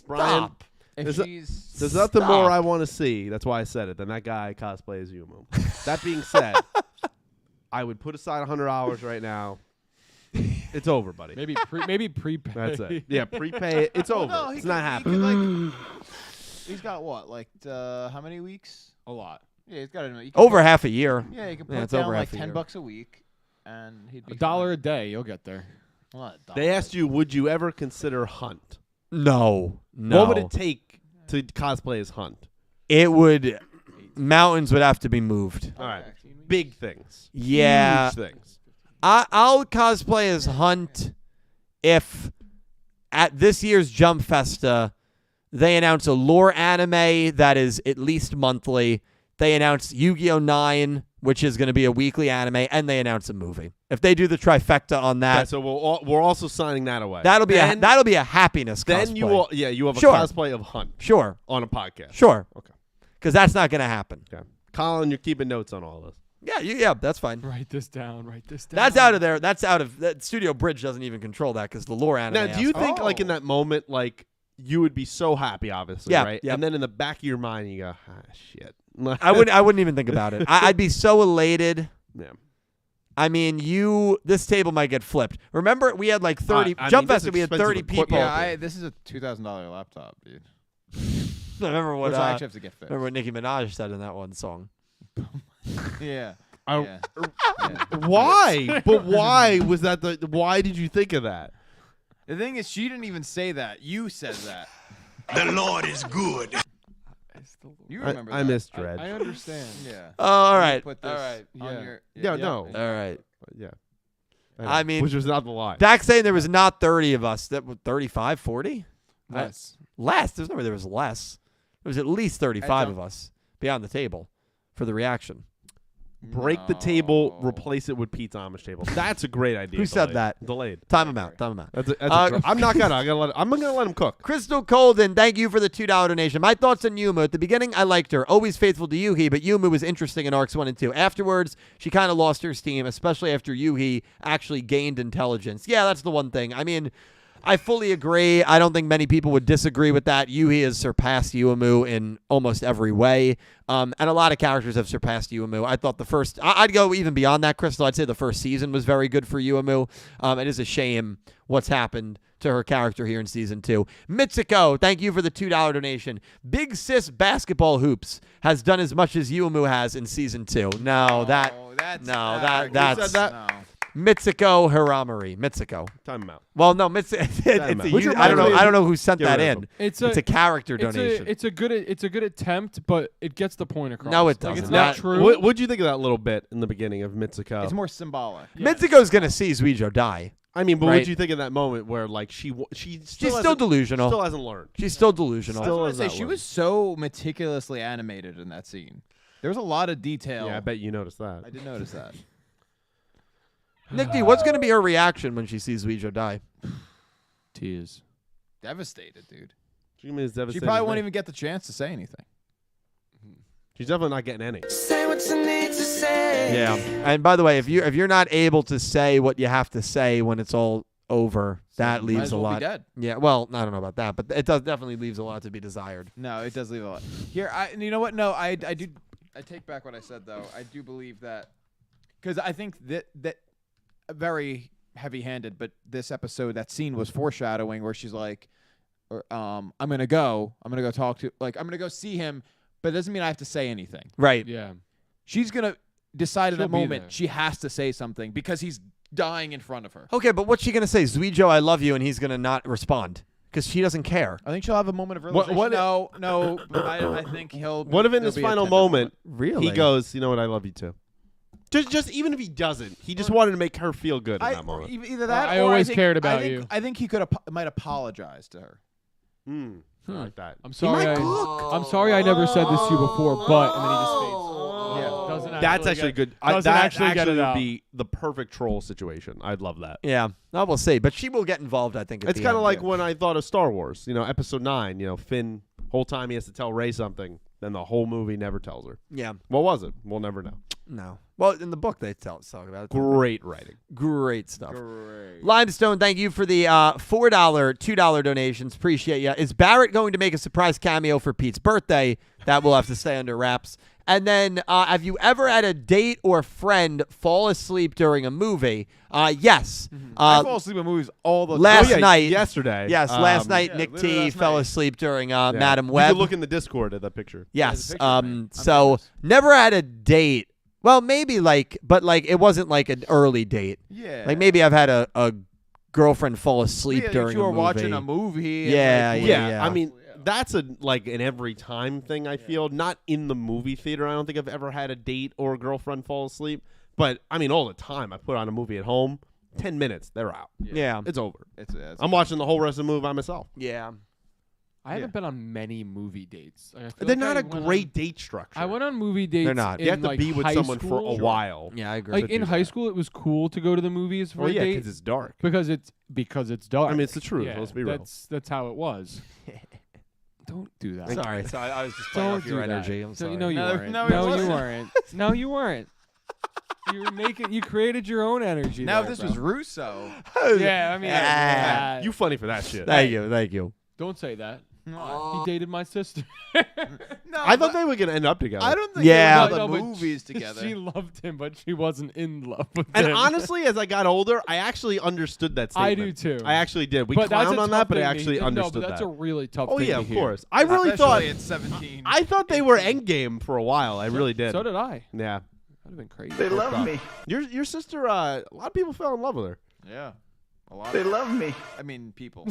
Brian, stop. There's nothing more I want to see. That's why I said it. Than that guy cosplay as Yuumu. That being said, I would put aside $100 right now. It's over, buddy. Maybe prepay. That's it. Yeah, prepay. It's over. No, it's not happening. He's got what? Like how many weeks? A lot. Yeah, he's got over half a year. Yeah, you can put it's down over like half a year. $10 a week, and he'd be $1 a day. You'll get there. Well, They asked you, would you ever consider Hunt? No. What would it take to cosplay as Hunt? It would. Mountains would have to be moved. All right. Big things. Yeah. Huge things. I'll cosplay as Hunt if at this year's Jump Festa they announce a lore anime that is at least monthly. They announce Yu-Gi-Oh! 9, which is going to be a weekly anime, and they announce a movie. If they do the trifecta on that, Okay, so we're also signing that away. that'll be a happiness Then cosplay. you have a Sure. cosplay of Hunt. Sure. On a podcast. Sure. Okay. Because that's not going to happen. Okay. Colin, you're keeping notes on all this. Yeah, that's fine. Write this down. That's out of there. That's out of that. Studio Bridge doesn't even control that because the lore anime. Now, do you think, like in that moment, like you would be so happy, obviously, Yeah, right? yep. And then in the back of your mind, you go, shit. I wouldn't even think about it. I'd be so elated. Yeah. I mean, this table might get flipped. Remember, we had like 30. Jump Fest, we had 30 people. Yeah, this is a $2,000 laptop, dude. I remember what I actually have to get fixed. remember what Nicki Minaj said in that one song. Yeah. Why? But why was that why did you think of that? The thing is, she didn't even say that. You said that. The Lord is good. You remember I that. missed Dredge. I understand. Yeah. Oh, all right. Put this All right. on your... No. All right. Yeah. I mean, which was not the lie. Dak saying there was not 30 of us. That 35, 40? Less. Less. There's no way there was less. There was at least 35 of us beyond the table for the reaction. Break the table, replace it with Pete's Amish table. That's a great idea. Who said that? Delayed. Time him out. I'm not gonna. I'm gonna let him cook. Crystal Colden, thank you for the $2 donation. My thoughts on Yumu. At the beginning, I liked her. Always faithful to Yuhi, but Yumu was interesting in arcs 1 and 2. Afterwards, she kind of lost her steam, especially after Yuhi actually gained intelligence. Yeah, that's the one thing. I mean, I fully agree. I don't think many people would disagree with that. Yuhi has surpassed Yuumu in almost every way. And a lot of characters have surpassed Yuumu. I thought I'd go even beyond that, Crystal. I'd say the first season was very good for Yuumu. It is a shame what's happened to her character here in season 2. Mitsuko, thank you for the $2 donation. Big Sis Basketball Hoops has done as much as Yuumu has in season 2. That's Mitsuko Hiramari. Mitsuko. Time him out. Well, no, I don't know who sent that in. It's a character donation. It's a good attempt, but it gets the point across. No, it doesn't. It's not true. What'd you think of that little bit in the beginning of Mitsuko? It's more symbolic. Yeah. Mitsuko's gonna see Yugioh die. I mean, but what'd you think of that moment where like she's still delusional. Still hasn't learned. She's still delusional. I was going to say she was so meticulously animated in that scene. There was a lot of detail. Yeah, I bet you noticed that. I did notice that. Nick D, what's gonna be her reaction when she sees Yugioh die? Tears. Devastated, dude. She probably won't even get the chance to say anything. She's definitely not getting any. Say what you need to say. Yeah. And by the way, if you're not able to say what you have to say when it's all over, that leaves a lot. Be dead. Yeah. Well, I don't know about that, but it definitely leaves a lot to be desired. No, it does leave a lot. Here, you know what? No, I take back what I said though. I do believe that because I think that very heavy-handed, but this episode, that scene was foreshadowing where she's like, I'm gonna go talk to, like, I'm gonna go see him, but it doesn't mean I have to say anything. Right. Yeah. She's gonna decide in that moment there. she has to say something because he's dying in front of her. Okay, but what's she gonna say? Yugioh, I love you, and he's gonna not respond because she doesn't care. I think she'll have a moment of realization. No, I think he'll. What if in his final moment, really, he goes, you know what, I love you too. Just even if he doesn't, he just wanted to make her feel good in that moment. Either that, I or always think, cared about you. I think he might apologize to her. I like that. I'm sorry. I'm sorry I never said this to you before, but and then he just fades. That's actually good. That actually would be the perfect troll situation. I'd love that. Yeah, I will see, but she will get involved. I think It's kind of like when I thought of Star Wars. Episode 9. Finn, whole time he has to tell Rey something, then the whole movie never tells her. Yeah. What was it? We'll never know. No. Well, in the book they talk about it. Great writing. Great stuff. Great. Limestone, thank you for the $4, $2 donations. Appreciate you. Is Barrett going to make a surprise cameo for Pete's birthday? That will have to stay under wraps. And then, have you ever had a date or friend fall asleep during a movie? Yes. I fall asleep in movies all the time. Last night. Yesterday. Yes, last night Nick T fell asleep during Madam You Web. can look in the Discord at that picture. Yes. So never had a date. Well, maybe but it wasn't like an early date. Yeah. Like maybe I've had a girlfriend fall asleep during you a were movie. watching a movie. Yeah. I mean, that's an every time thing, I feel. Not in the movie theater. I don't think I've ever had a date or a girlfriend fall asleep. But, I mean, all the time. I put on a movie at home. 10 minutes, they're out. Yeah. It's over. It's I'm watching the whole rest of the movie by myself. Yeah. I haven't been on many movie dates. They're not a great date structure. I went on movie dates. They're not. You have to be with someone for a while. Yeah, I agree. Like in high school, it was cool to go to the movies for a date. because it's dark. Because it's dark. I mean, it's the truth. Yeah, Let's be real. That's how it was. Don't do that. Sorry, I was just playing off your energy. I'm sorry. No, you weren't. no, No, it you wasn't. weren't. No, you weren't. You created your own energy. Now, there, if this bro. was Russo. Yeah, I mean, You funny for that shit. Thank you. Don't say that. No, He dated my sister. I thought they were gonna end up together. I don't think Yeah. they were No, the but movies together. She loved him, but she wasn't in love with And him. honestly, as I got older, I actually understood that I statement. do too. I actually did. We but that's clowned a on tough that, but I thing to actually hear. understood No, but that's that. a really tough Oh thing yeah, to of hear. course. I really thought Especially at 17. I thought they were endgame for a while. I really did. So did I. Yeah. That'd have been crazy. They love me. Your sister, a lot of people fell in love with her. Yeah. A lot. They love me. I mean, people.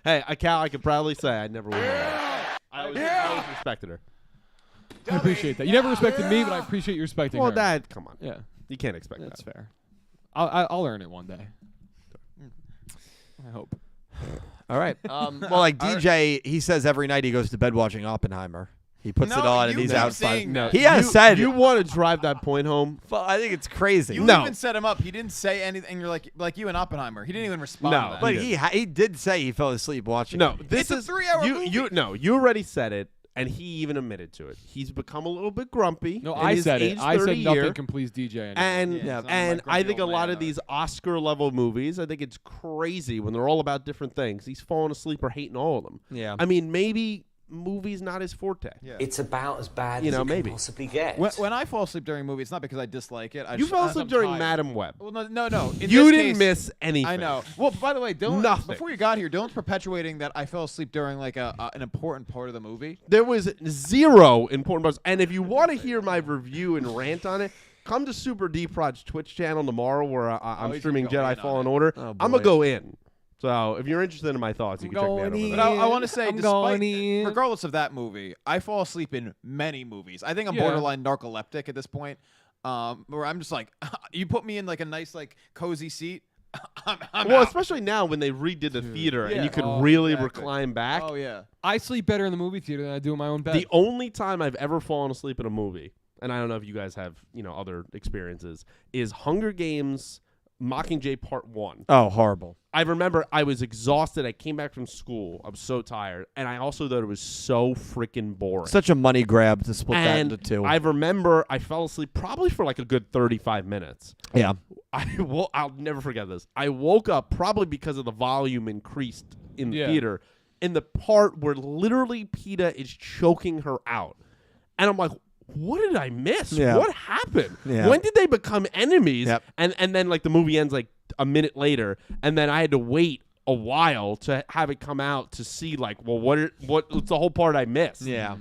Hey, Cal, I can proudly say I never would have. I always respected her. I appreciate that. You never respected me, but I appreciate you respecting Well, her. Dad, come on. Yeah, You can't expect that's that. fair. I'll earn it one day. I hope. All right. Well, like DJ, he says every night he goes to bed watching Oppenheimer. He puts No, it on and you he's keep out. saying that. He has said. You want to drive that point home? Well, I think it's crazy. You even set him up. He didn't say anything. You're like you and Oppenheimer. He didn't even respond. No, to that. But he did say he fell asleep watching. No, it. this It's a is 3-hour You already said it, and he even admitted to it. He's become a little bit grumpy. No, in I his said it. age I 30 said nothing year. can please DJ anymore. And Yeah, it's not and like grumpy I think a old lot man of these Oscar level movies, I think it's crazy when they're all about different things. He's falling asleep or hating all of them. Yeah. I mean, maybe movies not his forte. Yeah. It's about as bad You as know, it maybe. can possibly get. When I fall asleep during a movie, it's not because I dislike it. You fell asleep I'm during tired. Madam Web. Well, no. In You this didn't case, miss anything. I know. Well, by the way, Nothing. before you got here, Dylan's perpetuating that I fell asleep during like an important part of the movie. There was zero important parts. And if you want to hear my review and rant on it, come to Super Deep Rod's Twitch channel tomorrow where I'm he's streaming gonna go Jedi in on Fallen it. Order. Oh, I'm going to boy. go in. So if you're interested in my thoughts, you can check me out over But there. I want to say, I'm going in. regardless of that movie, I fall asleep in many movies. I think I'm borderline narcoleptic at this point, where I'm just like, you put me in like a nice, like cozy seat. I'm Well, out. especially now when they redid the theater and Yeah. you could Oh, really exactly. recline back. Oh yeah. I sleep better in the movie theater than I do in my own bed. The only time I've ever fallen asleep in a movie, and I don't know if you guys have, other experiences, is Hunger Games Mockingjay Part 1. Oh, horrible. I remember I was exhausted. I came back from school. I was so tired. And I also thought it was so freaking boring. Such a money grab to split that and into two. I remember I fell asleep probably for like a good 35 minutes. Yeah. I'll never forget this. I woke up probably because of the volume increased in the theater in the part where literally PETA is choking her out. And I'm like, what did I miss? Yeah. What happened? Yeah. When did they become enemies? Yep. And then like the movie ends like a minute later, and then I had to wait a while to have it come out to see like, well, what's the whole part I missed? Yeah.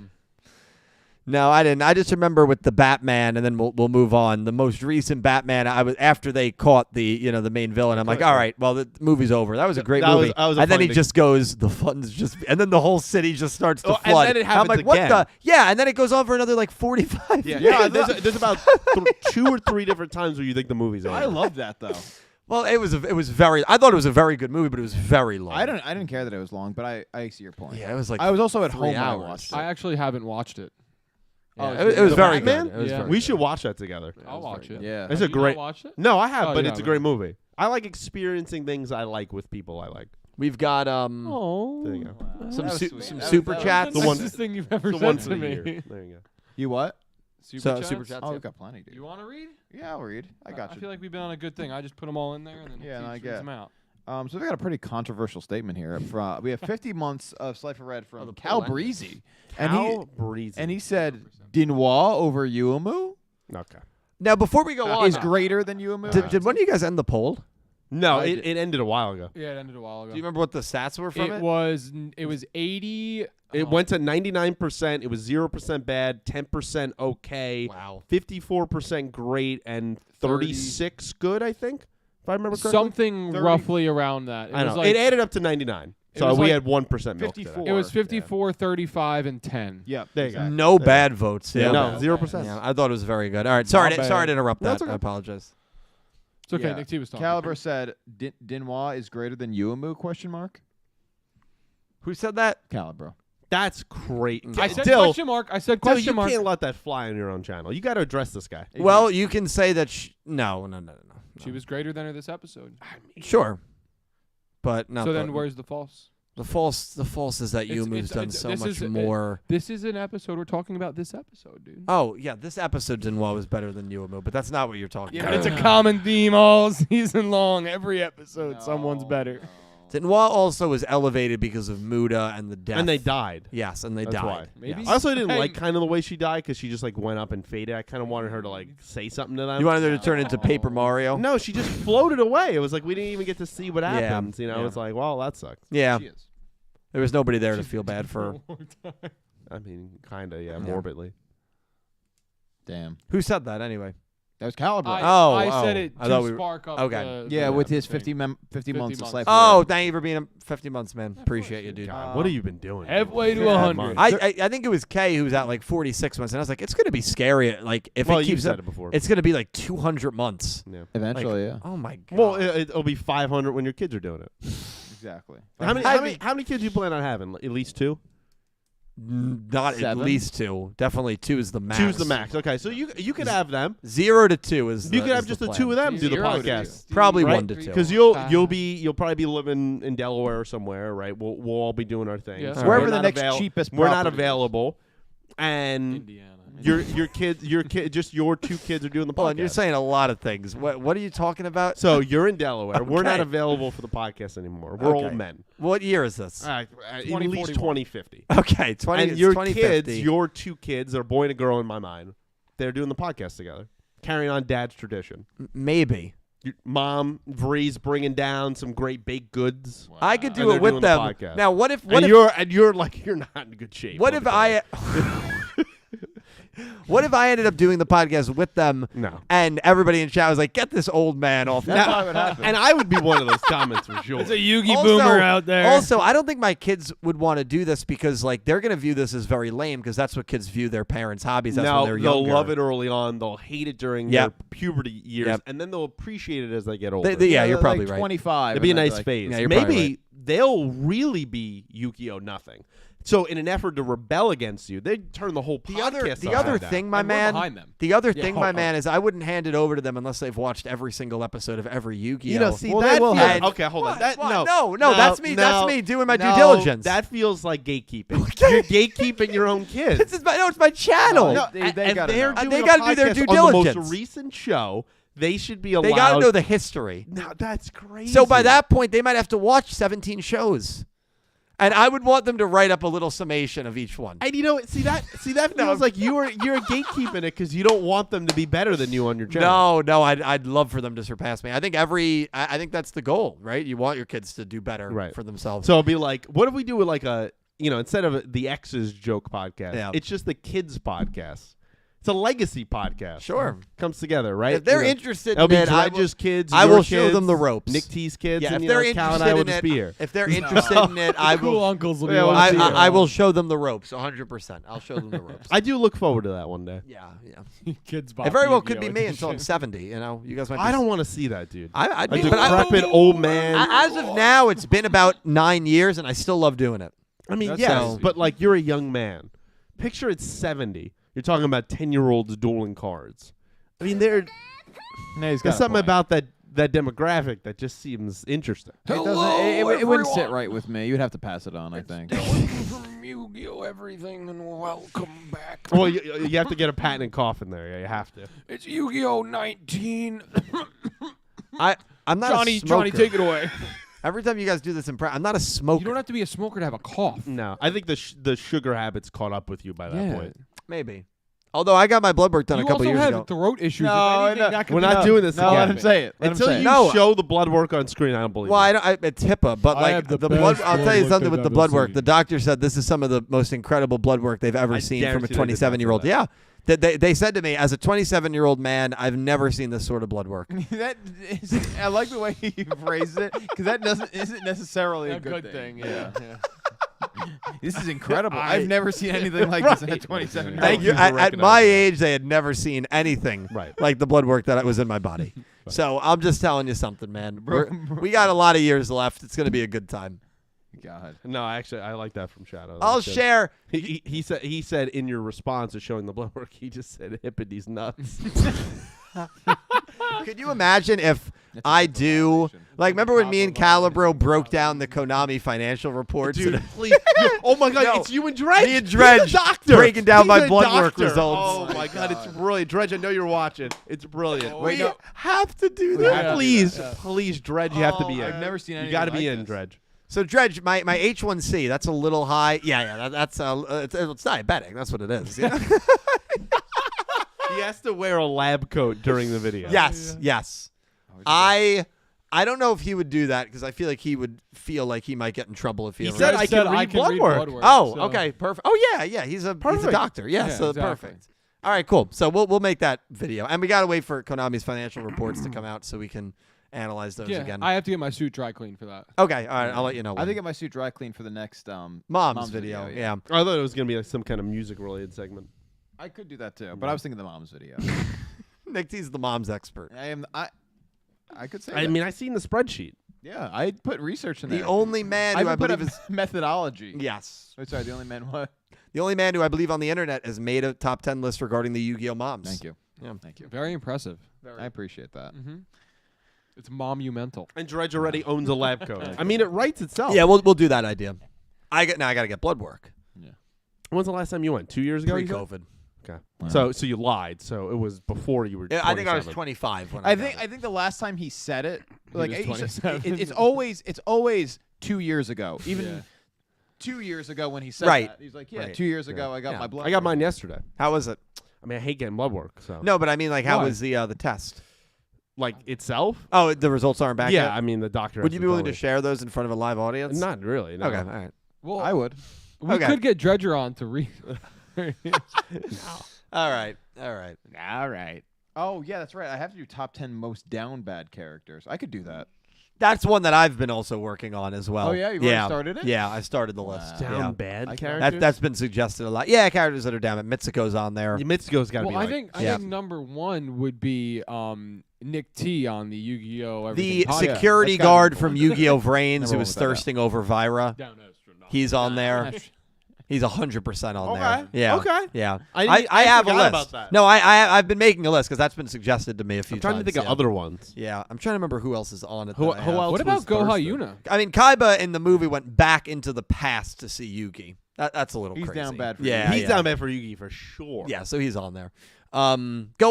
No, I didn't. I just remember with the Batman, and then we'll move on. The most recent Batman, I was after they caught the the main villain. I'm like, all right, well the movie's over. That was a great movie. And then he just goes, the fun's just, and then the whole city just starts to flood. And then it I'm happens like, what again. the? Yeah, and then it goes on for another like 45. Yeah, there's about 2 or 3 different times where you think the movie's over. I love that though. Well, it was very. I thought it was a very good movie, but it was very long. I didn't care that it was long, but I see your point. Yeah, it was like I was also at 3 home when I hours. watched it. I actually haven't watched it. Yeah, it was very Batman? good. It was Yeah. very We good. should watch that together. I'll watch it. Yeah. It's Have a you not great. watched it? No, I have, Oh, but you it's a haven't. great movie. I like experiencing things I like with people I like. We've got Oh. There you go. some That was su- sweet. some That was- super that was chats. The one- nicest thing you've ever The said once to in a me. year. There you go. You what? Super chats. Oh, we yeah. got plenty, dude. You want to read? Yeah, I'll read. I got I you. feel like we've been on a good thing. I just put them all in there and then Yeah, he no, I just reads get. them out. So we got a pretty controversial statement here. We have 50 months of Slifer Red from the Cal poll ended. Breezy, Cal Breezy. and he said Dinois over Yuumu Okay. Now, before we go on, is greater than Yuumu. did one of you guys end the poll? No, I it ended a while ago. Yeah, it ended a while ago. Do you remember what the stats were from it? It was 80. It went to 99%. It was 0% bad, 10% okay, Wow. 54% great, and 36 good, I think, if I remember correctly. Something 30. roughly around that. It I was know. like, it added up to 99. It So was we like had 1% milk. 54. It was Yeah. 54, 35, and 10. Yeah, There you go. exactly. No bad votes. Yeah. No, 0%. Yeah, I thought it was very good. All right, sorry Not to bad. interrupt That's that. okay. I apologize. It's okay. Yeah. Nick T was talking. Caliber said Dinois is greater than Yuumu? Question mark. Who said that? Caliber. That's great. I said Dill, question mark. I said Dill, question you mark. can't let that fly on your own channel. You got to address this guy. Well, you can say that. No. She was greater than her this episode. Sure, but no. So then where's the false? the false is that It's- Yumu's done it's- so this much is- more. This is an episode we're talking about. This episode, dude. Oh yeah, this episode Dinwa was better than Yumu, but that's not what you're talking Yeah, about. but it's a common theme all season long. Every episode, someone's better. Noir also was elevated because of Muda and the death. And they died. Yes, and they That's died. why. Maybe. Yes. I also didn't like kind of the way she died because she just like went up and faded. I kind of wanted her to like say something to them. You wanted her to turn into Paper Mario? No, she just floated away. It was like we didn't even get to see what Yeah. happens. You know, Yeah. it's like, well, that sucks. Yeah. She is. There was nobody there to feel bad for her. I mean, kind of, yeah, morbidly. Damn. Who said that anyway? That was Caliber. I said it I thought to we- spark up. okay. Yeah, with his thing. 50 months of slave. Oh, thank you for being 50 months, man. Appreciate you, dude. God, what have you been doing? Halfway to Yeah, 100. I think it was Kay who's at like 46 months, and I was like, it's gonna be scary. Like if Well, it you keeps said up, it before. it's gonna be like 200 months. Yeah. Eventually, Like, yeah. Oh my god. Well, it'll be 500 when your kids are doing it. Exactly. How many kids do you plan on having? At least 2? Not at 7? least 2. Definitely 2 is the max. 2's the max. Okay, so you could have them. 0 to 2 is. You the, could have is just the the plan. 2 of them do the 0 to podcast. 2. Probably Right? 1 to 2. Because you'll probably be living in Delaware or somewhere, right? We'll all be doing our thing. Yeah. So Wherever we're the not next cheapest We're not property is. available, and Indiana. your kids, just your 2 kids are doing the podcast. Hold on, you're saying a lot of things. What are you talking about? So you're in Delaware. We're not Okay. available for the podcast anymore. We're Okay. old men. What year is this? At least 2050. Okay, 20. And it's your 2050. kids, your 2 kids, they're a boy and a girl in my mind. They're doing the podcast together, carrying on Dad's tradition. Maybe. Your mom, Vree's bringing down some great baked goods. I could And do they're it with doing the them. podcast. Now, what if? And you're like you're not in good shape. What if I? What if I ended up doing the podcast with them? No. And everybody in chat was like, "Get this old man off." That's probably what happened. And I would be one of those comments for sure. It's a Yugi boomer out there. Also, I don't think my kids would want to do this because, like, they're going to view this as very lame because that's what kids view their parents' hobbies as when Now they're they'll younger. love it early on. They'll hate it during Yep. their puberty years, Yep. and then they'll appreciate it as they get older. Yeah, you're like probably right. 25. It'd be a and then nice phase. Yeah, you're probably Maybe right. they'll really be Yugioh nothing. So in an effort to rebel against you, they'd turn the whole podcast The other upside down. thing, my And we're man. behind them. The other Yeah. thing, my man, is I wouldn't hand it over to them unless they've watched every single episode of every Yu-Gi-Oh. You know, see Well, they that will feels, have. okay. Hold on. That, No, that's me. That's me doing my due diligence. That feels like gatekeeping. You're gatekeeping your own kids. It's my channel. No, they gotta they're know. doing They a gotta do their podcast due on the diligence. most recent show. They should be allowed. They got to know the history. No, that's crazy. So by that point, they might have to watch 17 shows. And I would want them to write up a little summation of each one. And you know, see that feels like you're gatekeeping it because you don't want them to be better than you on your channel. No, I'd love for them to surpass me. I think I think that's the goal, right? You want your kids to do better for themselves. So it'll be like, what if we do it like a, instead of the X's joke podcast, Yeah. it's just the kids podcast. It's a legacy podcast. Sure. Comes together, right? If they're interested it'll in be it, I Dredge's kids. I your will show kids, them the ropes. Nick T's kids. Yeah, and, if they're Cal and interested I will in just it, be here. if they're interested in it, I Cool will. uncles will be Yeah, watching. I will show them the ropes, 100%. I'll show them the ropes. I do look forward to that one day. Yeah. Kids. It very well could be me until I'm 70. You know, you guys might. I don't want to see that, dude. I'd A be, but I- decrepit old man. as of now, it's been about 9 years, and I still love doing it. I mean, That's yes, how- but like you're a young man. Picture it's 70. You're talking about 10-year-olds dueling cards. I mean, there's something about that demographic that just seems interesting. It wouldn't sit right with me. You'd have to pass it on, I think. From Yu-Gi-Oh! Everything and welcome back. Well, you have to get a patent and cough in there. Yeah, you have to. It's Yu-Gi-Oh! 19. I'm not Johnny, a smoker. Johnny, take it away. Every time you guys do this I'm not a smoker. You don't have to be a smoker to have a cough. No, I think the sugar habits caught up with you by that point. Maybe. Although I got my blood work done You a couple also years have ago. throat issues. No, If anything, no. that could We're be not doing this No, again. let him say it. Let him Until say you it. No. show the blood work on screen, I don't believe Well, you. it's HIPAA, but I like have the blood. best I'll tell blood you work something I've with the ever blood work. seen. The doctor said this is some of the most incredible blood work they've ever I seen from a guarantee they did that for 27-year-old. that. Yeah. They said to me, as a 27-year-old man, I've never seen this sort of blood work. That is, I like the way you phrased it because that isn't necessarily a good thing. Yeah. This is incredible. I've never seen anything like this in a 27-year-old. Thank you for At recognizing my that. age, they had never seen anything like the blood work that was in my body. So I'm just telling you something, man. We got a lot of years left. It's going to be a good time. God. No, actually, I like that from Shadow. I'll That's good. share. He said in your response to showing the blood work, he just said Hippidy's nuts. Could you imagine if I do like? Remember when me and Calibro broke down the Konami financial reports? Dude, please. Oh my God, it's you and Dredge. Me and Dredge He's a doctor. breaking down He's my a blood work doctor. results. Oh my God, it's brilliant. Dredge, I know you're watching. It's brilliant. Wait, no. Have to do We that. have to do Please, that, yeah. please, Dredge, you have to be in. I've never seen anything You got to be like in, this. Dredge. So Dredge, my H1C, that's a little high. Yeah, that's it's diabetic. That's what it is. Yeah. He has to wear a lab coat during the video. Yes. I don't know if he would do that because I feel like he would feel like he might get in trouble if he ever. said I can read blood work. Oh, so. okay, perfect. Oh yeah, he's a doctor. Yeah, so exactly. perfect. All right, cool. So we'll make that video, and we gotta wait for Konami's financial reports to come out so we can analyze those again. I have to get my suit dry cleaned for that. Okay, all right, I'll let you know. I think get my suit dry cleaned for the next mom's video. Yeah. I thought it was gonna be like some kind of music related segment. I could do that too, but I was thinking the mom's video. Nick T's the mom's expert. I could say. I mean, I seen the spreadsheet. Yeah, I put research in there. The only man who I put believe a is methodology. yes. Wait, sorry, the only man what? The only man who I believe on the internet has made a top 10 list regarding the Yugioh moms. Thank you. Yeah. Thank you. Very impressive. I appreciate that. It's monumental. And Dredge already owns a lab coat. I mean, it writes itself. Yeah, we'll do that idea. I got to get blood work. Yeah. When's the last time you went? 2 years ago? you said? Pre-COVID. Okay. Wow. So you lied. So it was before you were. Yeah, I think I was 27. 25 when I think the last time he said it, like was it's always 2 years ago. Even 2 years ago when he said that, he's like, Right. 2 years ago I got my blood. I got mine yesterday. How was it? I mean, I hate getting blood work. So No, but I mean, like, how Why? was the test? like itself. Oh, the results aren't back Yeah, yet? I mean the doctor. Would has you be willing tell to me. share those in front of a live audience? Not really. No. Okay, all right. Well, I would. we Okay. could get Dredger on to read. All right. All right. Oh yeah, that's right. I have to do top 10 most down bad characters. I could do that. That's one that I've been also working on as well. Oh, yeah? You've already started it? Yeah, I started the list. Down Yeah. bad characters. That's been suggested a lot. Yeah, characters that are down. Mitsuko's on there. Mitsuko's got to Well, be. I like, think I think number one would be Nick T on the Yu-Gi-Oh! Everything The podcast. security that's gotta guard be from one. Yu-Gi-Oh! Vrains Never who went was with that, thirsting over Vyra. Down astronaut. He's on there. He's 100% on there. Okay. Yeah. Okay. Yeah. I have a forgot list. about that. No, I've been making a list because that's been suggested to me a few I'm trying times. to think of yeah. other ones. Yeah, I'm trying to remember who else is on it. Who that I have. else? What about was Go thirsty? Hyuna? I mean, Kaiba in the movie went back into the past to see Yugi. That's a little He's crazy. down bad for yeah, He's yeah. down bad for Yugi for sure. Yeah, so he's on there. Go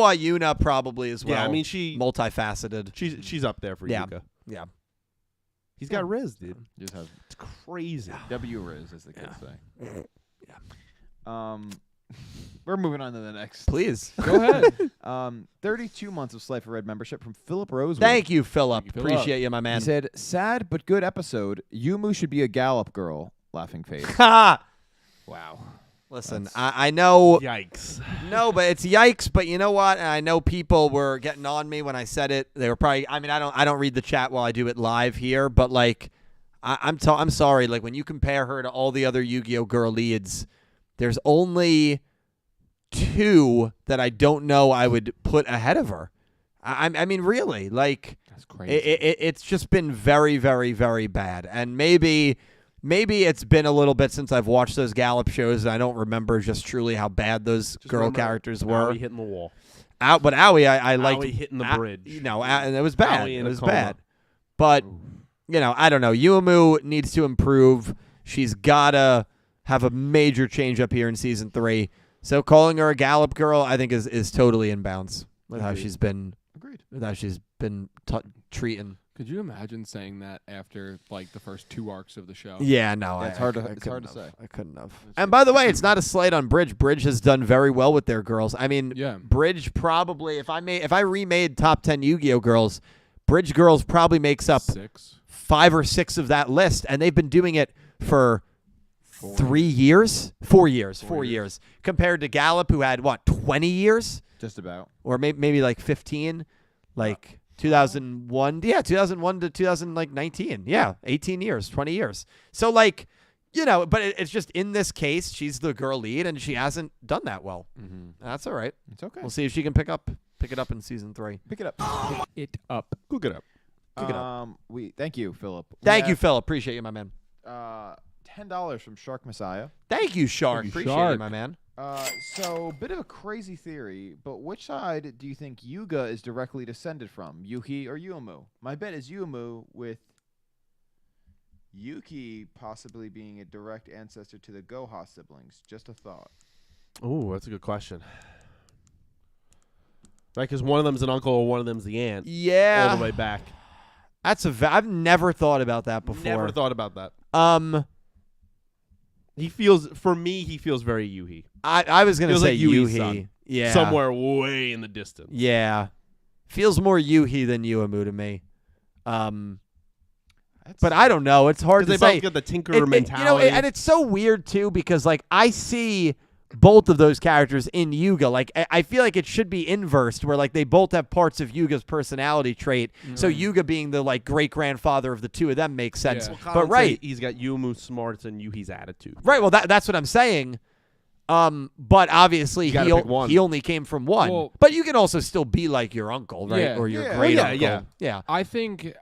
Ayuna probably as well. Yeah, I mean she multifaceted. She's up there for Yeah. Yuka. Yeah. He's got Riz, dude. Just have It's crazy. W Riz, as the kids say. We're moving on to the next. Please. Go ahead. 32 months of Slife of Red membership from Philip Rosewood. Thank you, Philip. Thank you, Philip. Appreciate you, my man. He said, "Sad but good episode. Yumu should be a Gallup girl." Laughing face. Ha! Wow. Listen, I know. Yikes. No, but it's yikes. But you know what? And I know people were getting on me when I said it. They were probably. I mean, I don't read the chat while I do it live here. But like, I'm sorry. Like when you compare her to all the other Yu-Gi-Oh girl leads, there's only 2 that I don't know I would put ahead of her. I mean, really, like That's crazy. it's just been very, very, very bad. And maybe it's been a little bit since I've watched those Gallup shows, and I don't remember just truly how bad those girl remember characters were. Aoi hitting the wall. But Aoi, I liked. Aoi hitting the bridge. You know, and it was bad. Aoi in It a was coma. bad. But you know, I don't know. Yuumu needs to improve. She's gotta have a major change up here in season 3. So calling her a Gallup girl, I think, is totally in bounds with how she's been. Agreed. With how she's been treating. Could you imagine saying that after like the first 2 arcs of the show? Yeah, no, Yeah, it's hard to say. I couldn't have. And by the way, it's not a slight on Bridge. Bridge has done very well with their girls. I mean, Yeah. Bridge probably if I remade top 10 Yu-Gi-Oh girls, Bridge girls probably makes up 6. 5 or 6 of that list, and they've been doing it for 3 years, 4 years, 4 years, compared to Gallup, who had what 20 years, Just about. or maybe like 15, like 2001, 2001 to 2019, 18 years, 20 years. So like, you know, but it's just in this case, she's the girl lead, and she hasn't done that well. Mm-hmm. That's all right. It's okay. We'll see if she can pick it up in season 3. Pick it up. It up. Cook it up. Thank you, Philip. Thank you, Phil. Appreciate you, my man. $10 from Shark Messiah. Thank you, Shark. Thank you, Appreciate you, Shark. my man. So, bit of a crazy theory, but which side do you think Yugioh is directly descended from, Yuki or Yuumu? My bet is Yuumu, with Yuki possibly being a direct ancestor to the Goha siblings. Just a thought. Oh, that's a good question. Right, because one of them's an uncle or one of them's the aunt. Yeah. All the way back. I've never thought about that before. Never thought about that. He feels very Yuhi. I was gonna say like Yui's Yuhi. son. Yeah. Somewhere way in the distance. Yeah. Feels more Yuhi than Yuumu to me. But I don't know. It's hard to they say. both got the tinkerer mentality. And it's so weird too because like I see both of those characters in Yugioh. Like I feel like it should be inversed, where like they both have parts of Yugioh's personality trait. So Yugioh being the like great grandfather of the two of them makes sense. Well, but right, he's got Yuumu smarts and Yuhi's attitude. Right. Well, that's what I'm saying. But obviously he only came from one. Well, but you can also still be like your uncle, right? Yeah. Or your Yeah. great Yeah, uncle. yeah. I think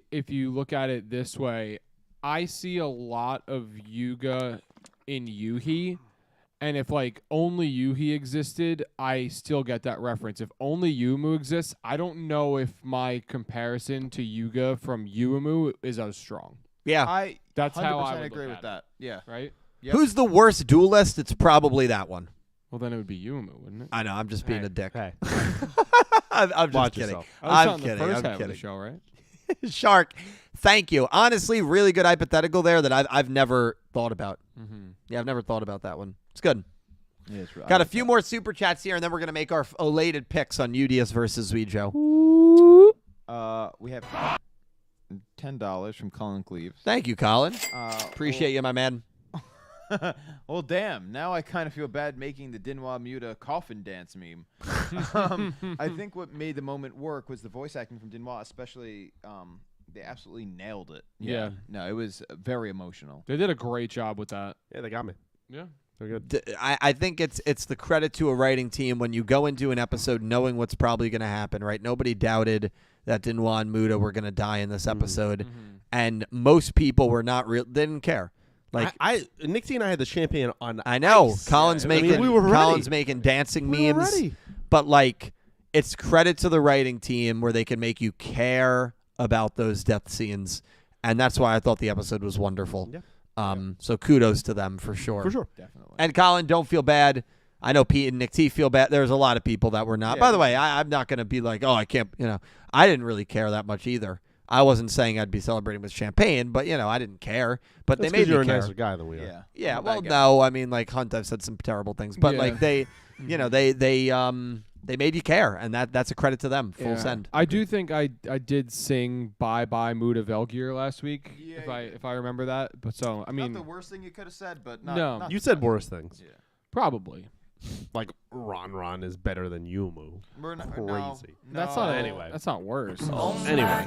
if you look at it this way, I see a lot of Yugioh in Yuhi. And if like only Yuhi existed, I still get that reference. If only Yuumu exists, I don't know if my comparison to Yugioh from Yuumu is as strong. Yeah. That's how I 100% would agree look with at that. Yeah. Right? Yep. Who's the worst duelist? It's probably that one. Well, then it would be Yuumu, wouldn't it? I know. I'm just being a dick. Hey. I'm just Watch kidding. yourself. I'm kidding. The first I'm half kidding. of the show, right? Shark, thank you. Honestly, really good hypothetical there that I've never thought about. Mm-hmm. Yeah, I've never thought about that one. It's good. Yeah, it's Got a few more super chats here, and then we're gonna make our elated picks on UDS versus Yugioh. We have $10 from Colin Cleaves. Thank you, Colin. Appreciate you, my man. Well, damn. Now I kind of feel bad making the Dinwa Muta coffin dance meme. I think what made the moment work was the voice acting from Dinwa, especially they absolutely nailed it. Yeah. No, it was very emotional. They did a great job with that. Yeah, they got me. Yeah. They're good. I think it's the credit to a writing team when you go into an episode knowing what's probably going to happen, right? Nobody doubted that Dinwa and Muta were going to die in this episode, and most people were not real. They didn't care. Like Nick T and I had the champagne on. I know ice. Colin's making we were ready. Colin's making dancing We were memes, ready. but like it's credit to the writing team where they can make you care about those death scenes, and that's why I thought the episode was wonderful. Yeah. So kudos to them for sure. For sure. Definitely. And Colin, don't feel bad. I know Pete and Nick T feel bad. There's a lot of people that were not. Yeah, By the way, I'm not going to be like, oh, I can't, I didn't really care that much either. I wasn't saying I'd be celebrating with champagne, but, I didn't care. But That's they made me you're care. a nicer guy than we are. Yeah. Yeah, I'm a well, bad guy. no, I mean, like Hunt, I've said some terrible things, but Yeah. like they made you care, and that's a credit to them. Full send. I do think I did sing "Bye Bye Muta Velgear" last week, Yeah, if I remember that. But so I mean, not the worst thing you could have said, but not, No. not You the said best. worse things. Yeah. probably. Like Ron is better than Yuumu. We're not, Crazy. No, That's no. not Anyway. That's not worse. Anyway.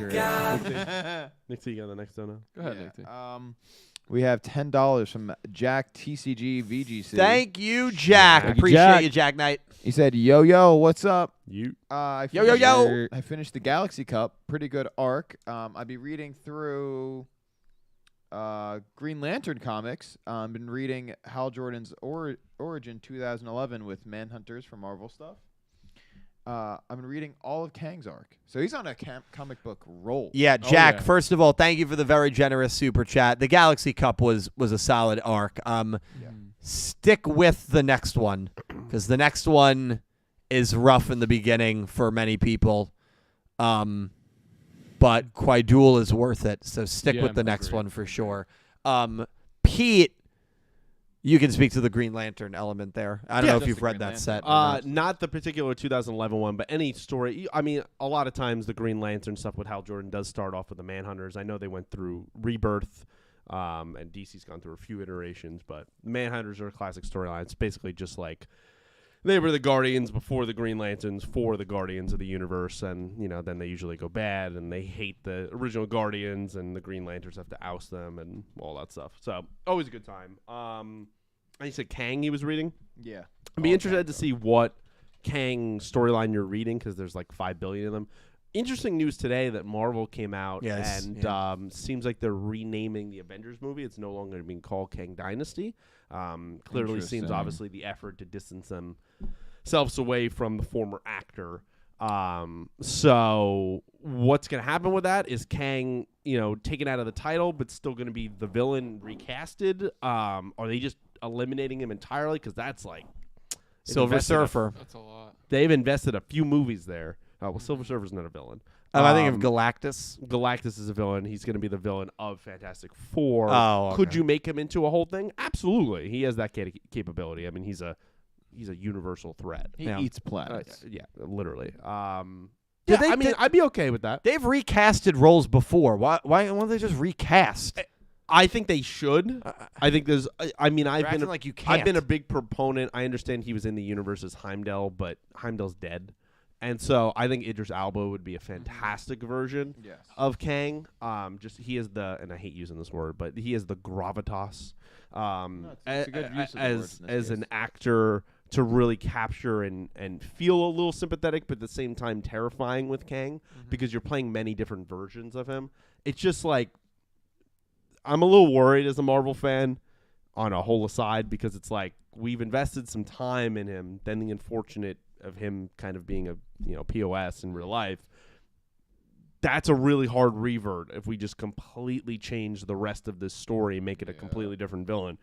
Nick T, you got the next one now? Go ahead, Yeah. Nick T. We have $10 from Jack TCG VGC. Thank you, Jack. Thank you, Appreciate Jack. you, Jack Knight. He said, "Yo, what's up? Yo, yo, yo. I finished the Galaxy Cup. Pretty good arc. I'd be reading through Green Lantern comics. Been reading Hal Jordan's Origin 2011 with Manhunters for Marvel stuff. I've been reading all of Kang's arc. So he's on a comic book roll. Yeah, Jack, first of all, thank you for the very generous super chat. The Galaxy Cup was a solid arc. Stick with the next one, because the next one is rough in the beginning for many people. But Quaidul is worth it, so stick with the next one for sure. Pete, you can speak to the Green Lantern element there. I don't know if you've read that set. Not the particular 2011 one, but any story. I mean, a lot of times the Green Lantern stuff with Hal Jordan does start off with the Manhunters. I know they went through Rebirth, and DC's gone through a few iterations, but the Manhunters are a classic storyline. It's basically just like they were the Guardians before the Green Lanterns for the Guardians of the Universe, and then they usually go bad, and they hate the original Guardians, and the Green Lanterns have to oust them, and all that stuff. So always a good time. And you said Kang he was reading? Yeah. I'd be interested to see what Kang storyline you're reading, because there's like 5 billion of them. Interesting news today that Marvel came out Yes, and seems like they're renaming the Avengers movie. It's no longer being called Kang Dynasty. Clearly seems obviously the effort to distance themselves away from the former actor. So what's going to happen with that is Kang, taken out of the title, but still going to be the villain recasted. Are they just eliminating him entirely? Because that's like Silver Surfer. That's a lot. They've invested a few movies there. Well, Silver Surfer's not a villain. I think of Galactus. Galactus is a villain. He's going to be the villain of Fantastic Four. Oh, okay. Could you make him into a whole thing? Absolutely. He has that capability. I mean, he's a universal threat. He eats planets. Yeah, literally. I'd be okay with that. They've recasted roles before. Why don't they just recast? I think they should. I think there's. I've been like you can't. I've been a big proponent. I understand he was in the universe as Heimdall, but Heimdall's dead, and so I think Idris Elba would be a fantastic version of Kang. He is and I hate using this word, but he is the gravitas. It's a good use of the word as an actor to really capture and feel a little sympathetic, but at the same time terrifying with Kang because you're playing many different versions of him. It's just like. I'm a little worried as a Marvel fan on a whole aside because it's like we've invested some time in him. Then the unfortunate of him kind of being a POS in real life. That's a really hard revert if we just completely change the rest of this story and make it a completely different villain.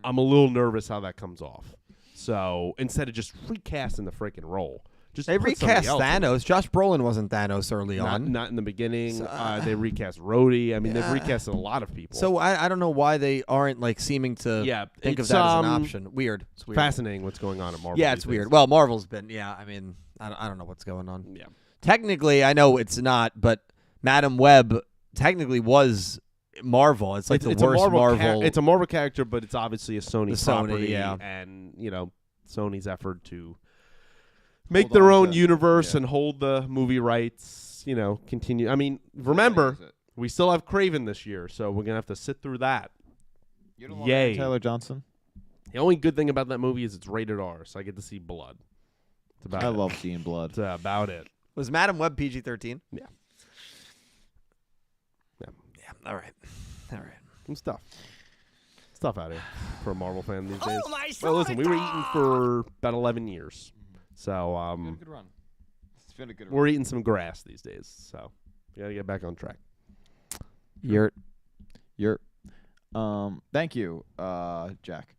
I'm a little nervous how that comes off. So instead of just recasting the freaking role. They recast Thanos. Josh Brolin wasn't Thanos early on. Not in the beginning. They recast Rhodey. I mean, they've recasted a lot of people. So I don't know why they aren't seeming to think of that as an option. Weird. It's weird. Fascinating what's going on at Marvel. Yeah, it's weird. Well, Marvel's been. Yeah, I mean, I don't know what's going on. Yeah. Technically, I know it's not, but Madam Web technically was Marvel. It's like the worst Marvel. It's a Marvel character, but it's obviously a Sony property. Yeah. And Sony's effort to make their own universe and hold the movie rights, continue. I mean, remember, we still have Kraven this year, so we're going to have to sit through that. You don't Yay. want Taylor Johnson? The only good thing about that movie is it's rated R, so I get to see blood. I love seeing blood. That's about it. Was Madam Web PG-13? Yeah. All right. Some stuff out here for a Marvel fan these days. Well, listen, we were eating for about 11 years. So good run. It's been a good run. We're eating some grass these days, so we gotta get back on track. Thank you, Jack.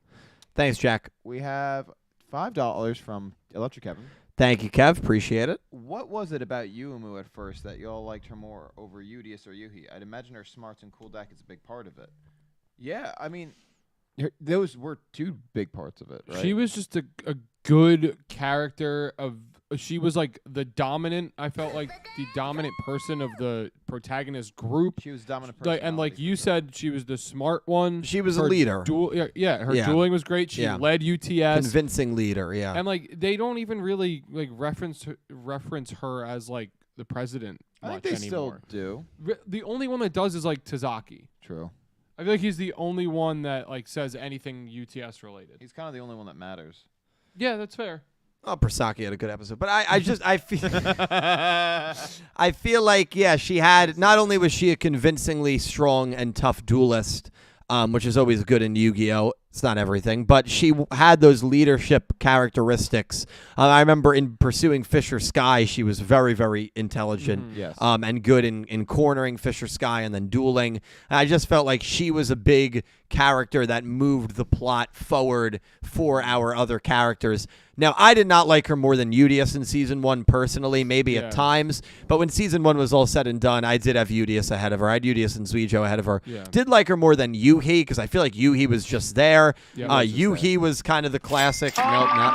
Thanks, Jack. We have $5 from Electric Kevin. Thank you, Kev. Appreciate it. What was it about Yuumu at first that y'all liked her more over Udius or Yuhi? I'd imagine her smarts and cool deck is a big part of it. Yeah, I mean, those were two big parts of it, right? She was just a good character she was like the dominant. I felt like the dominant person of the protagonist group. She was dominant person. And like you said, she was the smart one. She was a leader. Her dueling was great. She led UTS. Convincing leader, yeah. And like they don't even really reference her as like the president I much think they anymore. still do. The only one that does is like Tazaki. True. I feel like he's the only one that says anything UTS related. He's kind of the only one that matters. Yeah, that's fair. Oh, Prasaki had a good episode, but I feel like she had, not only was she a convincingly strong and tough duelist, which is always good in Yu-Gi-Oh. It's not everything, but she had those leadership characteristics. I remember in pursuing Fisher Sky, she was very, very intelligent and good in cornering Fisher Sky and then dueling. And I just felt like she was a big character that moved the plot forward for our other characters. Now, I did not like her more than Udius in Season 1 personally, maybe at times. But when Season 1 was all said and done, I did have Udius ahead of her. I had Udius and Yugioh ahead of her. Yeah. Did like her more than Yuhi, because I feel like Yuhi was just there. Yeah, Yuhi was kind of the classic.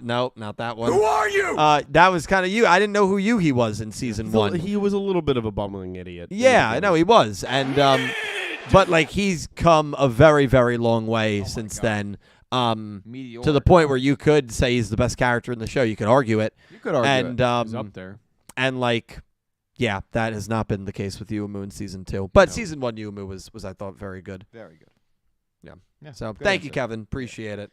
Nope, not that one. Who are you? That was kind of you. I didn't know who Yuhi was in Season 1. He was a little bit of a bumbling idiot. Yeah, I know he was. And but he's come a very, very long way since then. To the point where you could say he's the best character in the show. You could argue it. You could argue and, it. He's up there. And that has not been the case with Yuumu in Season 2. But Season 1 Yuumu was I thought very good. Very good. Yeah. Yeah. So good thank you, answer. Kevin. Appreciate it.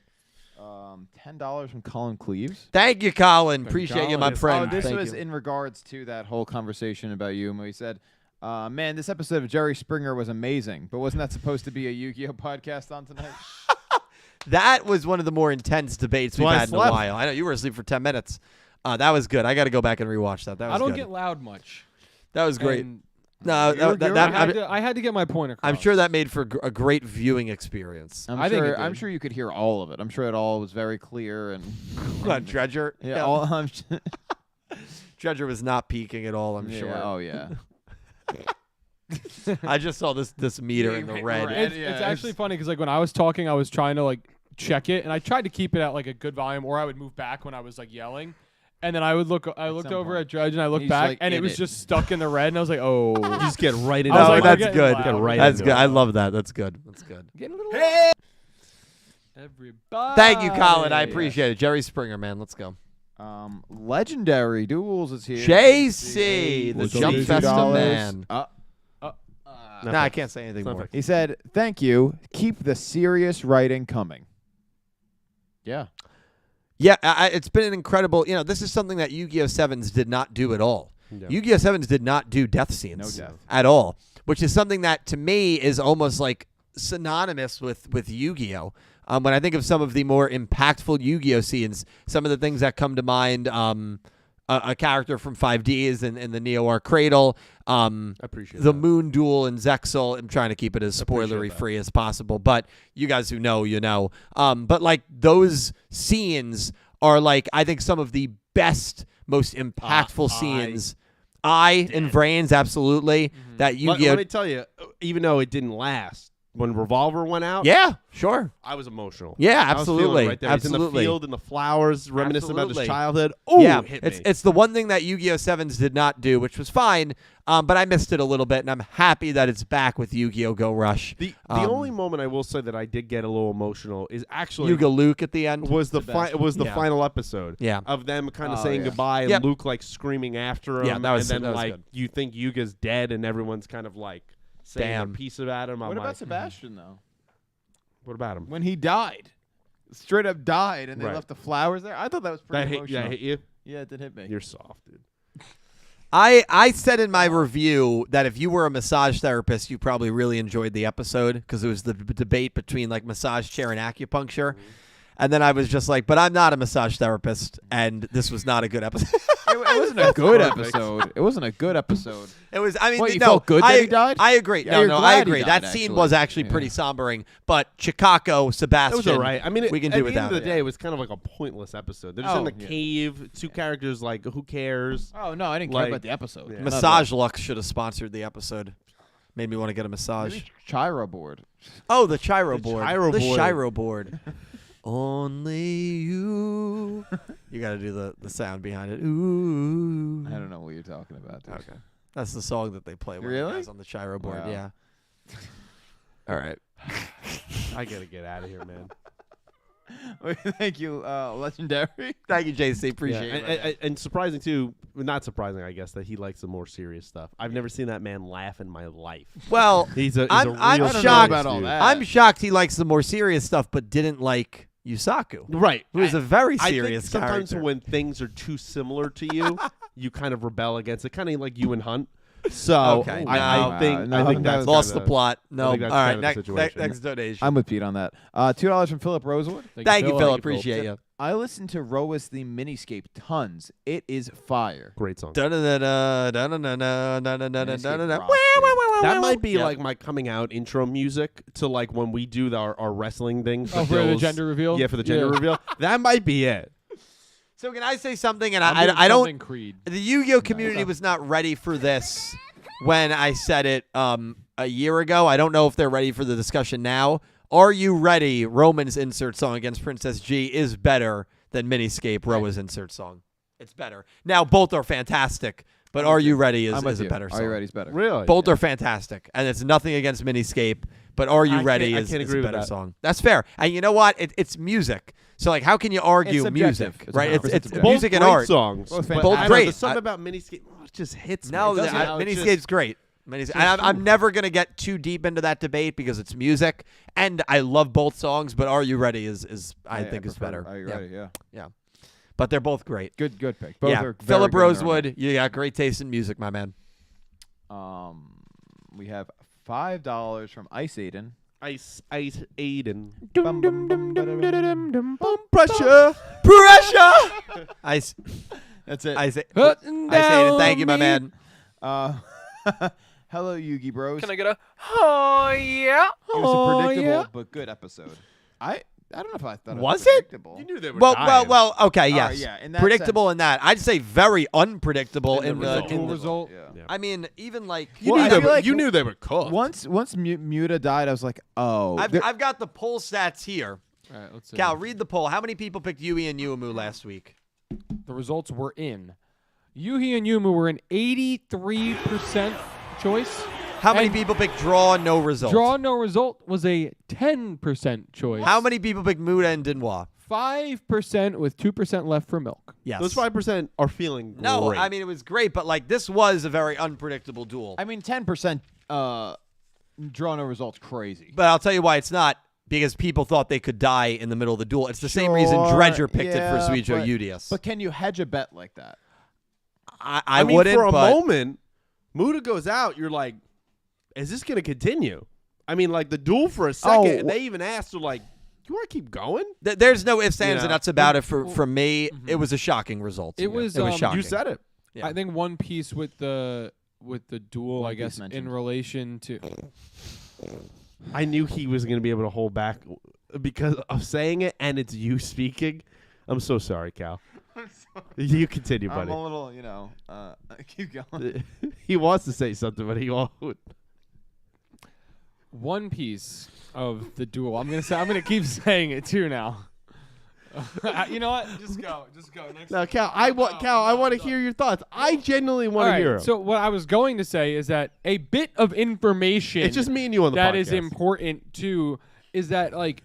$10 from Colin Cleaves. Thank you, Colin. Appreciate you, my friend. Oh, this Thank was you. in regards to that whole conversation about you. And he said, man, this episode of Jerry Springer was amazing, but wasn't that supposed to be a Yu-Gi-Oh podcast on tonight? That was one of the more intense debates we've had in a while. I know you were asleep for 10 minutes. That was good. I got to go back and rewatch that. That was I don't good. get loud much. That was great. And No, I had to get my point across. I'm sure that made for a great viewing experience. I'm sure you could hear all of it. I'm sure it all was very clear and Dredger. Yeah, all, Dredger was not peaking at all. I'm sure. Oh yeah. I just saw this meter in the red. It's actually funny because like when I was talking, I was trying to like check it, and I tried to keep it at like a good volume, or I would move back when I was like yelling. And then I looked over at Dredge and I looked back, and it was just stuck in the red, and I was like, "Oh!" You just get right into. No, that's good. That's good. I love that. That's good. That's good. Getting a little. Hey! Everybody. Thank you, Colin. I appreciate it. Jerry Springer, man. Let's go. Legendary Duels is here. JC, the Jump Festa $2. man. No, I can't say anything more. He said, "Thank you. Keep the serious writing coming." Yeah. Yeah, it's been an incredible. This is something that Yu-Gi-Oh! 7's did not do at all. No. Yu-Gi-Oh! 7's did not do death scenes at all, which is something that to me is almost like synonymous with Yu-Gi-Oh! When I think of some of the more impactful Yu-Gi-Oh! Scenes, some of the things that come to mind, a character from 5Ds in the Neo Arc Cradle, appreciate the that. Moon Duel in Zexal. I'm trying to keep it as spoilery free as possible, but you guys who know, you know. But like those scenes are like I think some of the best, most impactful scenes. In Vrains, absolutely. That Yu-Gi-Oh! Let me tell you, even though it didn't last, when Revolver went out, yeah, sure, I was emotional. Yeah, I was feeling absolutely, it right there. absolutely. He's in the field and the flowers, reminiscing about his Absolutely. childhood. Ooh, yeah, hit me. it's the one thing that Yu-Gi-Oh! 7's did not do, which was fine. But I missed it a little bit, and I'm happy that it's back with Yu-Gi-Oh! Go Rush. The only moment I will say that I did get a little emotional is actually Yu-Gi-Oh! Luke at the end was the final episode. Yeah. Of them kind of saying goodbye and Yep. Luke like screaming after him. Yeah, that was- and then that was like good. you think Yuga's dead and everyone's kind of like saying Damn. a piece about him. I'm What like, about Sebastian though? What about him? When he died, straight up died, and they Right. left the flowers there. I thought that was pretty emotional. That hit you? Yeah, it did hit me. You're soft, dude. I said in my review that if you were a massage therapist, you probably really enjoyed the episode because it was the debate between like massage chair and acupuncture. Mm-hmm. And then I was just like, but I'm not a massage therapist, and this was not a good episode. It wasn't a good episode. It wasn't a good episode. It was. I mean, What, you no, felt good that he died? I agree. Yeah, No, you're no, I glad he agree. died, That scene actually. was actually Yeah. pretty sombering. But Chicago, Sebastian, It was all right. I mean, we can at do the without end of the it. day, it was kind of like a pointless episode. They're just in the yeah. cave. Two characters, like, who cares? Oh no, I didn't Like, care about the episode. yeah. None of Massage Lux should have sponsored the episode. Made me want to get a massage. Maybe Chiro board. Oh, the Chiro The board. Chiro The board. Chiro board. Only you. You got to do the sound behind it. Ooh. I don't know what you're talking about. Dude. Okay. That's the song that they play when Really? guys on the Chiro board. Wow. Yeah. All right. I gotta get out of here, man. Thank you, Legendary. Thank you, JC. Appreciate Yeah, it. and surprising too, not surprising, I guess, that he likes the more serious stuff. I've never seen that man laugh in my life. Well, he's a I'm real shocked. serious about all dude. that. I'm shocked he likes the more serious stuff, but didn't like Yusaku. Right, Who is a very I serious think sometimes character. when things are too similar to you, you kind of rebel against it, kind of like you and Hunt. So Okay, I think no, I think that that's was Lost kinda- the plot. No. I All think that's right. kind of the situation. Next donation. I'm with Pete on that. $2 from Philip Rosewood. Thank you, Phil. Appreciate you. I listened to Roas the Miniscape tons. It is fire. Great song. Da-da-da-da, da-da-da-da, da-da-da-da, da-da-da. rocks, dude. That might be Yep. like my coming out intro music to like when we do our wrestling thing. Oh, for the gender reveal? Yeah, for the gender Yeah. reveal. That might be it. So can I say something? And I'm doing I don't. something Creed. The Yu-Gi-Oh community was not ready for this when I said it a year ago. I don't know if they're ready for the discussion now. Are you ready? Roman's insert song against Princess G is better than Miniscape Roa's insert song. It's better. Now both are fantastic, but Are You Ready is a better song. Are You Ready's better. Really? Both are fantastic, and it's nothing against Miniscape, but Are You Ready I is can't a agree with better that. song. That's fair. And you know what? It's music. So like, how can you argue It's music? subjective. Right? It's subjective. Both music and great art. songs. Both but Both I don't know, great. There's something about Miniscape. It just hits me. No, It doesn't- it's Miniscape's great. I'm never gonna get too deep into that debate because it's music, and I love both songs. But Are You Ready is I think is better. Are You Ready? Yeah. But they're both great. Good pick. Both are very Philip good in their own Rosewood, you got great taste in music, my man. We have $5 from Ice Aiden. Ice Aiden. Pressure. Ice. That's it. Ice Aiden. Thank you, my man. Hello, Yugi Bros. Can I get a oh yeah? It was a predictable but good episode. I don't know if I thought Was it was it? predictable. You knew they were Well, okay, yes. right, yeah, in that predictable sense. in that. I'd say very unpredictable In the result. Yeah. I mean, even like You, Well, I knew, they feel were, like you knew they were cooked. Once Muta died, I was like, oh. I've got the poll stats here. All right, let's see. Cal, read the poll. How many people picked Yui and Yuumu last week? The results were in. Yuhi and Yumu were an 83% choice. How many And people picked draw, no result? Draw no result was a 10% choice. How many people picked Muda and Dinwa? 5% with 2% left for milk. Yes. Those 5% are feeling No, great. I mean, it was great, but like this was a very unpredictable duel. I mean, 10% draw no results crazy. But I'll tell you why it's not. Because people thought they could die in the middle of the duel. It's the same reason Dredger picked it for Yugioh Yugioh. But can you hedge a bet like that? I mean, wouldn't, for a but moment, Muda goes out, you're like, is this going to continue? I mean, like, the duel for a second, they even asked, they're like, you want to keep going? There's no ifs, ands, and know. nuts about it. For me, it was a shocking result. It was shocking. You said it. Yeah. I think one piece with the duel, One I guess, piece mentioned. in relation to I knew he was going to be able to hold back because of saying it, and it's you speaking. I'm so sorry, Cal. I'm sorry. You continue, buddy. I'm a little, keep going. He wants to say something, but he won't. one piece of the duel. I'm gonna keep saying it too now. You know what? Just go. Next. Now, Cal, I want to hear your thoughts. I genuinely want to hear them. So what I was going to say is that a bit of information. It's just me and you on the that podcast. is important too. Is that like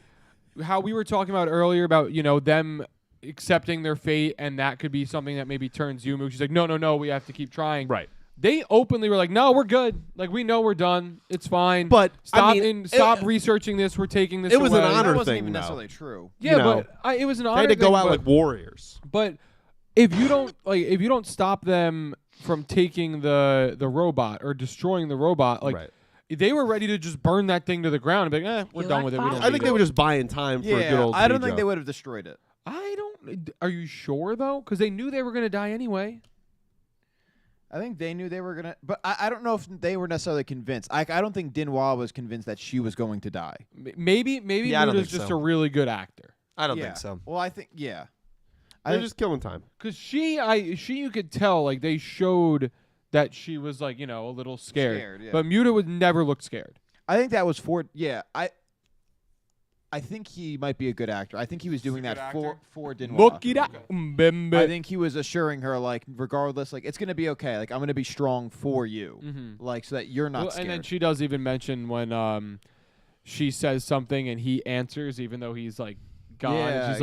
how we were talking about earlier about them accepting their fate, and that could be something that maybe turns Yumu. She's like, no, we have to keep trying. Right. They openly were like, no, we're good. Like, we know we're done. It's fine. But stop I mean, stop researching this. We're taking this. It was an away. honor That wasn't thing, even though. necessarily true. Yeah, you know, but it was an They honor. had to go thing, out but- like warriors. But if you don't stop them from taking the robot or destroying the robot, like Right. they were ready to just burn that thing to the ground and be like, we're done with it. We don't I think need they it. were just buying time for a good old I don't think Yugioh. they would have destroyed it. I don't. Are you sure though? Because they knew they were going to die anyway. I think they knew they were gonna, but I don't know if they were necessarily convinced. I don't think Dinwa was convinced that she was going to die. Maybe I don't Muda's think just so. a really good actor. I don't Yeah. think so. Well, I think They're think- just killing time. Because she you could tell like they showed that she was like a little scared. yeah. But Muda would never look scared. I think that was for I think he might be a good actor. I think he was doing that for Dinwa. I think he was assuring her, like, regardless, like, it's gonna be okay. Like, I'm gonna be strong for you, like, so that you're not Well, scared. and then she does even mention when she says something and he answers even though he's like gone. Yeah, She's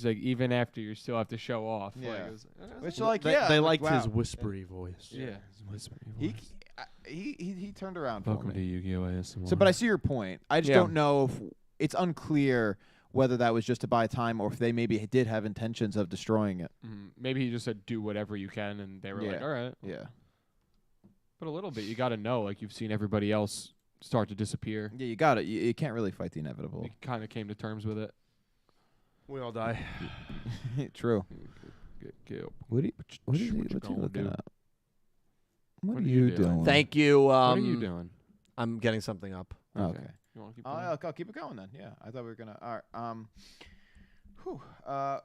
like even after you still have to show off. Yeah. Like, it was, Which, like, They, yeah, they like, liked his wow. whispery voice. yeah. his whispery He, voice. he turned around Welcome for to me. Yu-Gi-Oh! ASMR. So, but I see your point. I just Yeah. don't know if it's unclear whether that was just to buy time or if they maybe did have intentions of destroying it. Maybe he just said do whatever you can, and they were like, Yeah. all right. Yeah. But a little bit, you got to know, like you've seen everybody else start to disappear. Yeah, you got it. You can't really fight the inevitable. We kind of came to terms with it. We all die. True. Get What is What he you looking do? at? What What are are you you doing? doing? Thank you. what are you doing? I'm getting something up. Okay. You want to keep I'll keep it going then. Yeah, I thought we were gonna. All right.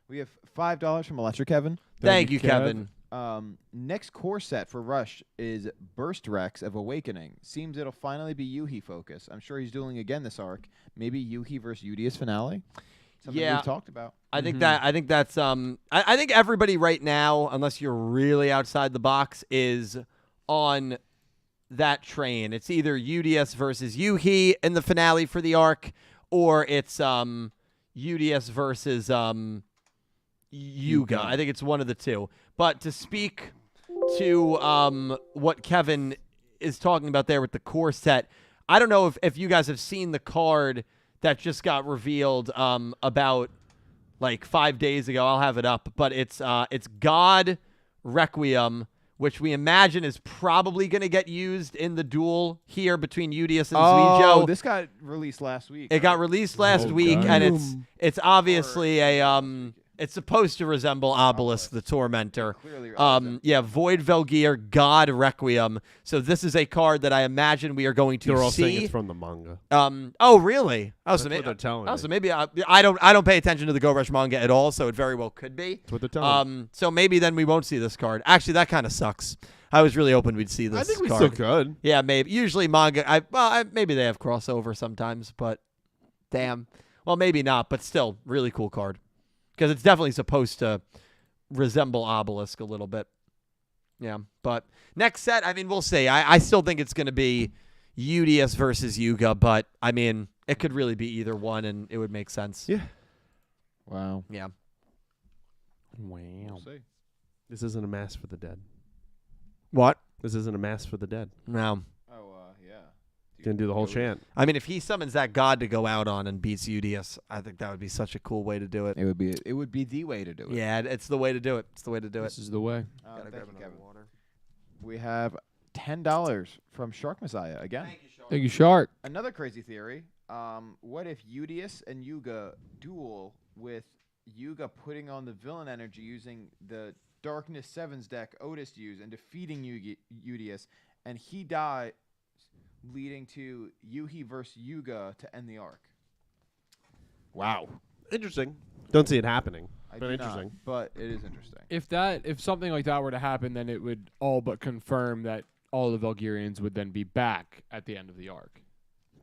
We have $5 from Electric Kevin. Thank you, Kev. Kevin. Next core set for Rush is Burst Rex of Awakening. Seems it'll finally be Yuhi focus. I'm sure he's dueling again this arc. Maybe Yuhi versus Udius finale. Something Yeah. we've talked about. I think that's I think everybody right now, unless you're really outside the box, is on that train. It's either UDS versus Yuhi in the finale for the arc, or it's UDS versus Yuga. I think it's one of the two. But to speak to what Kevin is talking about there with the core set. I don't know if you guys have seen the card that just got revealed about like 5 days ago. I'll have it up, but it's God Requiem, which we imagine is probably going to get used in the duel here between Yugioh and Yugioh. Oh, this got released last week. It got released last week, and it's obviously it's supposed to resemble Obelisk the Tormentor. Yeah, Void Velgear, God Requiem. So this is a card that I imagine we are going to They're all see. saying it's from the manga. Oh, really? That's what they're telling me. So maybe I don't pay attention to the Go Rush manga at all, so it very well could be. That's what they're telling me. So maybe then we won't see this card. Actually, that kind of sucks. I was really hoping we'd see this. I think we card. still could. Yeah, maybe. Usually manga. Maybe they have crossover sometimes, but damn. Well, maybe not, but still, really cool card. Because it's definitely supposed to resemble Obelisk a little bit. Yeah, but next set, I mean, we'll see. I still think it's going to be Yugioh versus Yugioh, but, I mean, it could really be either one, and it would make sense. Yeah. Wow. Yeah. Wow. We'll see. This isn't a mass for the dead. What? This isn't a mass for the dead. No. Yeah. Gonna do the whole chant. I mean, if he summons that god to go out on and beats Yugioh, I think that would be such a cool way to do it. It would be the way to do it. Yeah, it's the way to do it. It's the way to do it. This is the way. Gotta grab another Kevin. water. We have $10 from Shark Messiah again. Thank you, Shark. Another crazy theory. What if Yugioh and Yugioh duel with Yugioh putting on the villain energy using the Darkness Sevens deck Otis used and defeating Yugioh, and he died, leading to Yuhi versus Yugioh to end the arc. Wow. Interesting. Don't see it happening. I But do interesting. not, but it is interesting. If something like that were to happen, then it would all but confirm that all the Valkyrians would then be back at the end of the arc.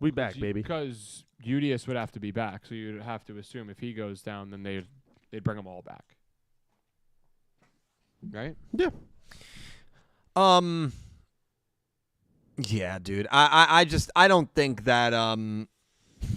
We back, baby. Because Yugioh would have to be back, so you'd have to assume if he goes down, then they'd bring them all back. Right? Yeah. Yeah, dude. I don't think that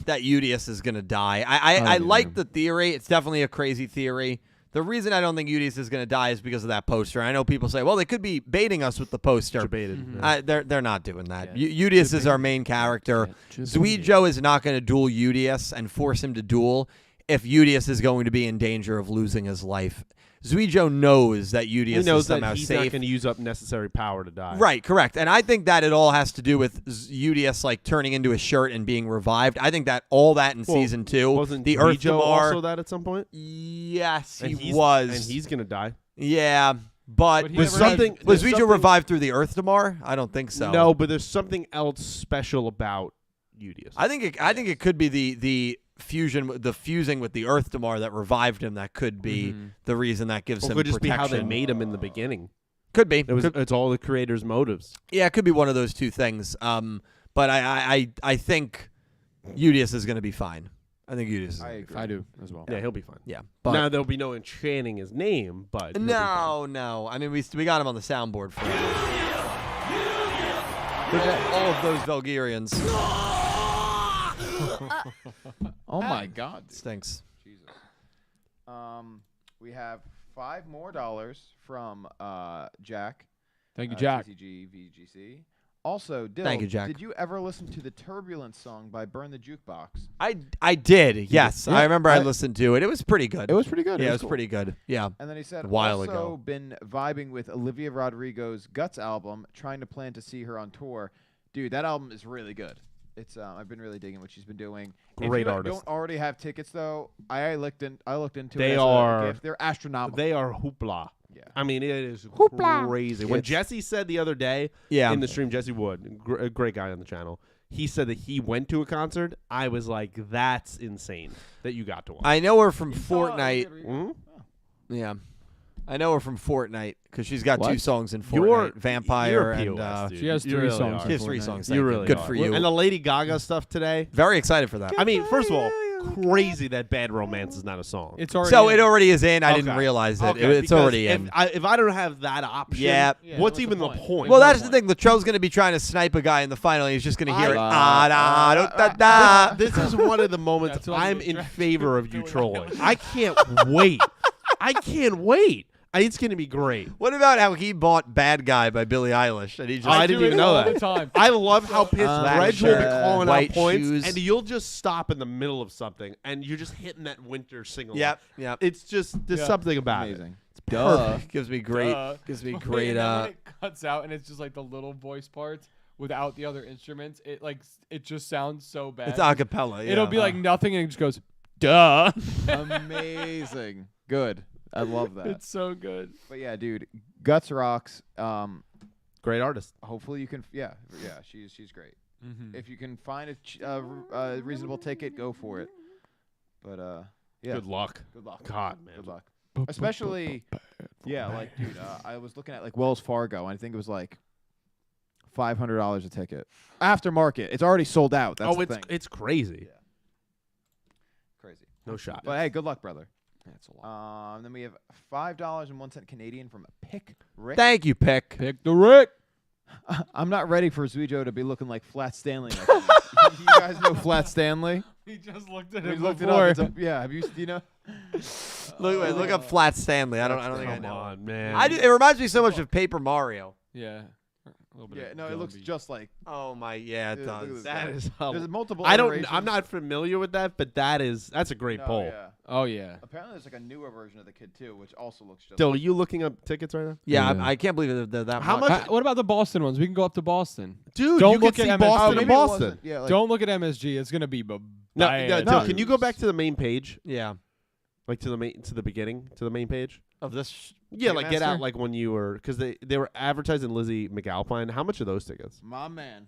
that Yugioh is gonna die. I like the theory. It's definitely a crazy theory. The reason I don't think Yugioh is gonna die is because of that poster. I know people say, well, they could be baiting us with the poster. They're not doing that. Yugioh is our main character. Yugioh is not gonna duel Yugioh and force him to duel if Yugioh is going to be in danger of losing his life. Yugioh knows that Yugioh is somehow he's safe. not going to use up necessary power to die. Right, correct. And I think that it all has to do with Yugioh like turning into a shirt and being revived. I think that all that in season 2. Wasn't the Yugioh Earth Damar, also that at some point? Yes, And he was. And he's going to die. Yeah, but was Yugioh revived through the Earth Damar? I don't think so. No, but there's something else special about Yugioh. I think it could be the fusing with the Earth Damar that revived him. That could be the reason that gives him could just protection. be how they made him in the beginning. Could be. It's all the creator's motives. Yeah, it could be one of those two things. But I think Yugioh is going to be fine. I think Yugioh is. I agree. I do as well. Yeah, he'll be fine. Yeah, But now there'll be no enchanting his name, but he'll be fine. No. I mean, we got him on the soundboard for all of those Valkyrians. Oh my God, dude. Stinks. Jesus. We have $5 more from Jack. Thank you, Jack. TCG VGC. Also, Dill, Thank you, Jack. Did you ever listen to the Turbulence song by Burn the Jukebox? I did. Yes, Yeah, I remember I listened to it. It was pretty good. It was pretty good. Yeah, it It was was pretty good. Yeah. And then he said, a while also ago. been vibing with Olivia Rodrigo's Guts album, trying to plan to see her on tour. Dude, that album is really good. It's I've been really digging what she's been doing. Great if you artist. don't already have tickets though, I looked into They it as are- a gift. They're astronomical. They are hoopla. Yeah. I mean, it is Hoopla. crazy. When Jesse said the other day in the stream, Jesse Wood, a great guy on the channel, he said that he went to a concert. I was like, that's insane that you got to one. I know her from Fortnite. Hmm? Yeah. I know her from Fortnite because she's got What? 2 songs in Fortnite. You're Vampire a and POS, dude. She has You 3 really songs. are. she has 3 Fortnite. songs. You Thank really Good are. for you. And the Lady Gaga stuff today. Very excited for that. I mean, first of all, crazy that Bad Romance is not a song. It's already So in. it already is in. I didn't Okay. realize it. Okay, It's because already in. If I don't have that option, Yeah. Yeah, what's what's even the the point? point? Well, There's that's no the thing. Latrell's going to be trying to snipe a guy in the final, and he's just going to hear it. This is one of the moments That's what I'm the in attraction favor of you to it. trolling. I can't wait. I can't wait It's gonna be great. What about how he bought "Bad Guy" by Billie Eilish? And he just I didn't even know that. The time. I love how pissed Reg will be calling out white points, shoes. and you'll just stop in the middle of something, and you're just hitting that winter single. Yep. It's just there's something about it. Amazing. Perfect. Gives me great. Gives me And great. then when it cuts out and it's just like the little voice parts without the other instruments. It just sounds so bad. It's a cappella. Yeah. It'll be like nothing, and it just goes, duh. Amazing. Good. I love that. It's so good. But yeah, dude, Guts rocks. Great artist. Hopefully you can. Yeah. She's great. Mm-hmm. If you can find a reasonable ticket, go for it. But yeah. Good luck. Good luck. God, man. Good luck. Especially, dude. I was looking at like Wells Fargo, and I think it was like $500 a ticket. Aftermarket. It's already sold out. That's the thing. It's crazy. Yeah. Crazy. No shot. But hey, good luck, brother. That's a lot. Then we have $5.01 Canadian from Pick Rick. Thank you, Pick. Pick the Rick. I'm not ready for Yugioh to be looking like Flat Stanley. you guys know Flat Stanley? We just looked at We it looked before. it up. Have you? You know? Look up Flat Stanley. I don't think I Come know. on, man. It reminds me so much of Paper Mario. Yeah. A little bit Yeah, of no, it looks Gumby. just like. Oh my, yeah, it Dude, look at does. this That guy. is. There's multiple. I'm iterations. not familiar with that, but that's a great poll. Yeah. Oh, yeah. Apparently, there's like a newer version of the kid too, which also looks just. Dill, are you looking up tickets right now? Yeah, Yeah. I can't believe they're that How much. much- What about the Boston ones? We can go up to Boston. Dude, Don't you look can at see MS. Boston Maybe and it Boston. wasn't. Yeah, like, Don't look at MSG. It's gonna be No, bad. can you go back to the main page? Yeah. Like to the main page? Of this. Yeah, like get Ticketmaster? out like when you were because they were advertising Lizzie McAlpine. How much are those tickets? my man.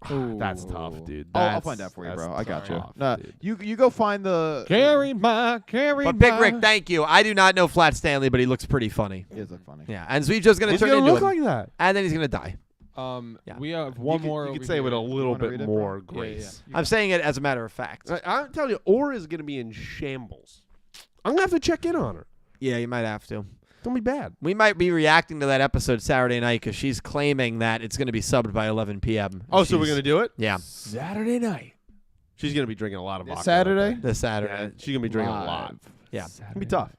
That's tough, dude. I'll find out for you, bro. I got you. tough, Nah, dude. you go find the. But Big Rick, thank you. I do not know Flat Stanley, but he looks pretty funny. He does look funny. Yeah, and Zuijo's gonna He's turn gonna into look him, like that. and then he's gonna die. Yeah. We have one more. You over could say it with a here. little wanna bit read it, more bro? grace. I'm saying it as a matter of fact. I'm telling you, Aura is gonna be in shambles. I'm gonna have to check in on her. Yeah, you might have to. Don't be bad. We might be reacting to that episode Saturday night because she's claiming that it's going to be subbed by 11 p.m. Oh, so we're gonna do it? Yeah, Saturday night. She's gonna be drinking a lot of vodka. Saturday? this Yeah, Saturday. she's gonna be drinking a lot. Yeah. It's gonna be tough.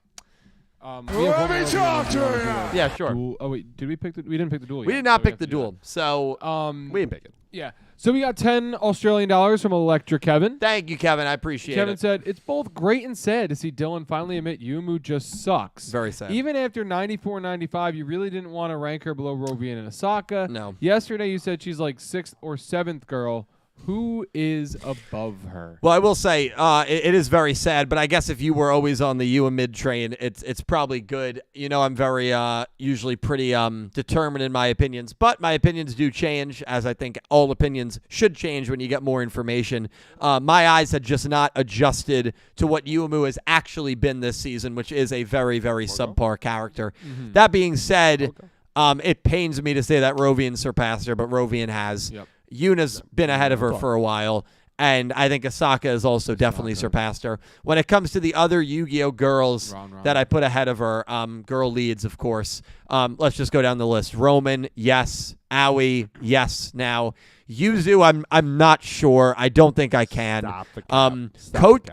Let me talk to you. Yeah, sure. Oh wait, did we pick the? We didn't pick the duel. We yet, did not so pick have the to do duel. So that. We ain't picking. Yeah. So we got $10 from Electra Kevin. thank you, Kevin. I appreciate Kevin it. said, "It's both great and sad to see Dylan finally admit Yumu just sucks. Very sad. Even after 94 95, you really didn't want to rank her below Rovian and Asaka. No. Yesterday, you said she's like 6th or 7th girl. Who is above her?" Well, I will say it is very sad, but I guess if you were always on the U and mid train, it's probably good. You know, I'm very usually pretty determined in my opinions, but my opinions do change, as I think all opinions should change when you get more information. My eyes had just not adjusted to what Yuumu has actually been this season, which is a very, very subpar character. That being said, it pains me to say that Rovian surpassed her, but Rovian has. Yep. Yuna's been ahead of her for a while, and I think Asaka has also definitely surpassed her. When it comes to the other Yu-Gi-Oh girls that I put ahead of her, girl leads, of course, let's just go down the list. Roman, yes. Aoi, yes. Now, Yuzu, I'm not sure. I don't think I can. Stop the cap.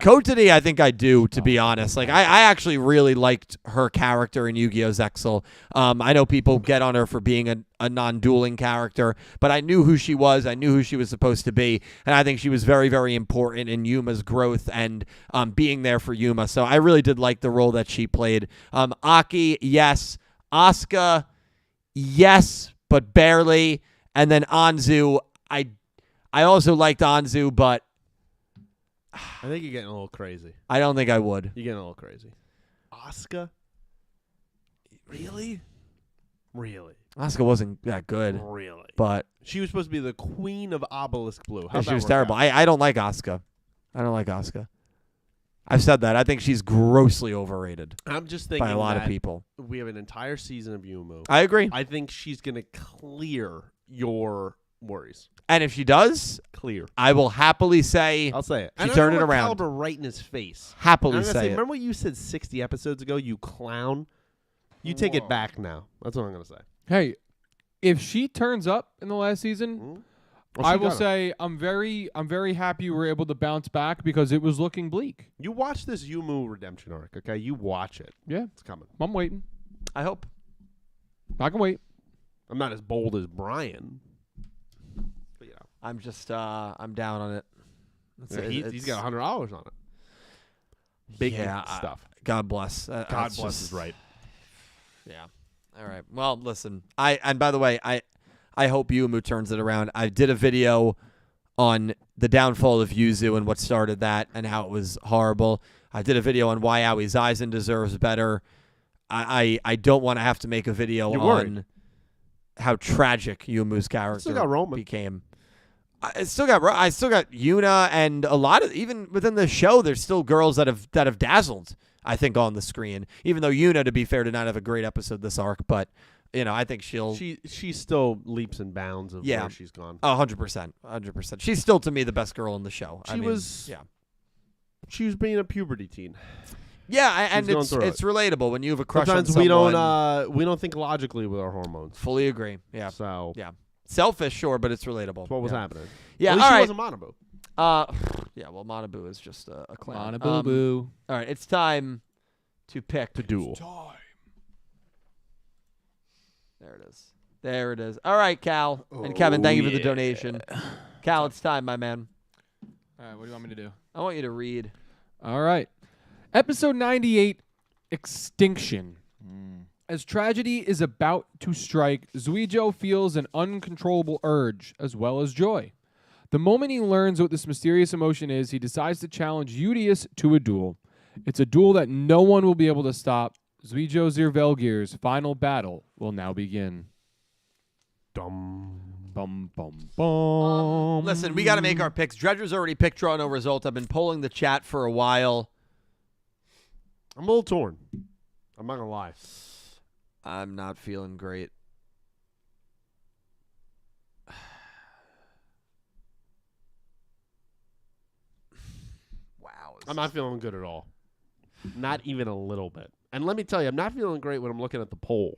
Kotani, I think I do, to be honest. Like, I actually really liked her character in Yu-Gi-Oh! Zexal. I know people get on her for being a non-dueling character, but I knew who she was. I knew who she was supposed to be, and I think she was very, very important in Yuma's growth and being there for Yuma. So I really did like the role that she played. Aki, yes. Asuka, yes, but barely. And then Anzu, I also liked Anzu, but I think you're getting a little crazy. I don't think I would. You're getting a little crazy. Asuka? Really? Asuka wasn't that good, Really? but She was supposed to be the queen of Obelisk Blue. How she was terrible. I don't like Asuka. I've said that. I think she's grossly overrated I'm just thinking by a lot of that people. We have an entire season of Yumu. I agree. I think she's going to clear your worries. And if she does, Clear. I will happily say I'll say it. she And I turned know it around. Caliber right in his face. Happily I'm gonna say it. Remember what you said 60 episodes ago, you clown? You take it back now. That's what I'm going to say. Hey, if she turns up in the last season, Well, I she will got him. say I'm very happy we were able to bounce back because it was looking bleak. You watch this Yumu redemption arc, okay? You watch it. Yeah, It's coming. I'm waiting. I hope. I can wait. I'm not as bold as Brian. But, you know. I'm just I'm down on it. He's got $100 on it. Big stuff. God bless. God bless is right. Yeah. All right. Well, listen. And by the way, I hope Yumu turns it around. I did a video on the downfall of Yuzu and what started that and how it was horrible. I did a video on why Aoi Aizen deserves better. I don't want to have to make a video on how tragic Yumu's character became. I still got Yuna and a lot of, even within the show, there's still girls that have dazzled, I think, on the screen. Even though Yuna, to be fair, did not have a great episode this arc, but I think she still leaps and bounds of where she's gone. 100%. She's still, to me, the best girl in the show. She was being a puberty teen. Yeah, and it's relatable when you have a crush on sometimes someone. we don't think logically with our hormones. Fully agree. Yeah. So yeah, selfish, sure, but it's relatable. That's what was happening. Yeah, at least all she right. wasn't Manabu. Yeah, well, Manabu is just a clown. Manabu. All right, it's time to pick. To duel. There it is. All right, Cal and Kevin, thank you for the donation. Cal, it's time, my man. All right, what do you want me to do? I want you to read. All right. Episode 98, Extinction. As tragedy is about to strike, Yugioh feels an uncontrollable urge, as well as joy. The moment he learns what this mysterious emotion is, he decides to challenge Yugioh to a duel. It's a duel that no one will be able to stop. Yugioh Zirvelgear's final battle will now begin. Dum. Bum, bum, bum. Listen, we got to make our picks. Dredger's already picked draw no result. I've been polling the chat for a while. I'm a little torn. I'm not going to lie. I'm not feeling great. Wow. I'm not feeling good at all. Not even a little bit. And let me tell you, I'm not feeling great when I'm looking at the poll.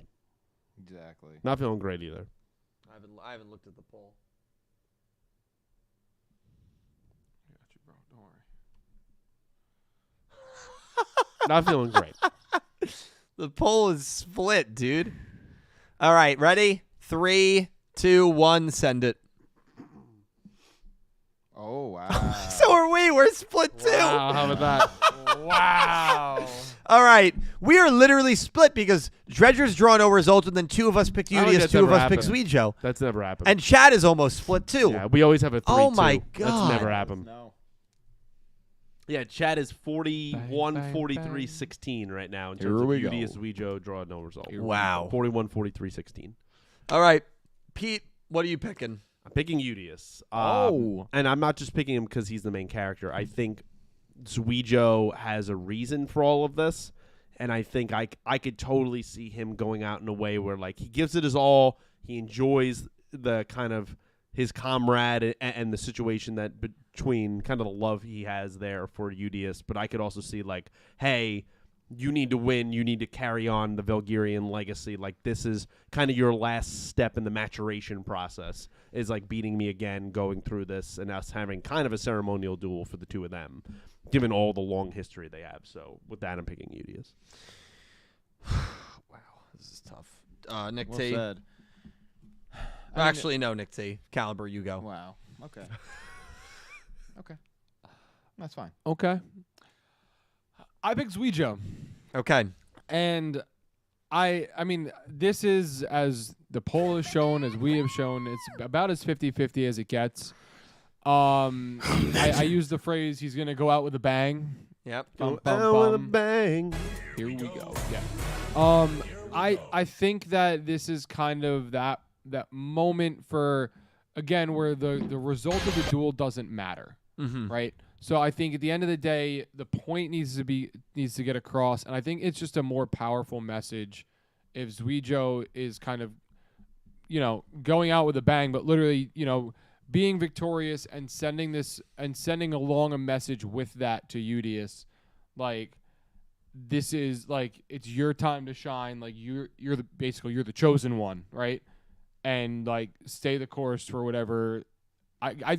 Exactly. Not feeling great either. I haven't looked at the poll. I got you, bro. Don't worry. Not feeling great. The poll is split, dude. All right, ready? 3, 2, 1, send it. Oh, wow. So are we. We're split too. Wow, how about that? Wow. All right. We are literally split because Dredger's draw no result, and then 2 of us picked I don't think Yugioh, that's 2 of ever us picked happened. Yugioh. That's never happened. And Chad is almost split too. Yeah, we always have a 3-2. Oh, my God. That's never happened. No. Yeah, Chad is 41, Bang, bang, 43, bang. 16 right now in Here terms of we go. Yugioh draw no result. Wow. 41, 43, 16. All right. Pete, what are you picking? I'm picking Yugioh. Oh. And I'm not just picking him because he's the main character. I think Yugioh has a reason for all of this. And I think I could totally see him going out in a way where, like, he gives it his all. He enjoys the kind of his comrade and the situation that between kind of the love he has there for Yugioh. But I could also see, like, hey, you need to win. You need to carry on the Velgirian legacy. Like, this is kind of your last step in the maturation process, is like beating me again, going through this, and us having kind of a ceremonial duel for the two of them, given all the long history they have. So with that, I'm picking Yugioh. Wow, this is tough. Nick Well T. said. Actually, no, Nick T. Caliber, you go. Wow. Okay. Okay. That's fine. Okay. I picked Yugioh. Okay. And I mean, this is, as the poll has shown, as we have shown, it's about as 50-50 as it gets. I use the phrase, he's going to go out with a bang. Yep. Bum, Go bum, out with a bum. bang. Here we go. Yeah. I think that this is kind of that moment for, again, where the result of the duel doesn't matter, right? So I think at the end of the day, the point needs to get across, and I think it's just a more powerful message if Yugioh is kind of, going out with a bang, but literally, being victorious and sending along a message with that to Yugioh, like, this is like, it's your time to shine. Like, you're the chosen one, right? And like, stay the course for whatever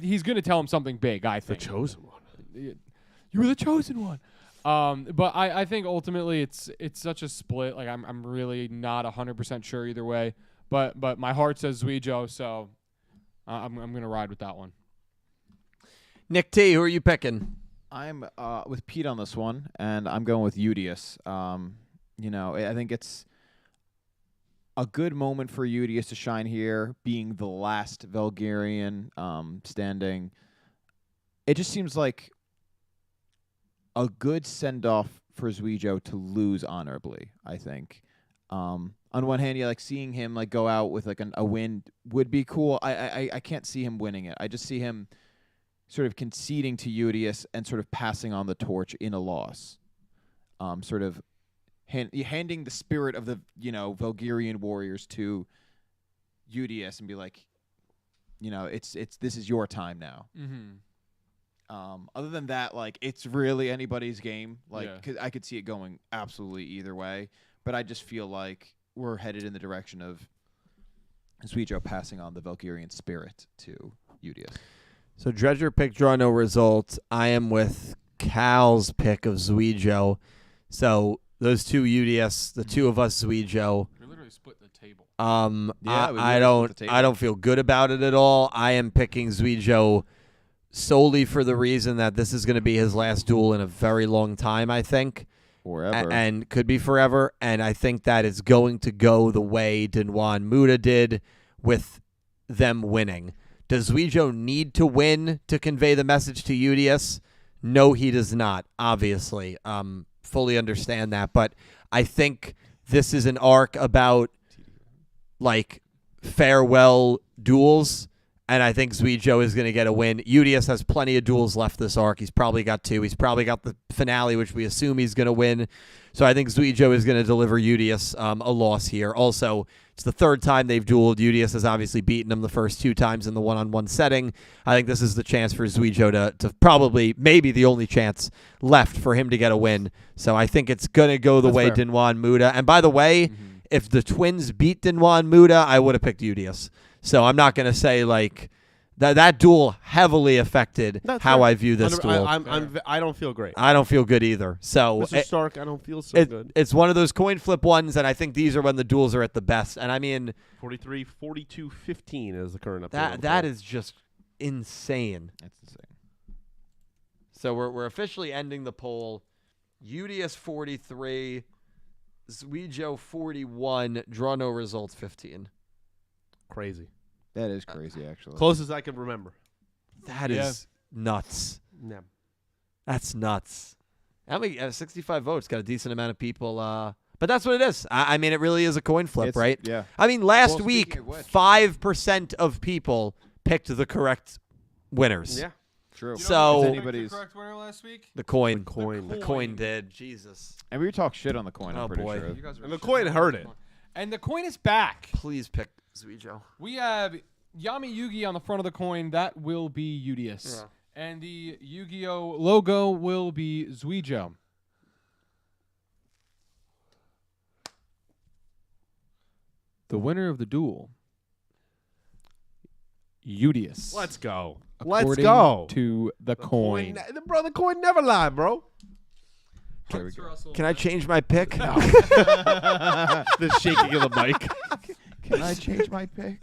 he's going to tell him something big, I think. The chosen one. You were the chosen one. But I think ultimately it's such a split. Like I'm really not 100% sure either way. But my heart says Yugioh, so I'm going to ride with that one. Nick T, who are you picking? I'm with Pete on this one, and I'm going with Yugioh. I think it's a good moment for Yugioh to shine here, being the last Valkyrian standing. It just seems like a good send-off for Yugioh to lose honorably, I think. On one hand, like seeing him like go out with like a win would be cool. I can't see him winning it. I just see him sort of conceding to Yugioh and sort of passing on the torch in a loss. Sort of handing the spirit of the, Valkyrian warriors to Yugioh and be like, this is your time now. Mm-hmm. Other than that, like, it's really anybody's game. Like, 'cause I could see it going absolutely either way, but I just feel like we're headed in the direction of Yugioh passing on the Valkyrian spirit to Yugioh. So Dredger picked draw no result. I am with Cal's pick of Yugioh. So those two Yugioh, the two of us Yugioh. We literally split the table. I don't feel good about it at all. I am picking Yugioh solely for the reason that this is going to be his last duel in a very long time, I think. Forever. And could be forever. And I think that it's going to go the way Dinwan Muda did with them winning. Does Yugioh need to win to convey the message to Yugioh? No, he does not, obviously. Fully understand that. But I think this is an arc about, like, farewell duels. And I think Yugioh is going to get a win. Yugioh has plenty of duels left this arc. He's probably got 2. He's probably got the finale, which we assume he's going to win. So I think Yugioh is going to deliver Yugioh a loss here. Also, it's the 3rd time they've dueled. Yugioh has obviously beaten him the first 2 times in the one-on-one setting. I think this is the chance for Yugioh to probably, maybe the only chance left for him to get a win. So I think it's going to go the way Dinwan Muda. And by the way, if the twins beat Dinwan Muda, I would have picked Yugioh. So I'm not going to say, like, that duel heavily affected how I view this duel. I don't feel great. I don't feel good either. So Mr. Stark, I don't feel so good. It's one of those coin flip ones, and I think these are when the duels are at the best. And I mean, 43-42-15 is the current update. That is just insane. That's insane. So we're officially ending the poll. Yugioh 43, Yugioh 41, draw no results 15. Crazy. That is crazy, actually. Closest I can remember. That is nuts. Yeah. That's nuts. How many? 65 votes. Got a decent amount of people. But that's what it is. I mean, it really is a coin flip, right? Yeah. I mean, last week, 5% of people picked the correct winners. Yeah. True. So anybody's the correct winner last week? The coin. The coin did. Jesus. And we talk shit on the coin. Oh, I'm pretty boy. sure. And the coin heard it. And the coin is back. Please pick Yugioh. We have Yami Yugi on the front of the coin. That will be Yugioh. Yeah. And the Yu-Gi-Oh logo will be Yugioh. The winner of the duel, Yugioh. Let's go. Let's go. To the coin. Bro, the coin never lied, bro. Can I change my pick? No. The shaking of the mic. Can I change my pick?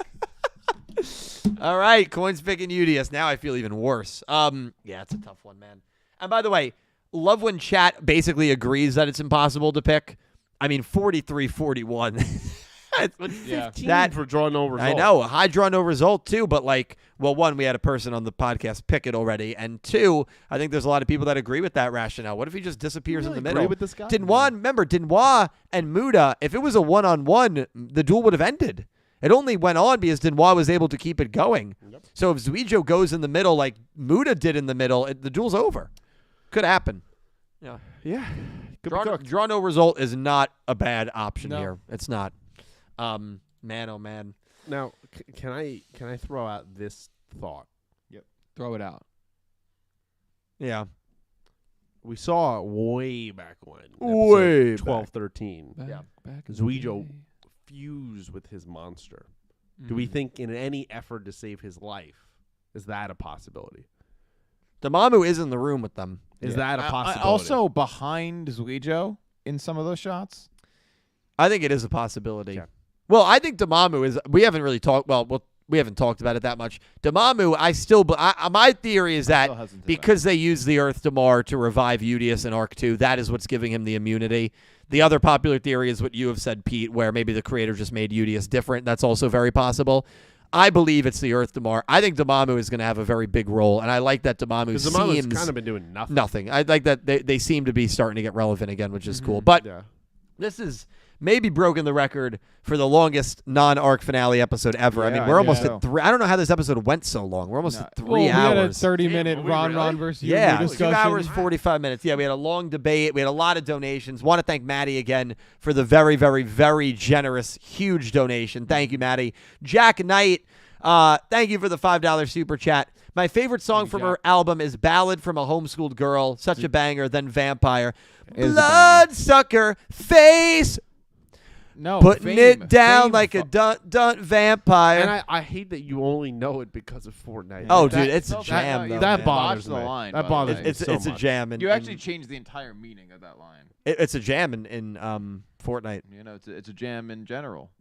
All right, coin's picking Yugioh. Now I feel even worse. Yeah, it's a tough one, man. And by the way, love when chat basically agrees that it's impossible to pick. I mean, 43-41. Yeah. 15 for draw no result. I know, high draw no result too, but like, well, one, we had a person on the podcast pick it already, and 2, I think there's a lot of people that agree with that rationale. What if he just disappears in the middle? Agree with this guy? Dinwan and Muda, if it was a one-on-one, the duel would have ended. It only went on because Dinwan was able to keep it going. Yep. So if Yugioh goes in the middle like Muda did in the middle, the duel's over. Could happen. Yeah. Yeah. Draw no result is not a bad option here. It's not. Man, oh man. Now, can I throw out this thought? Yep. Throw it out. Yeah. We saw way back when. Way 12-13. Yeah. Yugioh fused with his monster. Do we think in any effort to save his life Is that a possibility? Dormammu is in the room with them. Is that a possibility? Also behind Yugioh in some of those shots. I think it is a possibility. Okay. Well, I think Dormammu is. We haven't really talked. Well, we haven't talked about it that much. Dormammu, my theory is that because they use the Earth Damar to revive Udius in Arc 2, that is what's giving him the immunity. The other popular theory is what you have said, Pete, where maybe the creator just made Udius different. That's also very possible. I believe it's the Earth Damar. I think Dormammu is going to have a very big role, and I like that Dormammu seems kind of been doing nothing. Nothing. I like that they seem to be starting to get relevant again, which is cool. But this is maybe broken the record for the longest non-arc finale episode ever. I mean, we're almost at 3. I don't know how this episode went so long. We're almost at 3 we hours. had a 30-minute Ron versus Yu discussion. 2 hours, 45 minutes. Yeah, we had a long debate. We had a lot of donations. Want to thank Maddie again for the very, very, very generous, huge donation. Thank you, Maddie. Jack Knight, thank you for the $5 super chat. My favorite song from her album is Ballad from a Homeschooled Girl. Such a banger. Then Vampire. Bloodsucker face. No, putting it down like a dunt vampire. And I hate that you only know it because of Fortnite. Oh, dude, it's a jam. That bothers me. That bothers me. It's a jam. You actually changed the entire meaning of that line. It's a jam in Fortnite. You know, it's a jam in general.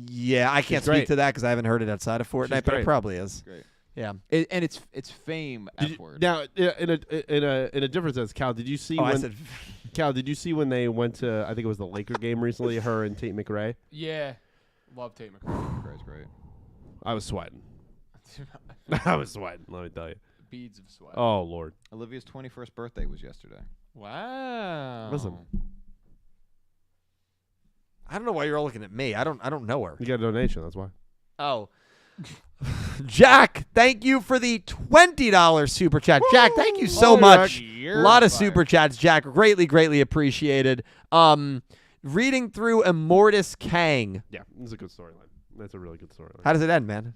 Yeah, I can't speak to that because I haven't heard it outside of Fortnite, but it probably is. Great. Yeah, and it's fame F-word. Now, in a different sense, Cal, did you see Cal, did you see when they went to, I think it was the Laker game recently, her and Tate McRae? Yeah. Love Tate McRae. That's great. I was sweating. I was sweating, let me tell you. Beads of sweat. Oh, Lord. Olivia's 21st birthday was yesterday. Wow. Listen. I don't know why you're all looking at me. I don't know her. You got a donation, that's why. Oh. Jack, thank you for the $20 super chat. Jack, thank you so much. A lot of super chats, Jack. Greatly, greatly appreciated. Reading through Immortus Kang. Yeah, it's a good storyline. That's a really good storyline. How does it end, man?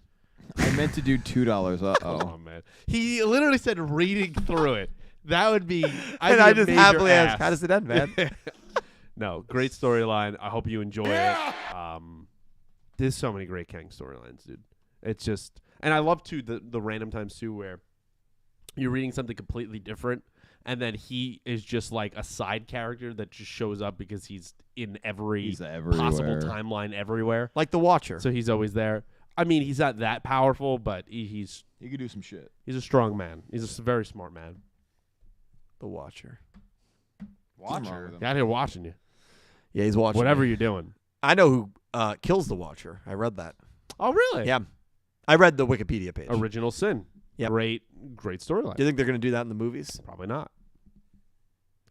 I meant to do $2. Come on, man. He literally said reading through it. That would be. I just happily asked, how does it end, man? No, great storyline. I hope you enjoy it. There's so many great Kang storylines, dude. It's just, and I love too the random times too where you're reading something completely different, and then he is just like a side character that just shows up because he's in every possible timeline everywhere, like the Watcher. So he's always there. I mean, he's not that powerful, but he can do some shit. He's a strong man. He's a very smart man. The Watcher. Watcher. Out here watching you. Yeah, he's watching. Whatever you're doing. I know who kills the Watcher. I read that. Oh, really? Yeah. I read the Wikipedia page. Original Sin. Yep. Great storyline. Do you think they're going to do that in the movies? Probably not.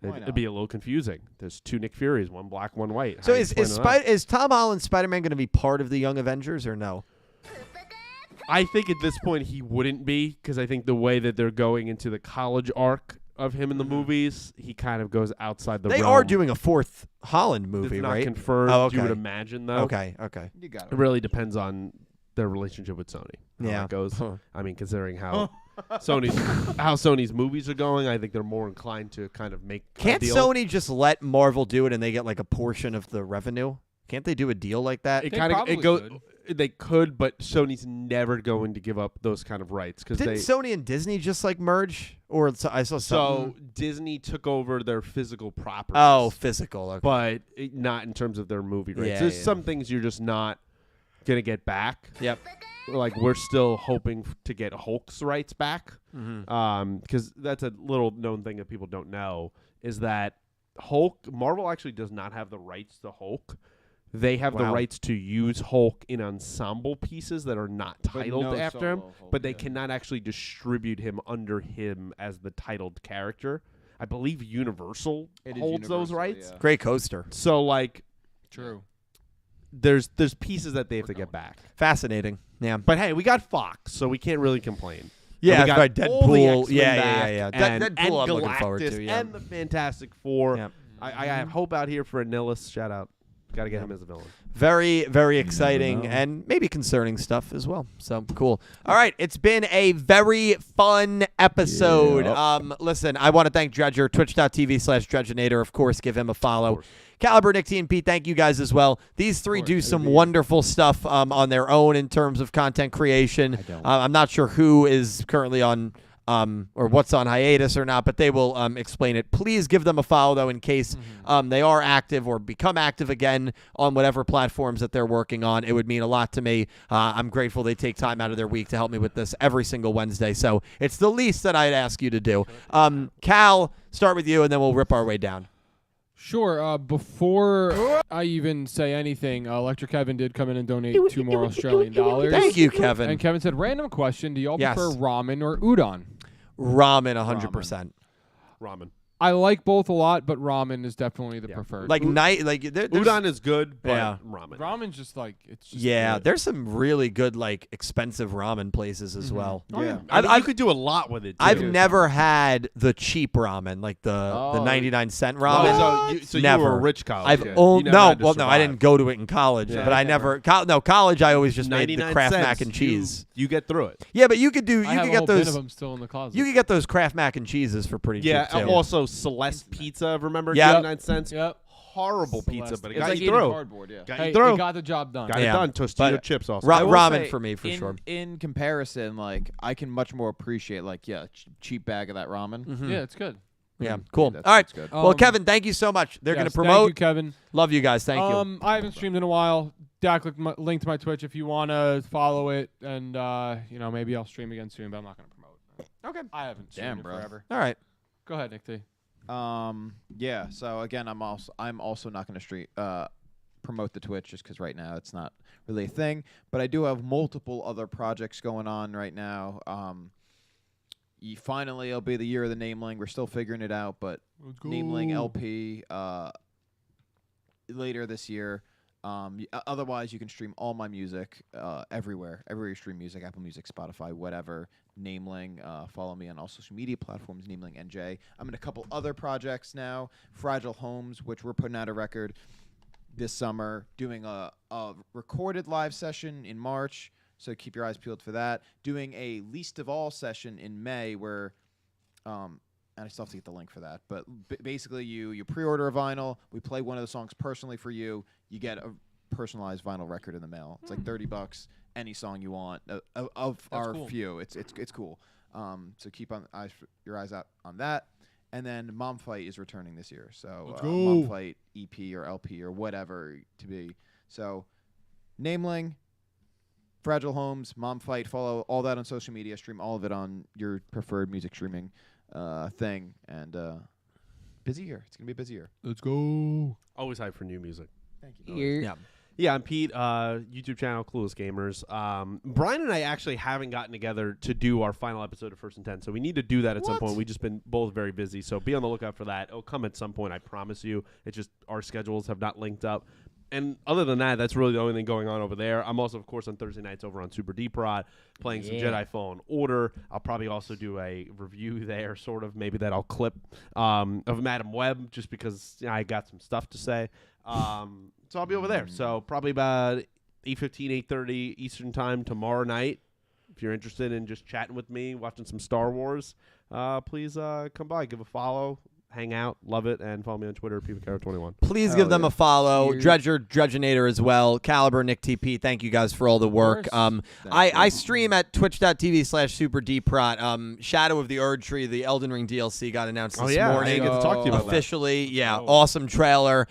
Why not? It'd be a little confusing. There's 2 Nick Furies, one black, one white. So is Tom Holland's Spider-Man going to be part of the Young Avengers or no? I think at this point he wouldn't be, because I think the way that they're going into the college arc of him in the movies, he kind of goes outside the realm. They are doing a 4th Holland movie, it's not right? confirmed. Oh, okay. You would imagine, though. Okay. You got it. It really depends on their relationship with Sony. How it goes. Huh. I mean, considering how Sony's movies are going, I think they're more inclined to kind of make Can't a deal. Sony just let Marvel do it and they get like a portion of the revenue? Can't they do a deal like that? They could, but Sony's never going to give up those kind of rights because Didn't Sony and Disney just like merge? Or I saw something. So Disney took over their physical properties. Oh, physical. Okay. But not in terms of their movie rights. Yeah, There's some things you're just not gonna get back. Yep. Like we're still hoping to get Hulk's rights back, because that's a little known thing that people don't know is that Marvel actually does not have the rights to Hulk. They have the rights to use Hulk in ensemble pieces that are not titled after him, but they cannot actually distribute him under him as the titled character. I believe Universal holds those rights. Yeah. Great coaster. So like, true. There's pieces that they have to get back. Fascinating. Yeah. But hey, we got Fox, so we can't really complain. Yeah, we got right, all the Deadpool. X-Men Yeah. back, and Deadpool I'm looking Galactus forward to. Yeah. and the Fantastic Four. Yep. I have hope out here for Anilus. Shout out. Got to get him as a villain. Very, very exciting and maybe concerning stuff as well. So cool. All right. It's been a very fun episode. Listen, I want to thank Dredger, twitch.tv/Dredgenator. Of course, give him a follow. Caliber, Nick T, and Pete, thank you guys as well. These three do some wonderful stuff on their own in terms of content creation. I'm not sure who is currently on or what's on hiatus or not, but they will explain it. Please give them a follow, though, in case they are active or become active again on whatever platforms that they're working on. It would mean a lot to me. I'm grateful they take time out of their week to help me with this every single Wednesday, so it's the least that I'd ask you to do. Cal, start with you, and then we'll rip our way down. Sure. Before I even say anything, Electric Kevin did come in and donate 2 more Australian dollars. Thank you, Kevin. And Kevin said, random question, do y'all prefer ramen or udon? Ramen, 100%. Ramen. I like both a lot, but ramen is definitely the preferred. Udon is good, but ramen. Ramen's just like it's just good. There's some really good expensive ramen places as well. You could do a lot with it. I've never had the cheap ramen, like the 99-cent ramen. So never. You were a rich college. I didn't go to it in college, but I never. College I always just made the Kraft mac and cheese. You get through it. Yeah, but you could do. I You have could a get whole bin those. of them still in the closet. You could get those Kraft mac and cheeses for pretty cheap too. Also Celeste pizza, remember? Yep. 99 cents. Yep. Horrible pizza, but it It's got like you through. Cardboard, yeah. Got you through. It got the job done. Got it done. Tostito chips also. Ramen for me, for sure. In comparison, I can much more appreciate, cheap bag of that ramen. Yeah, it's good. Yeah, cool. That's All right. good. Well, Kevin, thank you so much. They're going to promote. Thank you, Kevin. Love you guys. Thank you. I haven't streamed in a while. Dak, link to my Twitch if you want to follow it, and maybe I'll stream again soon, but I'm not going to promote it. Okay. I haven't streamed in forever. All right. Go ahead, Nick T. Yeah. So again, I'm also not going to promote the Twitch just because right now it's not really a thing. But I do have multiple other projects going on right now. Finally, it'll be the year of the Nameling. We're still figuring it out, but Nameling LP later this year. Otherwise, you can stream all my music everywhere you stream music, Apple Music, Spotify, whatever. Nameling. Follow me on all social media platforms, Nameling NJ. I'm in a couple other projects now. Fragile Homes, which we're putting out a record this summer, doing a recorded live session in March. So keep your eyes peeled for that. Doing a Least of All session in May where, and I still have to get the link for that. But basically, you pre-order a vinyl. We play one of the songs personally for you. You get a personalized vinyl record in the mail. It's like $30. Any song you want of our few. It's cool. So keep your eyes out on that. And then Mom Fight is returning this year. So Mom Fight EP or LP or whatever to be. So Nameling, Fragile Homes, Mom Fight, follow all that on social media. Stream all of it on your preferred music streaming thing. And busy year. It's going to be a busy year. Let's go. Always hype for new music. Thank you. Yeah, I'm Pete, YouTube channel, Clueless Gamers. Brian and I actually haven't gotten together to do our final episode of First and 10, so we need to do that at some point. We've just been both very busy, so be on the lookout for that. It'll come at some point, I promise you. It's just our schedules have not linked up. And other than that, that's really the only thing going on over there. I'm also, of course, on Thursday nights over on Super Deep Rod playing some Jedi Fallen Order. I'll probably also do a review there, sort of. Maybe that I'll clip of Madam Web, just because I got some stuff to say. So I'll be over there. So probably about 8:15, 8:30 Eastern time tomorrow night. If you're interested in just chatting with me, watching some Star Wars, please come by, give a follow. Hang out, love it, and follow me on Twitter, PeteCaro21. Please give them a follow. Dredger, Dredgenator as well. Caliber, Nick TP. Thank you guys for all the work. I stream at twitch.tv/SuperDeepRot. Shadow of the Erdtree, the Elden Ring DLC got announced this morning. I didn't get to talk to you about officially. That. Yeah, awesome trailer.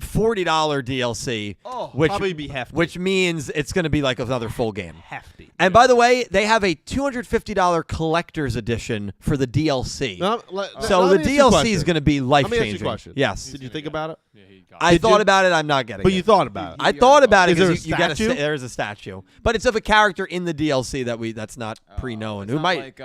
$40 DLC, which probably be hefty. Which means it's going to be like another full game. Hefty. And by the way, they have a $250 collector's edition for the DLC. So the DLC is going to be life changing. Let me ask you a question. Yes. Did you think about it? Yeah, I thought about it. I'm not getting it. But you thought about it. I thought about it because you get there's a statue, but it's of a character in the DLC that's not pre-known. Who might?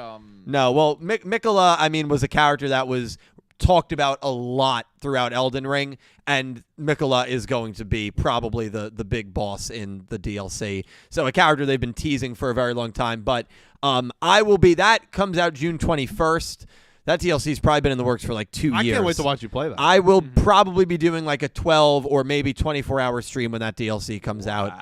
No. Well, Mikola, was a character that was talked about a lot throughout Elden Ring, and Mikola is going to be probably the big boss in the DLC. So a character they've been teasing for a very long time. But I will be. That comes out June 21st. That DLC's probably been in the works for like 2 years. I can't wait to watch you play that. I will probably be doing like a 12 or maybe 24-hour stream when that DLC comes out.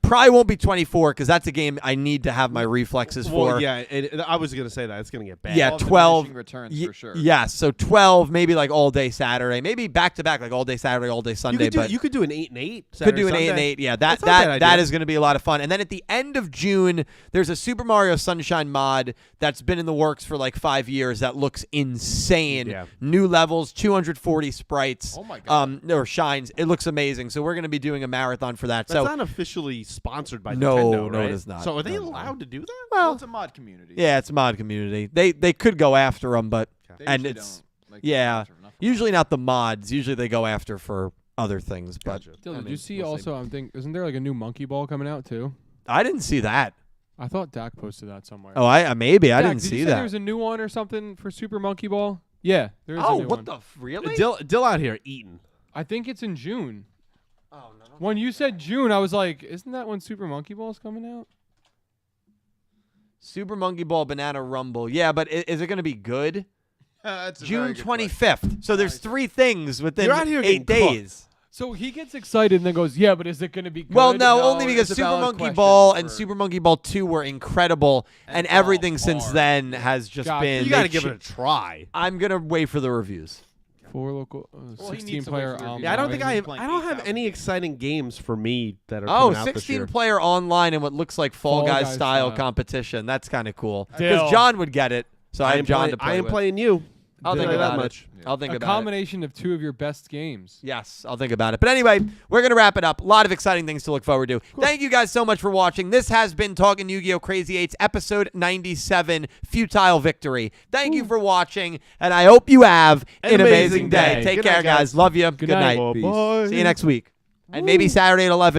Probably won't be 24 because that's a game I need to have my reflexes for. Well, yeah, I was going to say that. It's going to get bad. Yeah, 12. Returns for sure. Yes, so 12, maybe like all day Saturday, maybe back-to-back, like all day Saturday, all day Sunday. You could do an 8 and 8. Could do an 8 and 8. Yeah, that is going to be a lot of fun. And then at the end of June, there's a Super Mario Sunshine mod that's been in the works for like 5 years that looks insane. Yeah. New levels, 240 sprites. Oh my God. Or shines. It looks amazing. So we're going to be doing a marathon for that. That's so not officially sponsored by No, Nintendo, no, right? it is not. So are they No, allowed to do that? Well, it's a mod community. Yeah, it's a mod community. They could go after them, but They and usually it's don't, like, yeah, go after enough. usually not the mods. Usually they go after for other things. But Did you see also? I'm thinking, isn't there like a new Monkey Ball coming out too? I didn't see that. I thought Dak posted that somewhere. Oh, I maybe I Dak, didn't did see you say that. There's a new one or something for Super Monkey Ball. Yeah, there is. a new one. really? Dill out here eating. I think it's in June. Oh no. When you said June, I was like, isn't that when Super Monkey Ball's coming out? Super Monkey Ball Banana Rumble. Yeah, but is it going to be good? That's a June very good question. 25th. So there's 3 things within You're out here 8 getting days. So he gets excited and then goes, yeah, but is it going to be good? Well, no, only because it's a Super valid Monkey question Ball and for- Super Monkey Ball 2 were incredible, and everything since hard. then has just Gotcha. been. You got to they give it a try. I'm gonna wait for the reviews. 4 local, Well, he 16 needs to player wait for online. reviews. Yeah, I don't think He's I playing don't have 8,000. any exciting games for me that are Oh, coming out this year. 16 player online and what looks like Fall Fall Guys Guys style style. competition. That's kind of cool. Dill. Because John would get it, so I have John to play I ain't with. playing you. I'll Tell think you that about it. much. I'll think A about it. combination of 2 of your best games. Yes, I'll think about it. But anyway, we're going to wrap it up. A lot of exciting things to look forward to. Thank you guys so much for watching. This has been Talking Yu-Gi-Oh! Crazy 8's episode 97, Futile Victory. Thank you for watching, and I hope you have an amazing day. Take Good care, night, guys. guys. Love you. Good night. Bye-bye. See you next week. And maybe Saturday at 11.